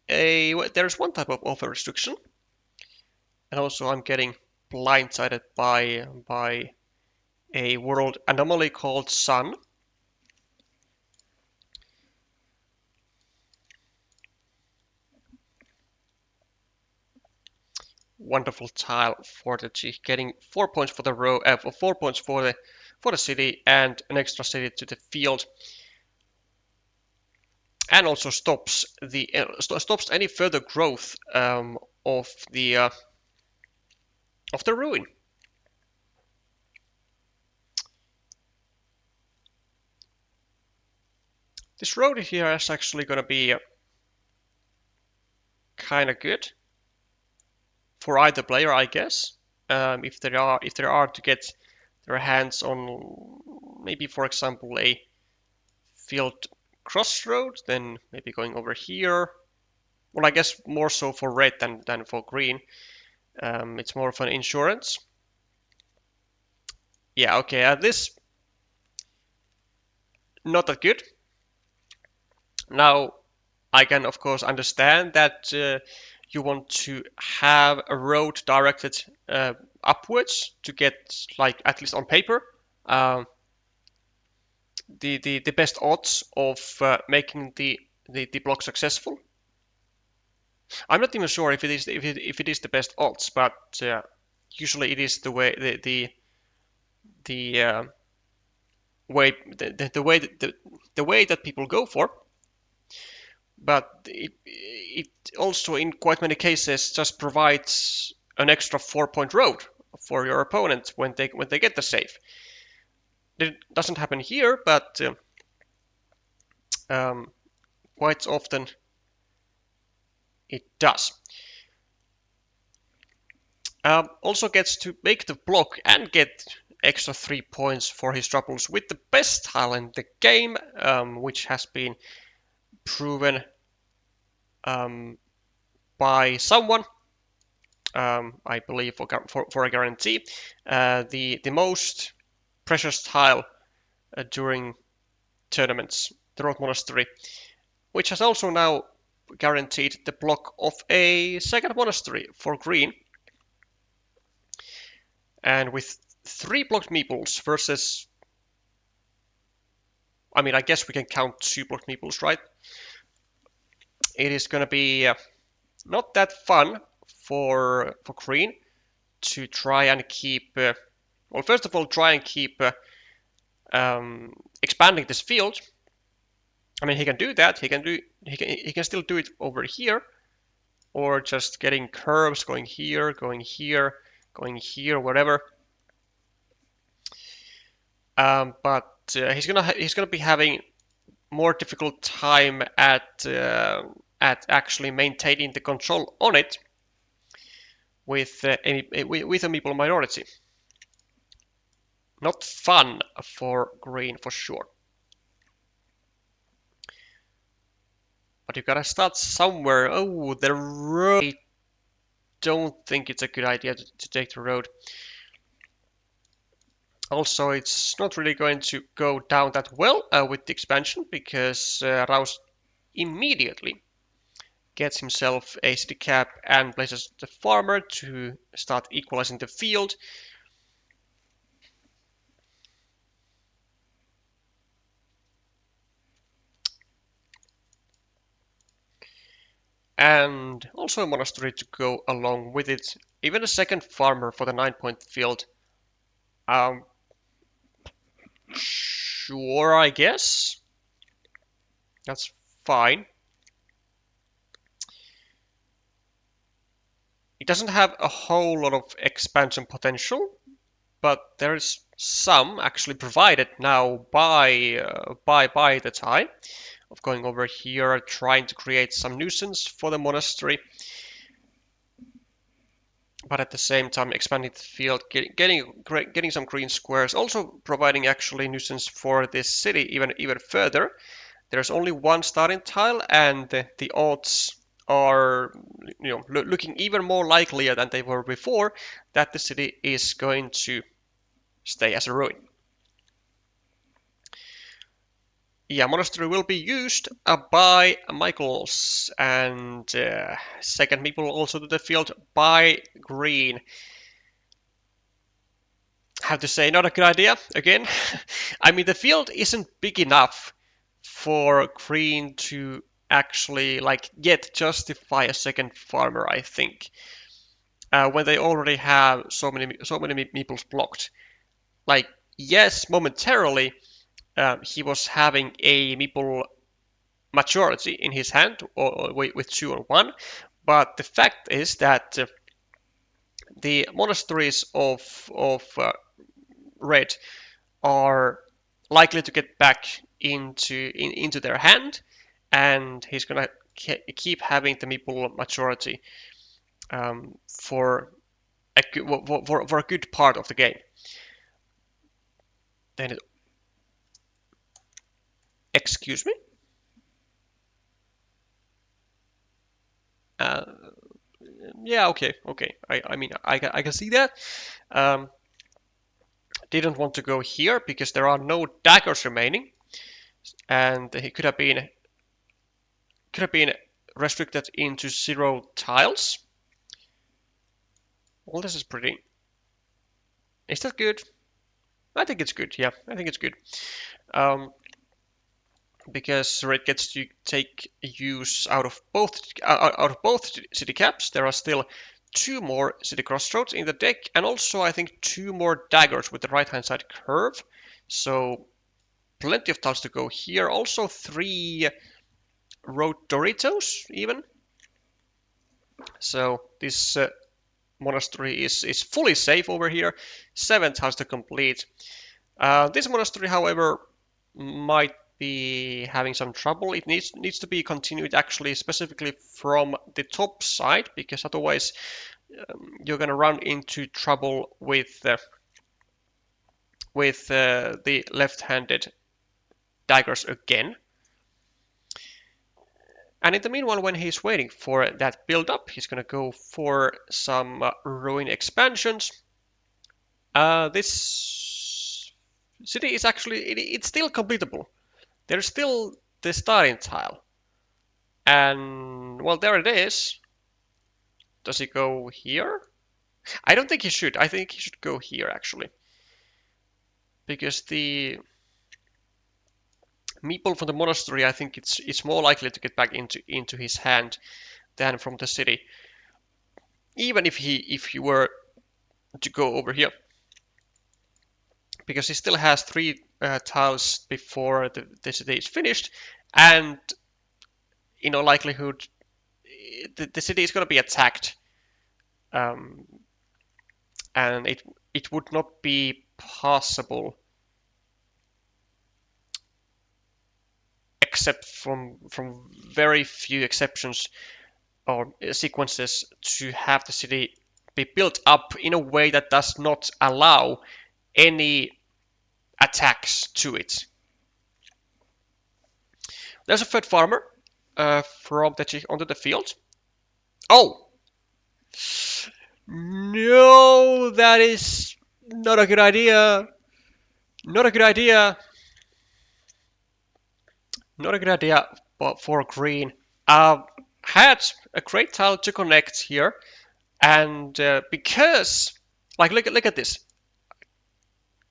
one type of a restriction, and also I'm getting blindsided by a world anomaly called Sun. Wonderful tile for the G, getting 4 points for the row, 4 points for the city, and an extra city to the field, and also stops any further growth of the ruin. This road here is actually going to be kind of good for either player, I guess. If there are to get their hands on maybe, for example, a field crossroad, then maybe going over here. Well, I guess more so for red than for green. It's more of an insurance. Yeah, okay, this not that good. Now, I can of course understand that you want to have a road directed upwards to get, like, at least on paper, the best odds of making the block successful. I'm not even sure if it is the best odds, but usually it is the way the way that people go for. But it also, in quite many cases, just provides an extra 4-point road for your opponent when they get the save. It doesn't happen here, but quite often it does. Also gets to make the block and get extra 3 points for his troubles with the best tile in the game, which has been proven by someone, I believe for a guarantee, the most precious tile during tournaments, the Road Monastery, which has also now guaranteed the block of a second monastery for green. And with 3 blocked meeples versus, I mean, I guess we can count 2 blocked meeples, right? It is going to be not that fun for green to try and keep, well, first of all, try and keep expanding this field. I mean, he can do that. He can still do it over here, or just getting curves, going here, going here, going here, whatever. But he's gonna be having more difficult time at at actually maintaining the control on it with a meeple minority. Not fun for green for sure. But you gotta start somewhere. Oh, the road. I don't think it's a good idea to take the road. Also, it's not really going to go down that well with the expansion because Raus immediately gets himself a city cap and places the farmer to start equalizing the field. And also a monastery to go along with it. Even a second farmer for the 9-point field. Sure, I guess. That's fine. It doesn't have a whole lot of expansion potential, but there is some actually provided now by the Thai of going over here, trying to create some nuisance for the monastery, but at the same time expanding the field, getting some green squares, also providing actually nuisance for this city even further. There's only one starting tile, and the odds are looking even more likelier than they were before that the city is going to stay as a ruin. Yeah, monastery will be used by majkls, and second meeple also to the field by green. I have to say, not a good idea again. I mean, the field isn't big enough for green to actually yet justify a second farmer, I think. When they already have so many meeples blocked. Like, yes, momentarily he was having a meeple majority in his hand or with 2 on 1, but the fact is that the monasteries of red are likely to get back into their hand, and he's gonna keep having the meeple majority for a good part of the game. Then, excuse me. Yeah, okay. I mean, I can see that. Didn't want to go here because there are no daggers remaining, and he could have been restricted into 0 tiles. Well, this is pretty. Is that good? I think it's good. Yeah, I think it's good. Because red gets to take use out of both city caps. There are still 2 more city crossroads in the deck, and also I think 2 more daggers with the right hand side curve. So plenty of tiles to go here. Also 3 road Doritos even. So this monastery is fully safe over here. 7 tiles to complete. This monastery, however, might be having some trouble. It needs to be continued actually specifically from the top side, because otherwise you're gonna run into trouble with the left-handed daggers again. And in the meanwhile, when he's waiting for that build-up, he's gonna go for some ruin expansions. This city is actually it's still completable. There's still the starting tile. And, well, there it is. Does he go here? I don't think he should. I think he should go here, actually. Because the meeple from the monastery, I think it's more likely to get back into his hand than from the city. Even if he were to go over here. Because he still has 3 tiles before the city is finished, and in all likelihood the city is going to be attacked, and it would not be possible except from very few exceptions or sequences, to have the city be built up in a way that does not allow any attacks to it. There's a third farmer from Lztecih onto the field. Oh! No, that is not a good idea. Not a good idea. Not a good idea for green. Had a great tile to connect here, and because, like, look at this.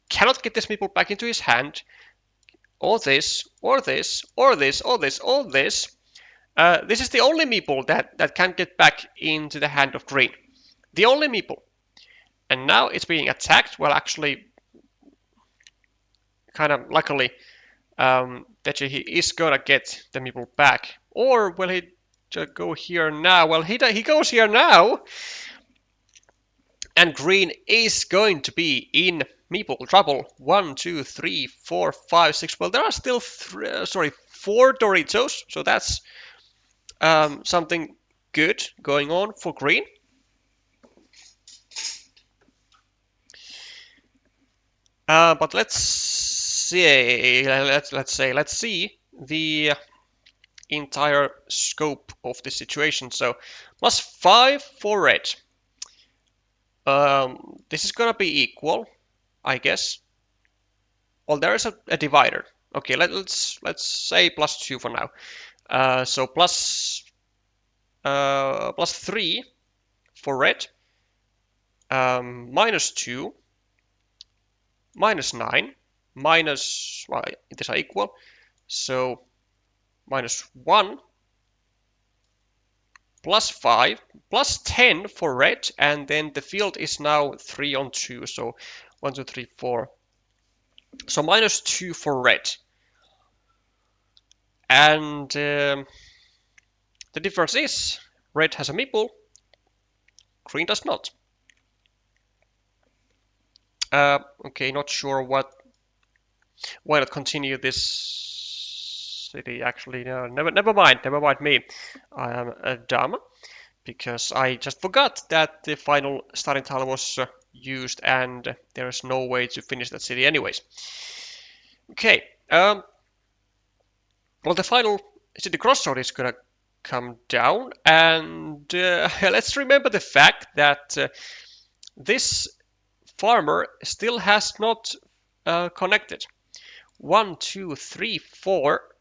Cannot get this meeple back into his hand. Or this, or this, or this, or this, or this. This is the only meeple that can get back into the hand of green. The only meeple. And now it's being attacked. Well, actually, kind of luckily, that he is gonna get the meeple back. Or will he just go here now? Well, he goes here now. And green is going to be in meeple trouble. 1, 2, 3, 4, 5, 6. Well, there are still 4 Doritos. So that's something good going on for green. But let's see. Let's see the entire scope of the situation. So +5 for red. This is gonna be equal, I guess. Well, there is a divider. Okay, let's say +2 for now. So +3 for red. -2. -9. Well, these are equal. So -1. +5. +10 for red. And then the field is now 3 on 2. So 1, 2, 3, 4. So -2 for red. And the difference is red has a meeple, green does not. Okay, not sure why not continue this city. Actually, no, never mind me. I am dumb because I just forgot that the final starting tile was used, and there is no way to finish that city anyways. Okay. Well, the final city crossroad is gonna come down, and let's remember the fact that this farmer still has not connected. 1, 2, 3, 4,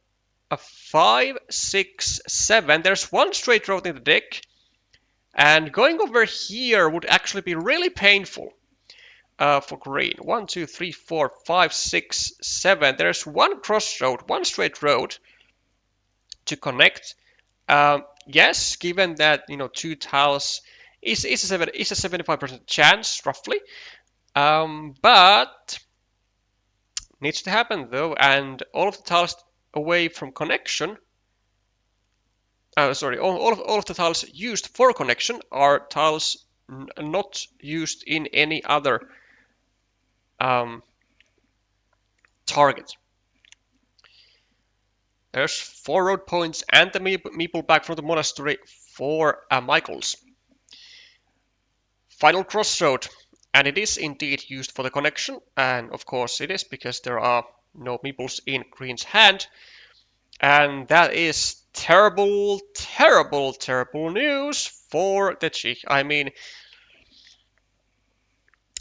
5, 6, 7. There's one straight road in the deck, and going over here would actually be really painful for green. 1, 2, 3, 4, 5, 6, 7. There's one crossroad, one straight road to connect. Yes, given that 2 tiles is a 75% chance roughly, but needs to happen though, and all of the tiles away from connection. All of the tiles used for connection are tiles not used in any other target. There's 4 road points and the meeple back from the monastery for majkls. Final crossroad, and it is indeed used for the connection, and of course it is because there are no meeples in green's hand, and that is terrible, terrible, terrible news for Lztecih. I mean,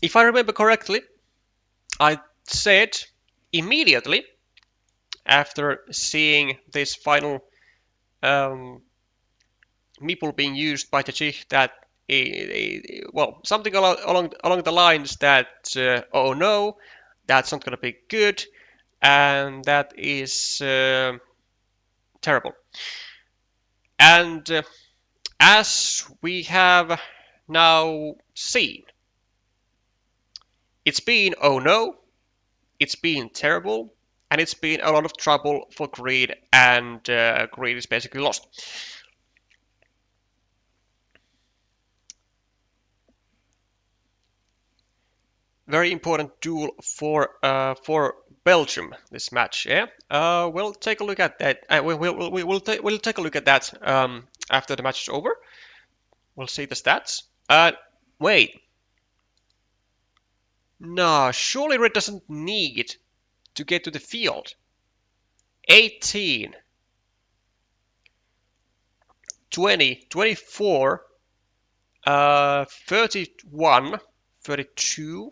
if I remember correctly, I said immediately after seeing this final meeple being used by Lztecih that well, something along the lines that oh no, that's not gonna be good, and that is terrible. And as we have now seen, it's been oh no, it's been terrible, and it's been a lot of trouble for green, and green is basically lost. Very important duel for Belgium this match. Yeah. We'll take a look at that. We'll take a look at that after the match is over. We'll see the stats. Wait. No, surely Red doesn't need to get to the field. 18, 20, 24, 31, 32,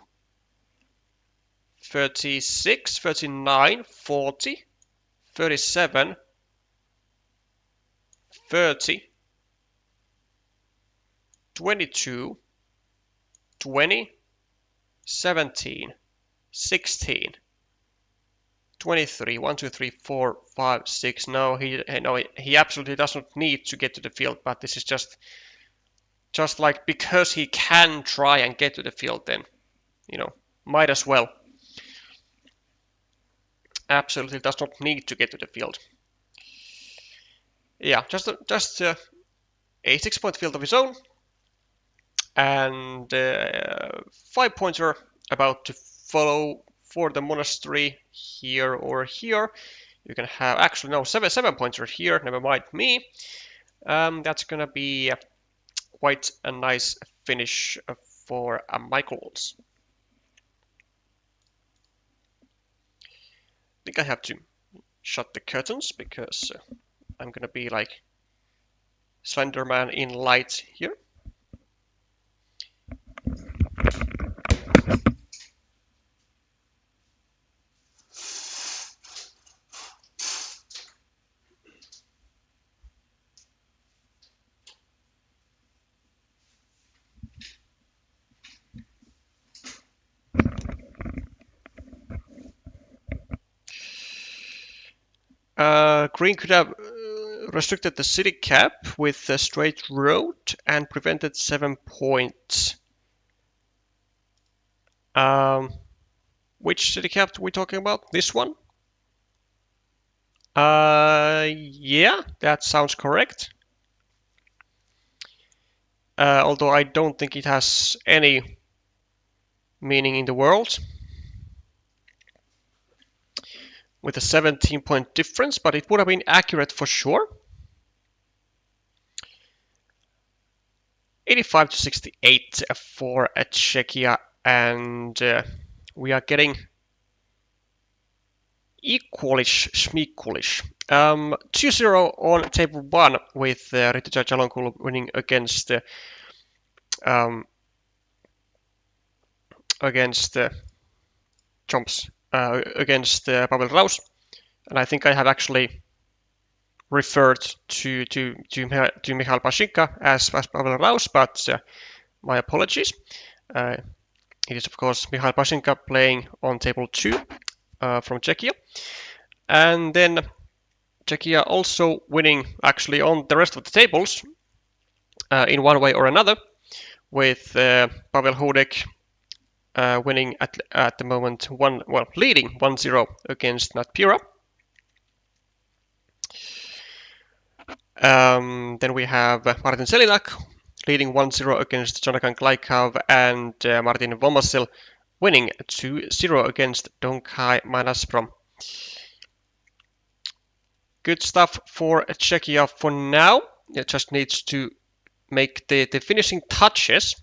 36, 39, 40, 37, 30, 22, 20, 17, 16, 23, 1, 2, 3, 4, 5, 6. No, he absolutely does not need to get to the field, but this is just like because he can try and get to the field, then, might as well. Absolutely does not need to get to the field. Yeah, just a 6-point field of his own, and 5-pointer about to follow for the monastery here or here. You can have actually no 7-pointer here. Never mind me. That's gonna be quite a nice finish for a majkls. I think I have to shut the curtains because I'm gonna be like Slenderman in light here. Green could have restricted the city cap with a straight road and prevented 7 points. Which city cap are we talking about? This one? Yeah, that sounds correct. Although I don't think it has any meaning in the world with a 17-point difference, but it would have been accurate for sure. 85 to 68 for Czechia, and we are getting equalish, schmequalish. 2-0 on table 1 with Ritija Jalonkulu winning against Chomps, against Pavel Raus, and I think I have actually referred to Mikhail Pashinka as Pavel Raus, but my apologies. It is of course Mikhail Pashinka playing on table 2 from Czechia, and then Czechia also winning actually on the rest of the tables in one way or another, with Pavel Hudek winning at the moment leading 1-0 against Nat Pura. Then we have Martin Selinak leading 1-0 against Jonathan Glaikov, and Martin Vomasil winning 2-0 against Donkai Manasprom. Good stuff for Czechia for now. It just needs to make the finishing touches.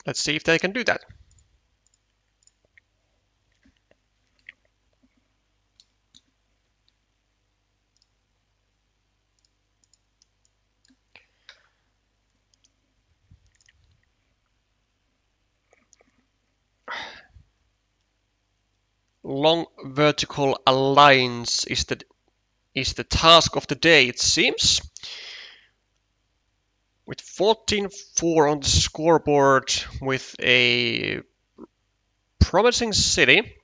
Let's see if they can do that. Long vertical lines is the task of the day, it seems. With 14-4 on the scoreboard, with a promising city,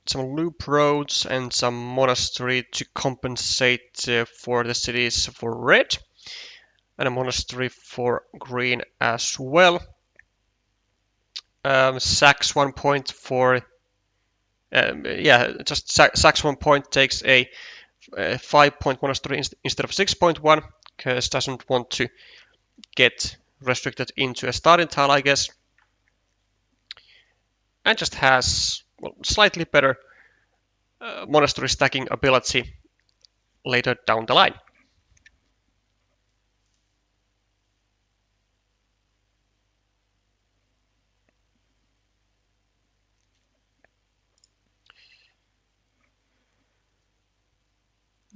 some loop roads and some monastery to compensate for the cities for red, and a monastery for green as well. Sacks 1 point for sacks 1 point, takes a 5-point monastery instead of 6-point one, because doesn't want to get restricted into a starting tile, I guess. And just has slightly better monastery stacking ability later down the line.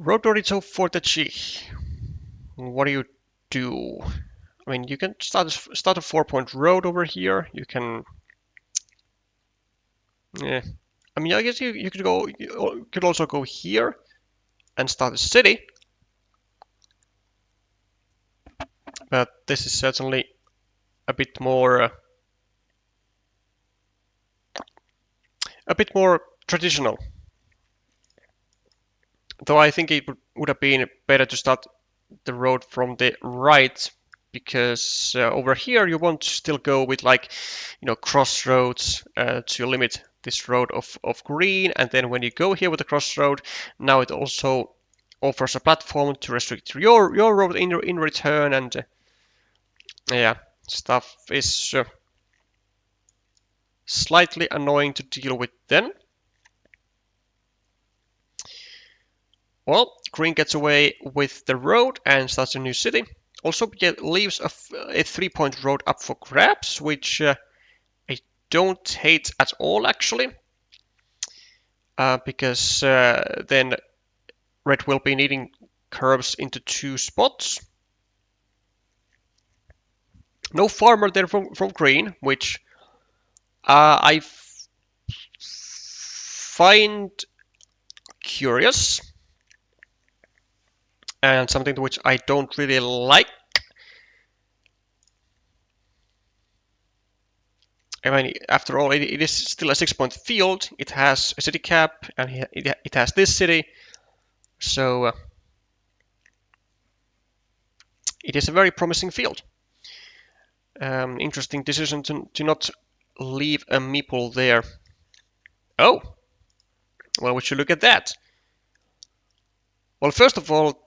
Road Dorito for the Czech. What do you do? I mean, you can start a 4-point road over here. You can, yeah. I mean, I guess you could go. You could also go here and start a city. But this is certainly a bit more traditional. Though I think it would have been better to start the road from the right, because over here you want to still go with, like, crossroads to limit this road of green, and then when you go here with the crossroad, now it also offers a platform to restrict your road in return, and yeah, stuff is slightly annoying to deal with then. Well, green gets away with the road and starts a new city. Also leaves a 3-point road up for grabs, which I don't hate at all, actually. Because then red will be needing curves into 2 spots. No farmer there from green, which I find curious. And something which I don't really like. I mean, after all, it is still a 6-point field. It has a city cap, and it has this city. So it is a very promising field. Interesting decision to not leave a meeple there. Oh, well, we should look at that. Well, first of all,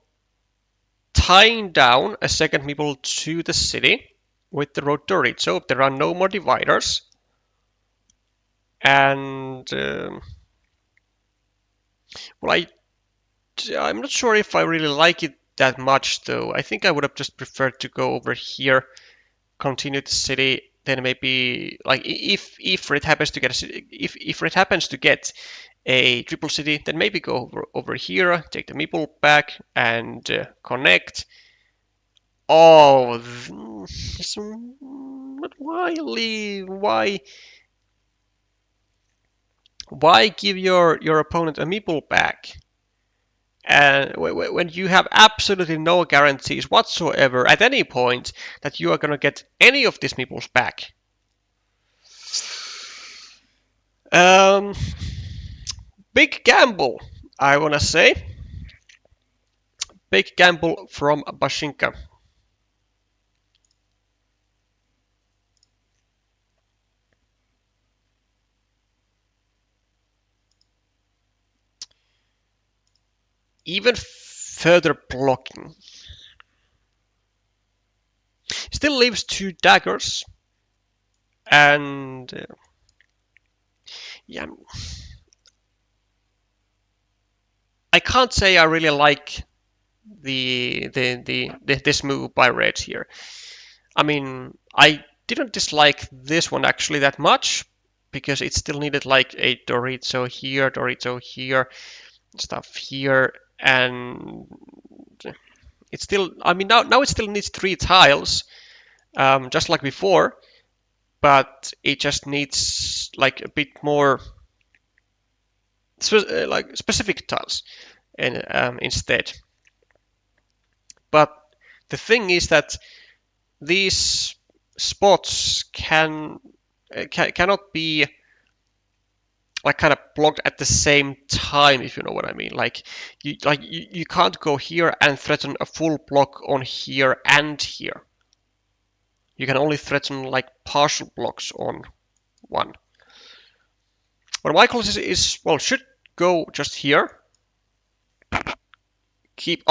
tying down a second meeple to the city with the road turret, so there are no more dividers. And well, I'm not sure if I really like it that much, though. I think I would have just preferred to go over here, continue the city, then maybe, like, if red happens to get if red happens to get a triple city, then maybe go over here, take the meeple back, and connect. Oh, but why leave? Why give your opponent a meeple back? And when you have absolutely no guarantees whatsoever at any point that you are going to get any of these meeples back. Big gamble, I want to say. Big gamble from Bashinka. Even further blocking. Still leaves 2 daggers. And yeah, I can't say I really like this move by red here. I mean, I didn't dislike this one actually that much, because it still needed like a Dorito here, stuff here, and it still, I mean, now it still needs 3 tiles, just like before, but it just needs like a bit more like specific tiles instead. But the thing is that these spots cannot be like kind of blocked at the same time, if you know what I mean. Like you can't go here and threaten a full block on here and here. You can only threaten like partial blocks on one. But majkls is well, should go just here. Keep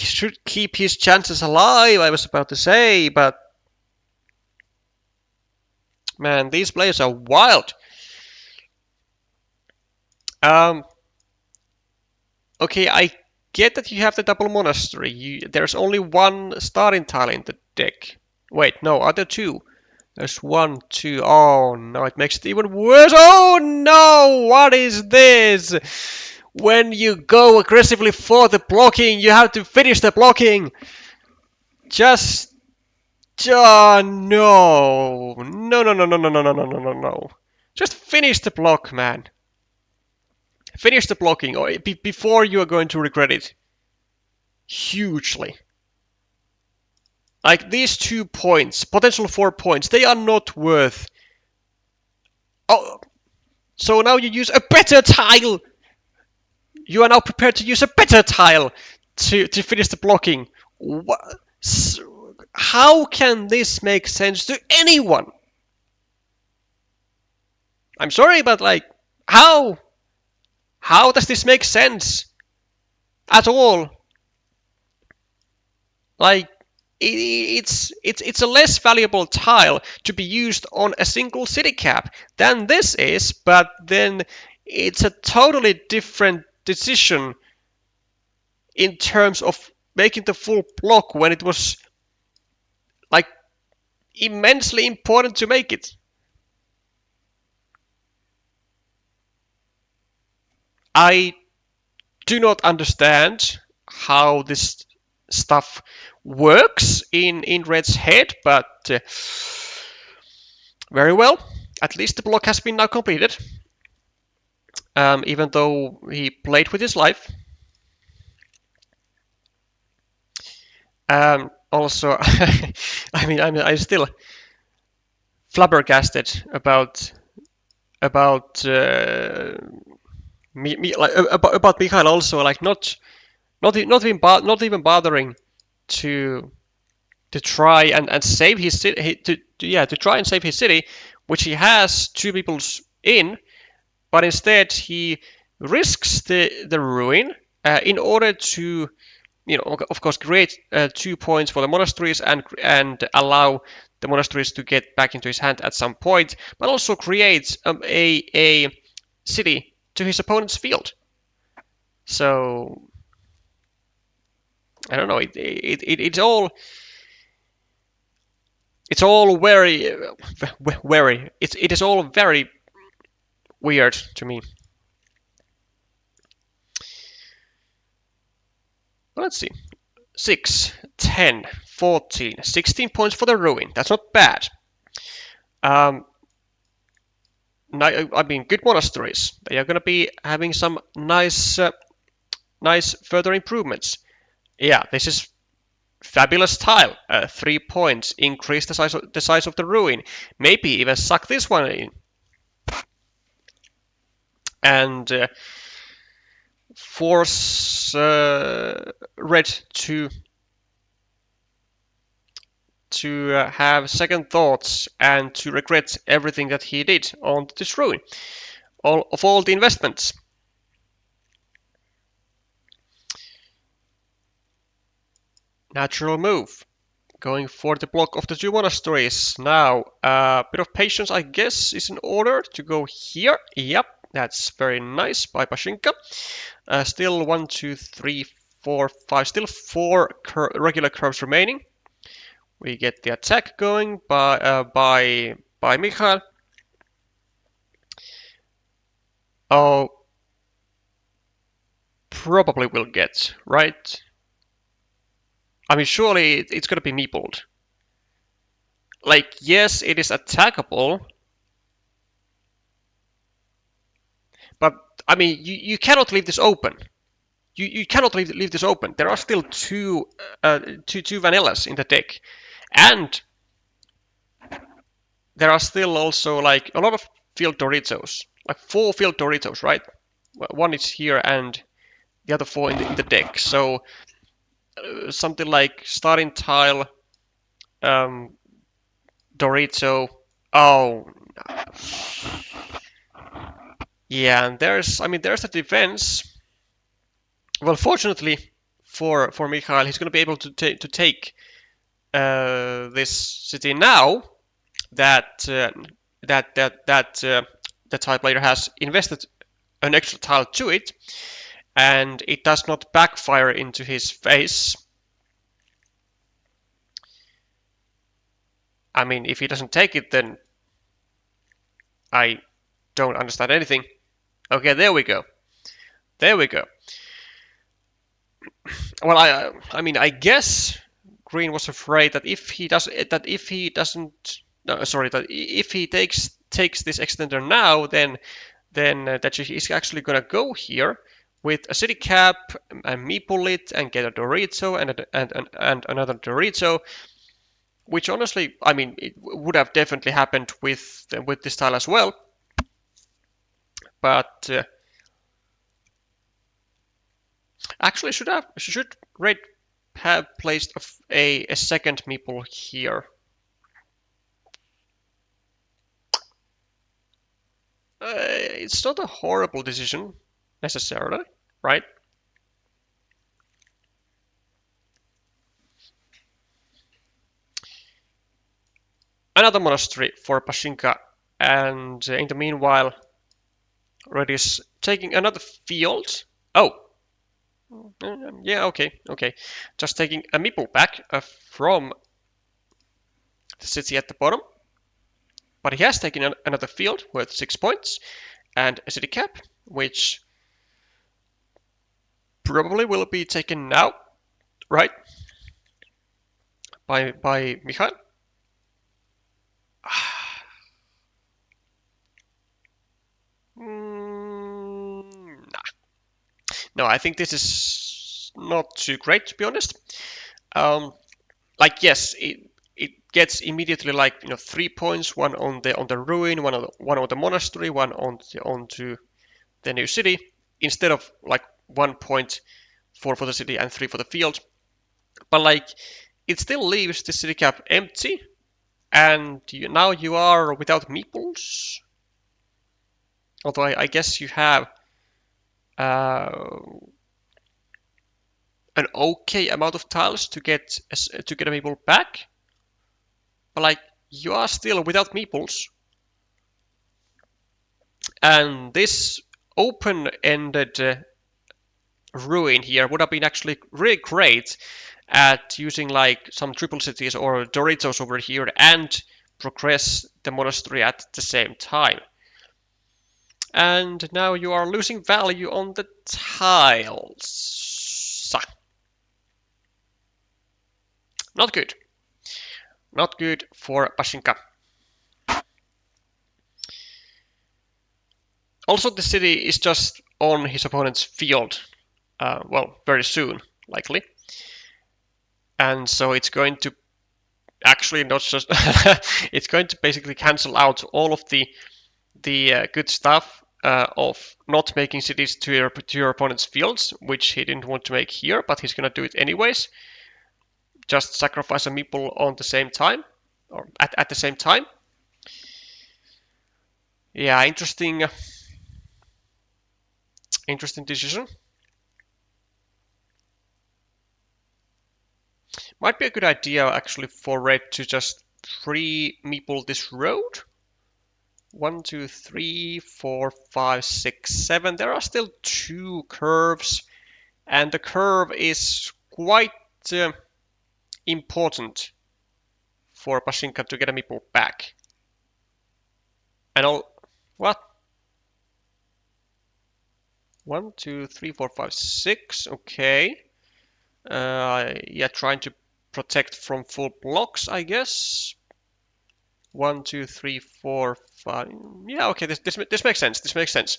should keep his chances alive, I was about to say, but man, these players are wild. Okay, I get that you have the double monastery. There's only one starting tile in the deck. Wait, no, are there two? There's 1, 2. Oh no, it makes it even worse. Oh no, what is this? When you go aggressively for the blocking, you have to finish the blocking. Just. Oh no. No, no, no, no, no, no, no, no, no, no, no. Just finish the block, man. Finish the blocking before you are going to regret it. Hugely. Like these 2 points, potential 4 points, they are not worth. Oh, so now you use a better tile. You are now prepared to use a better tile to finish the blocking. What? How can this make sense to anyone? I'm sorry, but like, how? How does this make sense at all? Like, it's a less valuable tile to be used on a single city cap than this is, but then it's a totally different decision in terms of making the full block when it was like immensely important to make it. I do not understand how this stuff works in Red's head, but very well. At least the block has been now completed. Even though he played with his life. Also, I'm still flabbergasted about Mikhail also, like not even bothering to try and save his city, to try and save his city, which he has 2 peoples in, but instead he risks the ruin in order to, of course, create 2 points for the monasteries and allow the monasteries to get back into his hand at some point, but also creates a city to his opponent's field. So I don't know. It's all very It is all very weird to me. Let's see. 6, 10, 14, 16 points for the ruin. That's not bad. I mean, good monasteries. They are going to be having some nice further improvements. Yeah, this is fabulous tile. 3 points. Increase the size of the ruin. Maybe even suck this one in. And force Red to have second thoughts and to regret everything that he did on this ruin. All the investments. Natural move. Going for the block of the 2 monasteries. Now, a bit of patience, I guess, is in order to go here. Yep, that's very nice by Pashinka. Still 1, 2, 3, 4, 5. Still 4 regular curves remaining. We get the attack going by Mikhail. Oh, probably will get, right? I mean, surely it's going to be meepled. Like, yes, it is attackable. But, I mean, you cannot leave this open. You cannot leave this open. There are still two vanillas in the deck. And there are still also, like, a lot of field Doritos. Like, 4 field Doritos, right? 1 is here and the other 4 in the deck. So, something like starting tile, Dorito. Oh, yeah, and there's the defense. Well, fortunately for Mikhail. He's going to be able to take this city now that the Thai player has invested an extra tile to it, and it does not backfire into his face. I mean, if he doesn't take it, then I don't understand anything. Okay, there we go. There we go. Well, I mean, I guess Green was afraid that if he takes this extender now, then that he's actually gonna go here with a city cap and meeple it and get a Dorito and another Dorito, which honestly, I mean, it would have definitely happened with this tile as well, but actually should Red have placed a second meeple here. It's not a horrible decision necessarily, right? Another monastery for Pashinka, and in the meanwhile, Red is taking another field. Oh, yeah, okay. Just taking a meeple back from the city at the bottom. But he has taken another field worth 6 points and a city cap, which probably will be taken now, right? By Mikhail. Nah. No, I think this is not too great, to be honest. Like, yes, it gets immediately, like, 3 points, one on the ruin, one on the monastery, one onto the new city, instead of like 1 point for the city and 3 for the field. But like, it still leaves the city cap empty, and now you are without meeples. Although I guess you have an okay amount of tiles to get a meeple back, but like, you are still without meeples, and this open-ended ruin here would have been actually really great at using like some triple cities or Doritos over here and progress the monastery at the same time. And now you are losing value on the tiles. Not good. Not good for Pashinka. Also, the city is just on his opponent's field. Well, very soon, likely. And so it's going to actually not just it's going to basically cancel out all of the good stuff of not making cities to your opponent's fields, which he didn't want to make here, but he's gonna do it anyways. Just sacrifice a meeple on the same time, or at the same time. Yeah, interesting decision. Might be a good idea actually for Red to just meeple this road. 1, 2, 3, 4, 5, 6, 7. There are still 2 curves, and the curve is quite important for Pashinka to get a meeple back. And what? 1, 2, 3, 4, 5, 6. Okay. Yeah, trying to protect from full blocks, I guess. 1, 2, 3, 4, 5. Yeah, okay, this makes sense. This makes sense.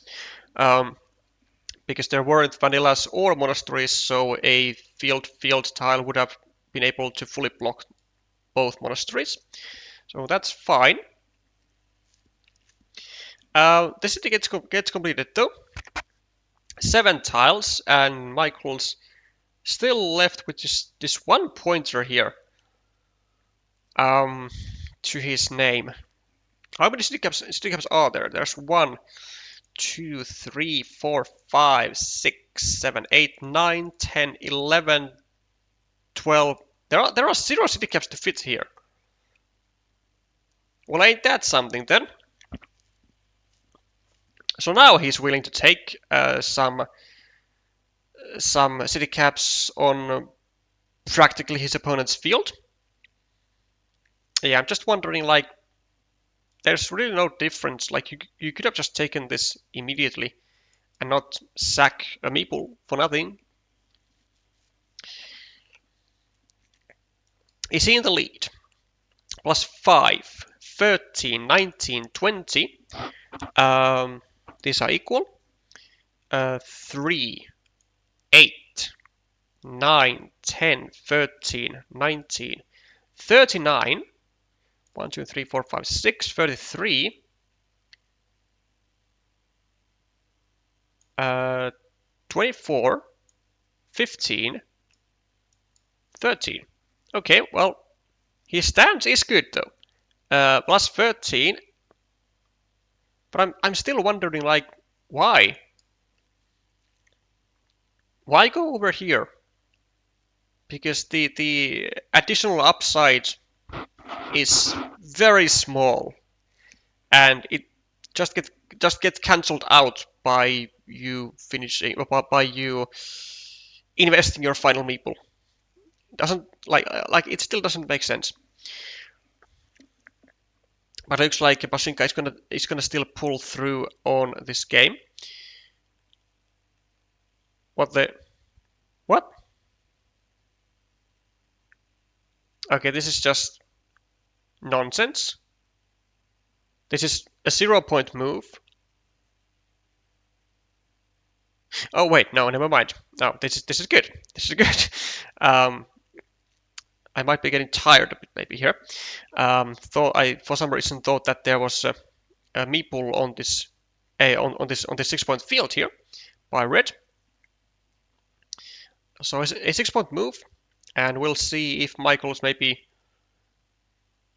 Because there weren't vanillas or monasteries, so a field tile would have been able to fully block both monasteries. So that's fine. The city gets completed though. 7 tiles, and majkls still left with just this 1 pointer here to his name. How many city caps are there? There's 1, 2, 3, 4, 5, 6, 7, 8, 9, 10, 11, 12. There are 0 city caps to fit here. Well, ain't that something then? So now he's willing to take some city caps on practically his opponent's field. Yeah, I'm just wondering, like, there's really no difference. Like, you could have just taken this immediately and not sack a meeple for nothing. Is he in the lead? Plus 5, 13, 19, 20. These are equal. 3, 8, 9, 10, 13, 19, 39. 1, 2, 3, 4, 5, 6, 33. 24, 15, 13. Okay, well, his stance is good though. Plus 13. But I'm still wondering, like, why? Why go over here? Because the additional upside is very small, and it just gets cancelled out by you finishing, by you investing your final meeple. Doesn't like it still doesn't make sense. But it looks like Pashinka is gonna still pull through on this game. What? Okay, this is just nonsense. This is a 0-point move. Oh wait, no, never mind. No, this is good. This is good. I might be getting tired a bit maybe here. I for some reason thought that there was a meeple on this on this 6-point field here by red. So it's a 6-point move, and we'll see if majkls maybe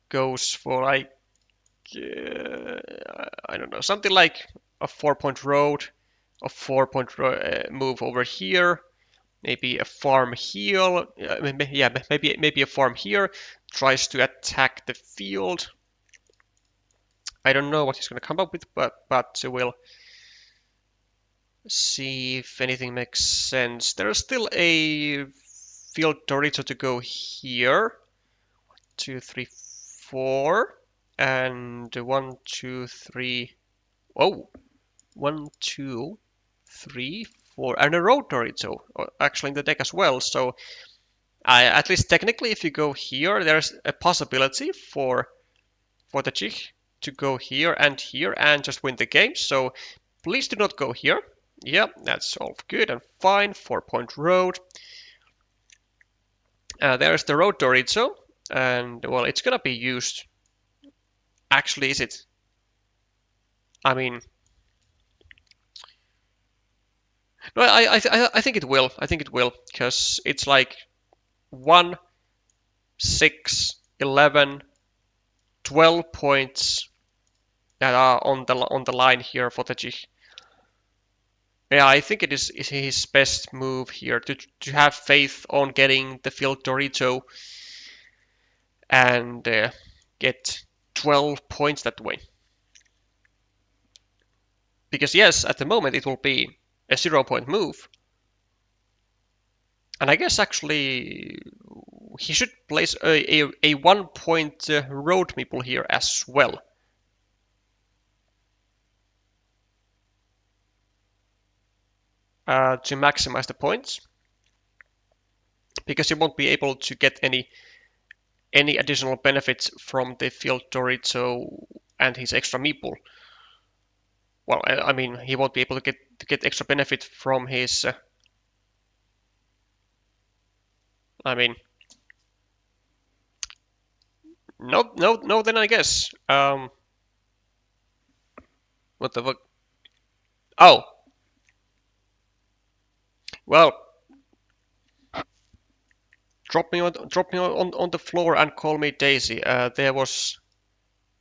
goes for, like, I don't know, something like a 4-point road, a 4-point move over here, maybe a farm here. Yeah, maybe a farm here. Tries to attack the field. I don't know what he's going to come up with, but we'll see if anything makes sense. There's still a field Dorito to go here. 2, 3, 4, and 1, 2, 3. Oh, 1, 2, 3, 4, and a road Dorito actually in the deck as well. So at least technically, if you go here, there's a possibility for the Czech to go here and just win the game. So please do not go here. Yep, that's all good and fine. 4-point road. There's the road Dorito, and well, it's gonna be used. Actually, is it? I mean, no, I think it will. I think it will, because it's like 1, 6, 11, 12 points that are on the line here for the Czech. Yeah, I think it is his best move here to have faith on getting the field Dorito and get 12 points that way. Because yes, at the moment it will be a 0-point move. And I guess actually he should place a 1-point road meeple here as well. To maximize the points. Because you won't be able to get any additional benefits from the field Dorito and his extra meeple. Well, I mean, he won't be able to get extra benefit from his. I mean, no. Then I guess. What the fuck? Oh. Well, drop me on the floor and call me Daisy. There was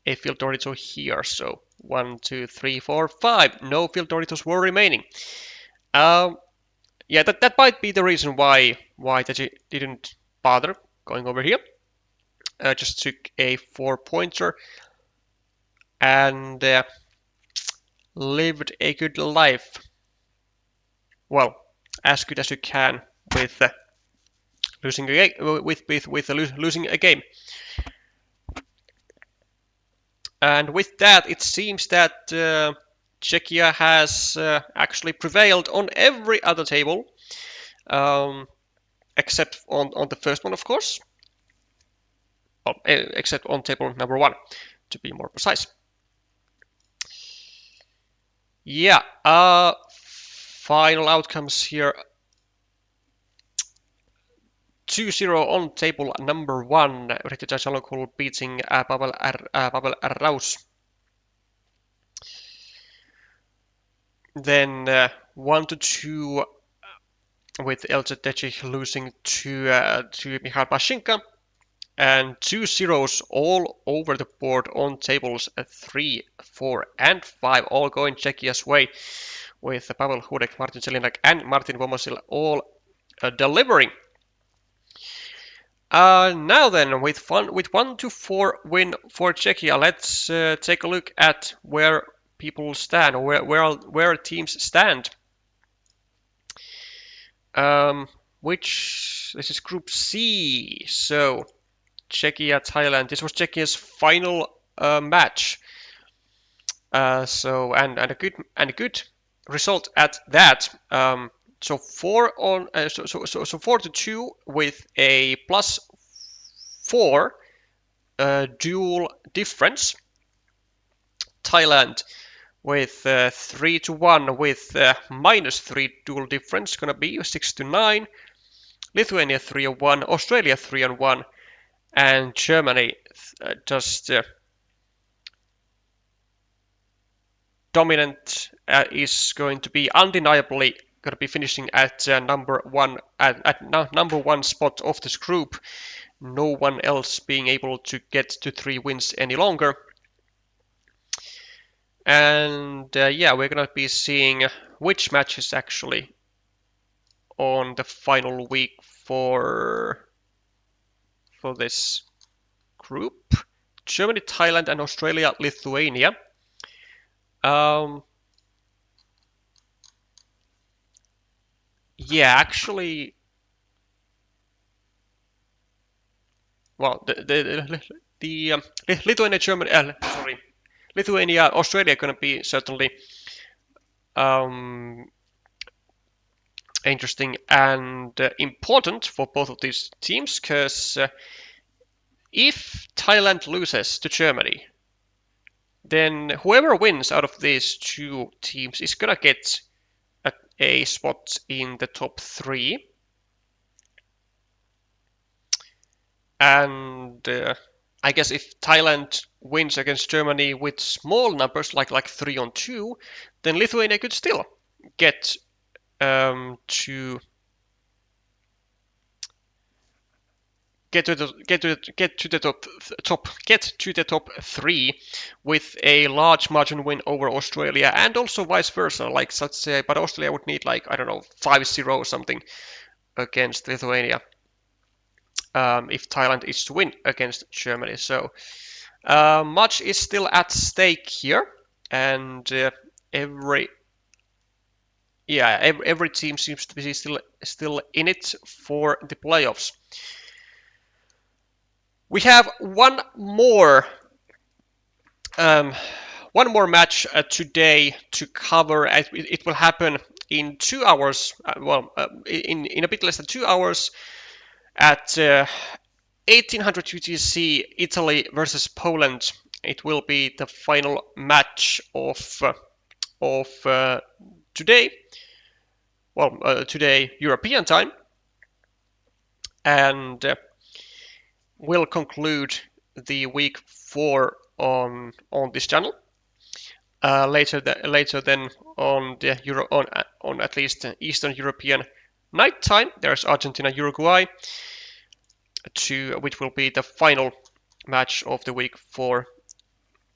a field Dorito here, so 1, 2, 3, 4, 5. No field Doritos were remaining. Yeah, that might be the reason why Lztecih didn't bother going over here. Just took a 4-pointer and lived a good life. Well, as good as you can with losing a game. Losing a game. And with that, it seems that Czechia has actually prevailed on every other table, except on the first one, of course. Well, except on table number 1, to be more precise. Yeah, final outcomes here. 2-0 on table number 1. Yritetään Salokul beating Pavel Raus. Then 1-2 with Lztecih losing to Michal Pashinka. And 2 zeros all over the board on tables 3, 4, and 5, all going Czechia's way, with Pavel Hudek, Martin Jelinek, and Martin Vomosil all delivering. Now then, with 1-4 win for Czechia, let's take a look at where people stand, or where teams stand. This is Group C. So Czechia, Thailand. This was Czechia's final match. So a good result at that. So 4-2 with a +4 dual difference. Thailand with 3-1 with -3 dual difference, gonna be 6-9. Lithuania 3-1, Australia 3-1, and Germany just dominant is going to be undeniably going to be finishing at number 1 at number 1 spot of this group. No one else being able to get to 3 wins any longer. And yeah, we're going to be seeing which matches actually on the final week for this group. Germany, Thailand, and Australia, Lithuania. Yeah, actually, well, the Lithuania, Germany, Lithuania, Australia are going to be certainly interesting and important for both of these teams, because if Thailand loses to Germany, then whoever wins out of these 2 teams is going to get a spot in the top 3. And I guess if Thailand wins against Germany with small numbers, like 3-2, then Lithuania could still get to the top 3 with a large margin win over Australia, and also vice versa. Like, let's say, but Australia would need, like, I don't know, 5-0 or something against Lithuania if Thailand is to win against Germany. So much is still at stake here, and every team seems to be still in it for the playoffs. We have one more match today to cover. It will happen in 2 hours. In a bit less than 2 hours at 1800 UTC, Italy versus Poland. It will be the final match of today. Well, today European time, and will conclude the week 4 on this channel. Later then on the on at least Eastern European night time, there's Argentina Uruguay, which will be the final match of the week 4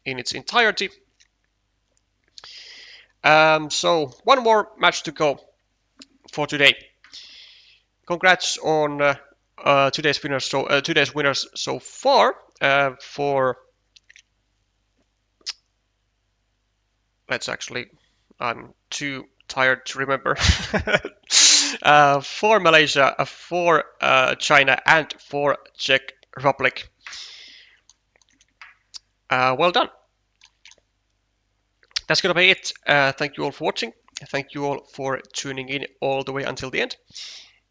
in its entirety. So one more match to go for today. Congrats on today's winners. So today's winners so far. For let's actually, I'm too tired to remember. For Malaysia, for China, and for Czech Republic. Well done. That's gonna be it. Thank you all for watching. Thank you all for tuning in all the way until the end.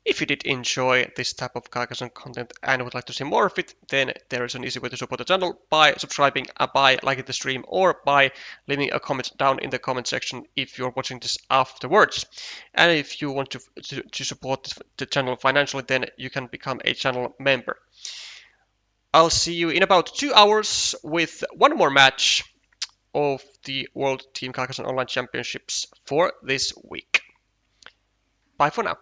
If you did enjoy this type of Carcassonne content and would like to see more of it, then there is an easy way to support the channel by subscribing, by liking the stream, or by leaving a comment down in the comment section if you're watching this afterwards. And if you want to support the channel financially, then you can become a channel member. I'll see you in about 2 hours with one more match of the World Team Carcassonne Online Championships for this week. Bye for now.